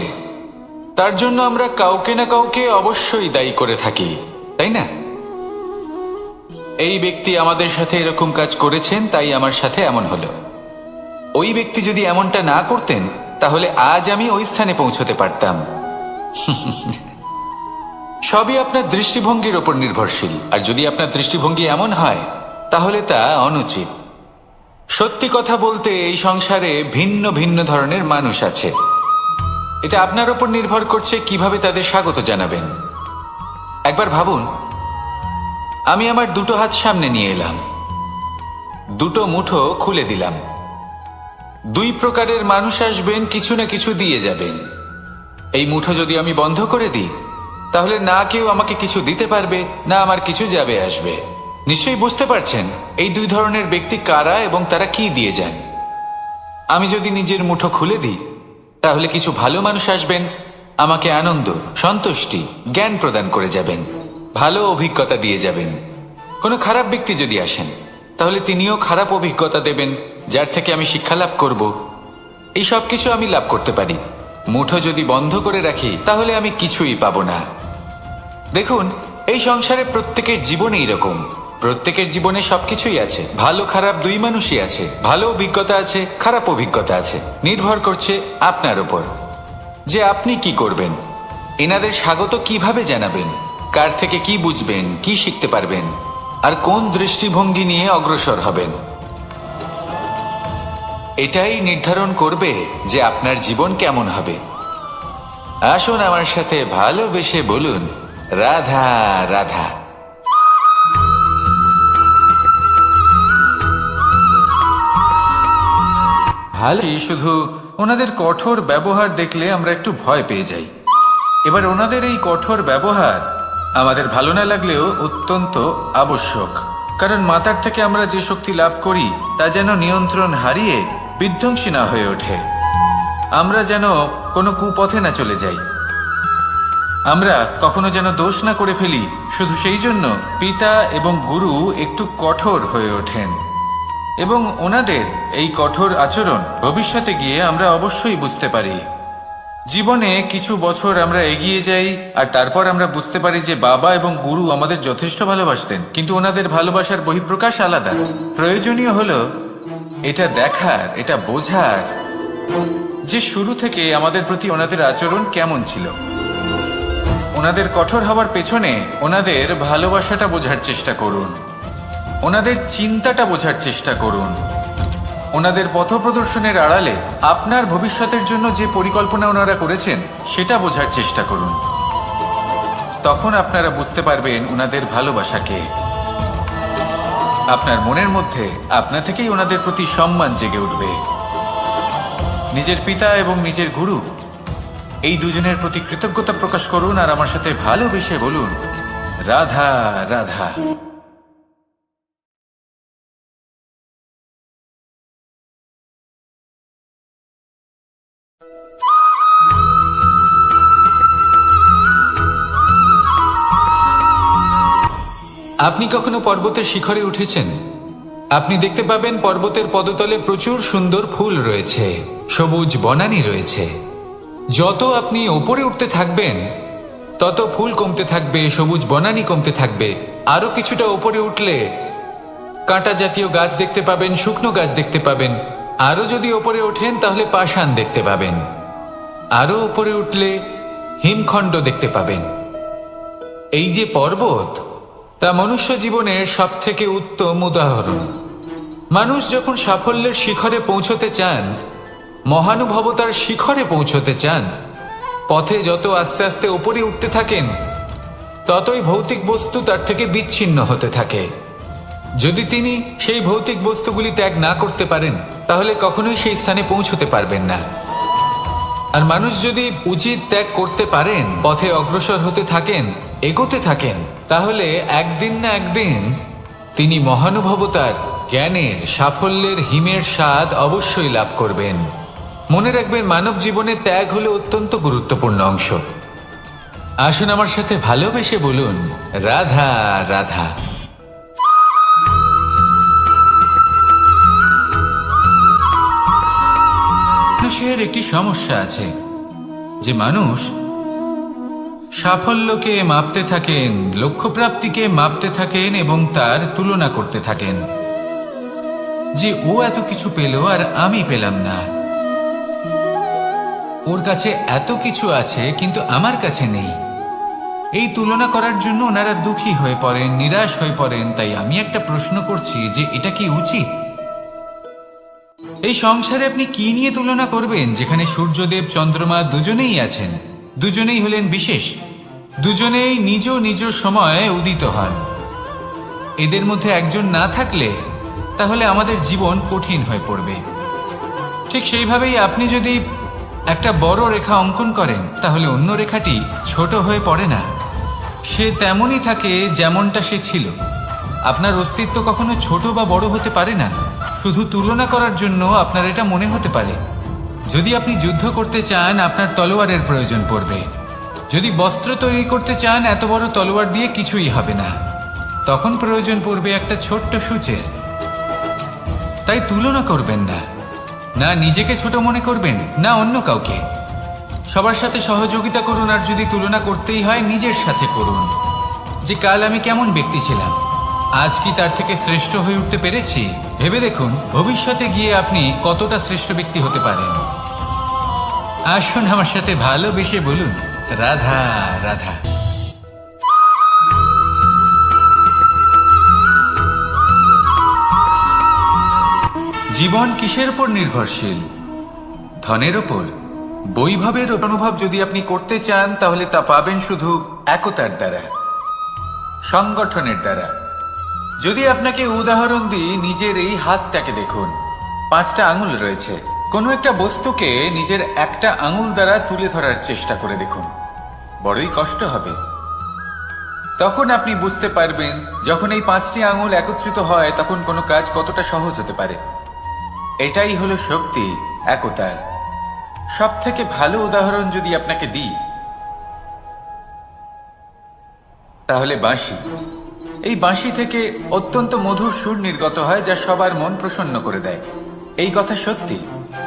তার জন্য আমরা কাউকে না কাউকে অবশ্যই দায়ী করে থাকি, তাই না? এই ব্যক্তি আমাদের সাথে এরকম কাজ করেছেন, তাই আমার সাথে এমন হলো। ওই ব্যক্তি যদি এমনটা না করতেন, তাহলে আজ আমি ওই স্থানে পৌঁছতে পারতাম। সবই আপনার দৃষ্টিভঙ্গির ওপর নির্ভরশীল। আর যদি আপনার দৃষ্টিভঙ্গি এমন হয়, তাহলে তা অনুচিত। সত্যি কথা বলতে এই সংসারে ভিন্ন ভিন্ন ধরনের মানুষ আছে। এটা আপনার ওপর নির্ভর করছে কিভাবে তাদের স্বাগত জানাবেন। একবার ভাবুন, আমি আমার দুটো হাত সামনে নিয়ে এলাম, দুটো মুঠো খুলে দিলাম। দুই প্রকারের মানুষ আসবেন, কিছু না কিছু দিয়ে যাবেন। এই মুঠো যদি আমি বন্ধ করে দিই, তাহলে না কেউ আমাকে কিছু দিতে পারবে, না আমার কিছু যাবে আসবে। নিশ্চয়ই বুঝতে পারছেন এই দুই ধরনের ব্যক্তি কারা এবং তারা কি দিয়ে যান। আমি যদি নিজের মুঠো খুলে দিই, তাহলে কিছু ভালো মানুষ আসবেন, আমাকে আনন্দ, সন্তুষ্টি, জ্ঞান প্রদান করে যাবেন, ভালো অভিজ্ঞতা দিয়ে যাবেন। কোনো খারাপ ব্যক্তি যদি আসেন, তাহলে তিনিও খারাপ অভিজ্ঞতা দেবেন, যার থেকে আমি শিক্ষা লাভ করব। এই সব কিছু আমি লাভ করতে পারি। মুঠো যদি বন্ধ করে রাখি, তাহলে আমি কিছুই পাবো না। দেখুন, এই সংসারে প্রত্যেকের জীবনে এইরকম। প্রত্যেকের জীবনে সবকিছুই আছে, ভালো খারাপ দুই মানুষই আছে। ভালো অভিজ্ঞতা আছে, খারাপ অভিজ্ঞতা আছে। নির্ভর করছে আপনার উপর যে আপনি কি করবেন, এনাদের স্বাগত কিভাবে জানাবেন, কার থেকে কি বুঝবেন, কি শিখতে পারবেন, আর কোন দৃষ্টিভঙ্গি নিয়ে অগ্রসর হবেন। এটাই নির্ধারণ করবে যে আপনার জীবন কেমন হবে। আসুন আমার সাথে ভালোবেসে বলুন, রাধা রাধা। ভালোই, শুধু ওনাদের কঠোর ব্যবহার দেখলে আমরা একটু ভয় পেয়ে যাই। এবার ওনাদের এই কঠোর ব্যবহার আমাদের ভালো না লাগলেও অত্যন্ত আবশ্যক। কারণ মাতার থেকে আমরা যে শক্তি লাভ করি, তা যেন নিয়ন্ত্রণ হারিয়ে বিধ্বংসী না হয়ে ওঠে। আমরা যেন কোনো কুপথে না চলে যাই, আমরা কখনো যেন দোষ না করে ফেলি। শুধু সেই জন্য পিতা এবং গুরু একটু কঠোর হয়ে ওঠেন, এবং ওনাদের এই কঠোর আচরণ ভবিষ্যতে গিয়ে আমরা অবশ্যই বুঝতে পারি। জীবনে কিছু বছর আমরা এগিয়ে যাই, আর তারপর আমরা বুঝতে পারি যে বাবা এবং গুরু আমাদের যথেষ্ট ভালোবাসতেন, কিন্তু ওনাদের ভালোবাসার বহিঃপ্রকাশ আলাদা। প্রয়োজনীয় হলো এটা দেখার, এটা বোঝার যে শুরু থেকে আমাদের প্রতি ওনাদের আচরণ কেমন ছিল। ওনাদের কঠোর হওয়ার পেছনে ওনাদের ভালোবাসাটা বোঝার চেষ্টা করুন, ওনাদের চিন্তাটা বোঝার চেষ্টা করুন, ওনাদের পথপ্রদর্শনের আড়ালে আপনার ভবিষ্যতের জন্য যে পরিকল্পনা ওনারা করেছেন সেটা বোঝার চেষ্টা করুন। তখন আপনারা বুঝতে পারবেন ওনাদের ভালোবাসাকে। আপনার মনের মধ্যে আপনা থেকেই ওনাদের প্রতি সম্মান জেগে উঠবে। নিজের পিতা এবং নিজের গুরু, এই দুজনের প্রতি কৃতজ্ঞতা প্রকাশ করুন আর আমার সাথে ভালোবেসে বলুন, রাধা রাধা। আপনি কখনো পর্বতের শিখরে উঠেছেন? আপনি দেখতে পাবেন পর্বতের পদতলে প্রচুর সুন্দর ফুল রয়েছে, সবুজ বনানী রয়েছে। যত আপনি ওপরে উঠতে থাকবেন তত ফুল কমতে থাকবে, সবুজ বনানী কমতে থাকবে। আরো কিছুটা ওপরে উঠলে কাঁটা জাতীয় গাছ দেখতে পাবেন, শুকনো গাছ দেখতে পাবেন। আরো যদি ওপরে ওঠেন তাহলে পাষাণ দেখতে পাবেন। আরো ওপরে উঠলে হিমখণ্ড দেখতে পাবেন। এই যে পর্বত, তা মনুষ্য জীবনের সব থেকে উত্তম উদাহরণ। মানুষ যখন সাফল্যের শিখরে পৌঁছতে চান, মহানুভবতার শিখরে পৌঁছতে চান, পথে যত আস্তে আস্তে উপরে উঠতে থাকেন ততই ভৌতিক বস্তু তার থেকে বিচ্ছিন্ন হতে থাকে। যদি তিনি সেই ভৌতিক বস্তুগুলি ত্যাগ না করতে পারেন তাহলে কখনোই সেই স্থানে পৌঁছতে পারবেন না। আর মানুষ যদি উচিত ত্যাগ করতে পারেন, পথে অগ্রসর হতে থাকেন, এগোতে থাকেন, তাহলে একদিন না একদিন তিনি মহানুভবতার, জ্ঞানের, সাফল্যের হিমের স্বাদ অবশ্যই লাভ করবেন। মনে রাখবেন, মানব জীবনে ত্যাগ হলো অত্যন্ত গুরুত্বপূর্ণ অংশ। আসুন আমার সাথে ভালোবেসে বলুন, রাধা রাধা। মানুষের একটি সমস্যা আছে যে মানুষ সাফল্যকে মাপতে থাকেন, লক্ষ্যপ্রাপ্তিকে মাপতে থাকেন এবং তার তুলনা করতে থাকেন যে ও এত কিছু পেল আর আমি পেলাম না, ওর কাছে এত কিছু আছে কিন্তু আমার কাছে নেই। এই তুলনা করার জন্য ওনারা দুঃখী হয়ে পড়েন, নিরাশ হয়ে পড়েন। তাই আমি একটা প্রশ্ন করছি যে এটা কি উচিত? এই সংসারে আপনি কি নিয়ে তুলনা করবেন, যেখানে সূর্যদেব, চন্দ্রমা দুজনেই আছেন, দুজনেই হলেন বিশেষ, দুজনেই নিজ নিজ সময়ে উদিত হন। এদের মধ্যে একজন না থাকলে তাহলে আমাদের জীবন কঠিন হয়ে পড়বে। ঠিক সেইভাবেই আপনি যদি একটা বড় রেখা অঙ্কন করেন তাহলে অন্য রেখাটি ছোট হয়ে পড়ে না, সে তেমনই থাকে যেমনটা সে ছিল। আপনার অস্তিত্ব কখনো ছোট বা বড় হতে পারে না, শুধু তুলনা করার জন্য আপনার এটা মনে হতে পারে। যদি আপনি যুদ্ধ করতে চান আপনার তলোয়ারের প্রয়োজন পড়বে। যদি বস্ত্র তৈরি করতে চান এত বড় তলোয়ার দিয়ে কিছুই হবে না, তখন প্রয়োজন পড়বে একটা ছোট্ট সূচের। তাই তুলনা করবেন না, না নিজেকে ছোট মনে করবেন না অন্য কাউকে। সবার সাথে সহযোগিতা করুন, আর যদি তুলনা করতেই হয় নিজের সাথে করুন, যে কাল আমি কেমন ব্যক্তি ছিলাম, আজ কি তার থেকে শ্রেষ্ঠ হয়ে উঠতে পেরেছি। ভেবে দেখুন ভবিষ্যতে গিয়ে আপনি কতটা শ্রেষ্ঠ ব্যক্তি হতে পারেন। আসুন আমার সাথে ভালোবেসে বলুন, রাধা রাধা। জীবন কিসের উপর নির্ভরশীল? ধনের ওপর, বৈভবের অনুভব যদি আপনি করতে চান তাহলে তা পাবেন শুধু একতার দ্বারা, সংগঠনের দ্বারা। যদি আপনাকে উদাহরণ দিই, নিজের এই হাতটাকে দেখুন, 5টা আঙুল রয়েছে। কোনো একটা বস্তুকে নিজের একটা আঙুল দ্বারা তুলে ধরার চেষ্টা করে দেখুন, বড়ই কষ্ট হবে। তখন আপনি বুঝতে পারবেন যখন এই 5টি আঙুল একত্রিত হয় তখন কোনো কাজ কতটা সহজ হতে পারে। এটাই হলো শক্তি, একতার। সব থেকে ভালো উদাহরণ যদি আপনাকে দিই তাহলে বাঁশি। এই বাঁশি থেকে অত্যন্ত মধুর সুর নির্গত হয় যা সবার মন প্রসন্ন করে দেয়। এই কথা সত্যি,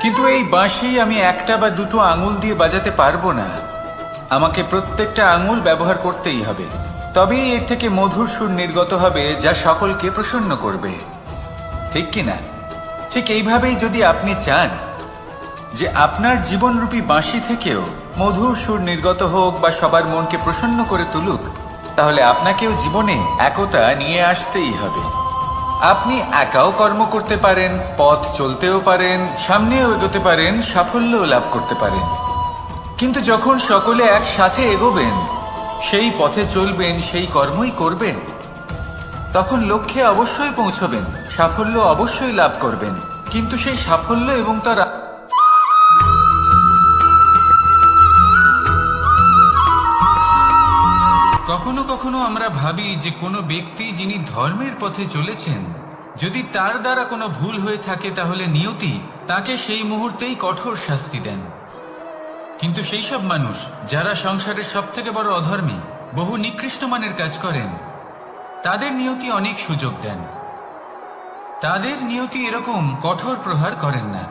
কিন্তু এই বাঁশি আমি একটা বা দুটো আঙুল দিয়ে বাজাতে পারবো না। আমাকে প্রত্যেকটা আঙুল ব্যবহার করতেই হবে, তবেই এর থেকে মধুর সুর নির্গত হবে যা সকলকে প্রসন্ন করবে, ঠিক কিনা? ঠিক এইভাবেই যদি আপনি চান যে আপনার জীবনরূপী বাঁশি থেকেও মধুর সুর নির্গত হোক বা সবার মনকে প্রসন্ন করে তুলুক, তাহলে আপনাকেও জীবনে একতা নিয়ে আসতেই হবে। আপনি একাও কর্ম করতে পারেন, পথ চলতেও পারেন, সামনেও এগোতে পারেন, সাফল্যও লাভ করতে পারেন। কিন্তু যখন সকলে একসাথে এগোবেন, সেই পথে চলবেন, সেই কর্মই করবেন, তখন লক্ষ্যে অবশ্যই পৌঁছবেন, সাফল্য অবশ্যই লাভ করবেন। কিন্তু সেই সাফল্য এবং তার কখনো কখনো আমরা ভাবি যে কোনো ব্যক্তি যিনি ধর্মের পথে চলেছেন, যদি তার দ্বারা কোনো ভুল হয়ে থাকে তাহলে নিয়তি তাকে সেই মুহূর্তেই কঠোর শাস্তি দেন। কিন্তু সেই সব মানুষ যারা সংসারের সব থেকে বড় অধর্মী, বহু নিকৃষ্ট মানের কাজ করেন, তাদের নিয়তি অনেক সুযোগ দেন। তাদের নিয়তি এরকম কঠোর প্রহার করেন না।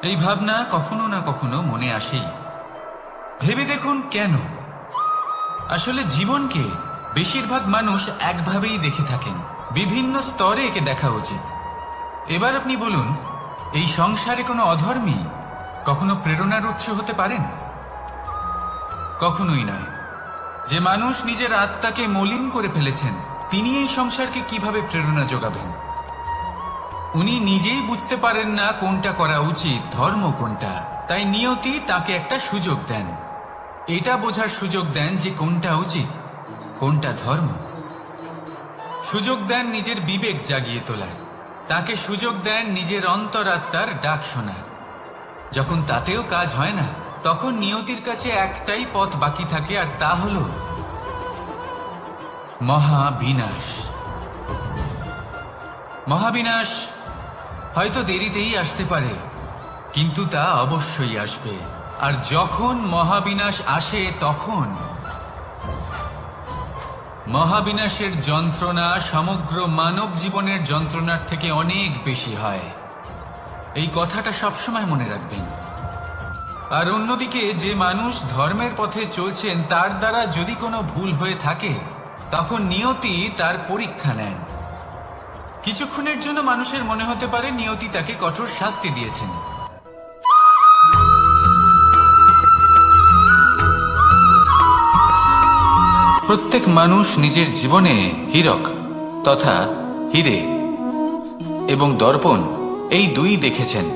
এই ভাবনা কখনো না কখনো মনে আসেই। ভেবে দেখুন কেন। আসলে জীবনকে বেশিরভাগ মানুষ একভাবেই দেখে থাকেন, বিভিন্ন স্তরে একে দেখা উচিত। এবার আপনি বলুন, এই সংসারে কোনো অধর্মী কখনো প্রেরণার উৎস হতে পারেন? কখনোই নয়। যে মানুষ নিজের আত্মাকে মলিন করে ফেলেছেন, তিনি এই সংসারকে কিভাবে প্রেরণা যোগাবেন? উনি নিজেই বুঝতে পারেন না কোনটা করা উচিত, ধর্ম কোনটা। তাই নিয়তি তাকে একটা সুযোগ দেন, এটা বোঝার সুযোগ দেন যে কোনটা উচিত, কোনটা ধর্ম। সুযোগ দেন নিজের বিবেক জাগিয়ে তোলার, তাকে সুযোগ দেন নিজের অন্তরাত্মার ডাক শোনার। যখন তাতেও কাজ হয় না, তখন নিয়তির কাছে একটাই পথ বাকি থাকে, আর তা হল মহাবিনাশ। মহাবিনাশ হয়তো দেরিতেই আসতে পারে, কিন্তু তা অবশ্যই আসবে। আর যখন মহাবিনাশ আসে, তখন মহাবিনাশের যন্ত্রণা সমগ্র মানব জীবনের যন্ত্রণার থেকে অনেক বেশি হয়। এই কথাটা সবসময় মনে রাখবেন। আর অন্যদিকে যে মানুষ ধর্মের পথে চলছেন, তার দ্বারা যদি কোনো ভুল হয়ে থাকে, তখন নিয়তি তার পরীক্ষা নেন। কিছুক্ষণের জন্য মানুষের মনে হতে পারে নিয়তি তাকে কঠোর শাস্তি দিয়েছেন। প্রত্যেক মানুষ নিজের জীবনে হীরক তথা হীরে এবং দর্পণ এই দুই দেখেছেন।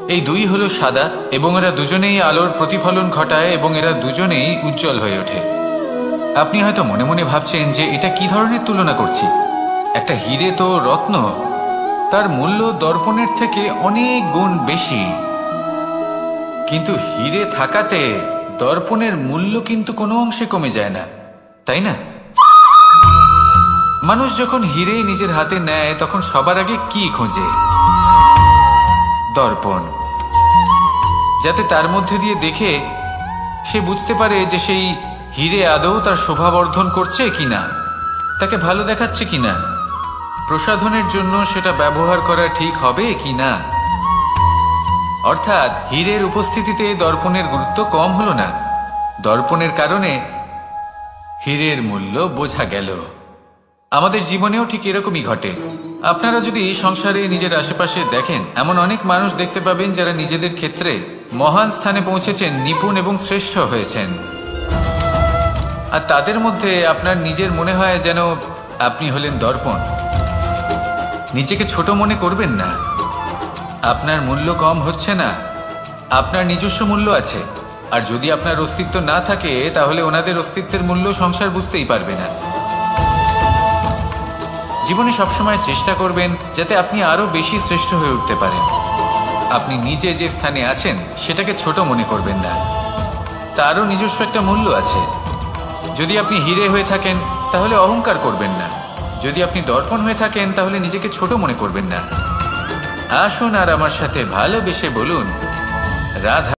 এই দুই হলো সাদা, এবং এরা দুজনেই আলোর প্রতিফলন ঘটায় এবং এরা দুজনেই উজ্জ্বল হয়ে ওঠে। আপনি হয়তো মনে মনে ভাবছেন যে এটা কি ধরনের তুলনা করছি। একটা হীরে তো রত্ন, তার মূল্য দর্পণের থেকে অনেক গুণ বেশি। কিন্তু হীরে থাকাতে দর্পণের মূল্য কিন্তু কোনো অংশে কমে যায় না, তাই না? মানুষ যখন হীরে নিজের হাতে নেয়, তখন সবার আগে কি খোঁজে? দর্পণ, যাতে তার মধ্যে দিয়ে দেখে সে বুঝতে পারে যে সেই হীরে আদৌ তার শোভাবর্ধন করছে কিনা, তাকে ভালো দেখাচ্ছে কিনা, প্রসাধনের জন্য সেটা ব্যবহার করা ঠিক হবে কিনা। অর্থাৎ হীরের উপস্থিতিতে দর্পণের গুরুত্ব কম হলো না, দর্পণের কারণে হীরের মূল্য বোঝা গেল। আমাদের জীবনেও ঠিক এরকমই ঘটে। আপনারা যদি সংসারে নিজের আশেপাশে দেখেন, এমন অনেক মানুষ দেখতে পাবেন যারা নিজেদের ক্ষেত্রে মহান স্থানে পৌঁছেছেন, নিপুণ এবং শ্রেষ্ঠ হয়েছেন। আর তাদের মধ্যে আপনার নিজের মনে হয় যেন আপনি হলেন দর্পণ। নিজেকে ছোট মনে করবেন না। আপনার মূল্য কম হচ্ছে না, আপনার নিজস্ব মূল্য আছে। আর যদি আপনার অস্তিত্ব না থাকে, তাহলে ওনাদের অস্তিত্বের মূল্য সংসার বুঝতেই পারবে না। জীবনে সবসময় চেষ্টা করবেন যাতে আপনি আরো বেশি শ্রেষ্ঠ হয়ে উঠতে পারেন। আপনি নিজে যে স্থানে আছেন সেটাকে ছোট মনে করবেন না, তারও নিজস্ব একটা মূল্য আছে। যদি আপনি হীরে হয়ে থাকেন, তাহলে অহংকার করবেন না। যদি আপনি দর্পণ হয়ে থাকেন, তাহলে নিজেকে ছোট মনে করবেন না। আসুন আর আমার সাথে ভালোবেসে বলুন, রাধা।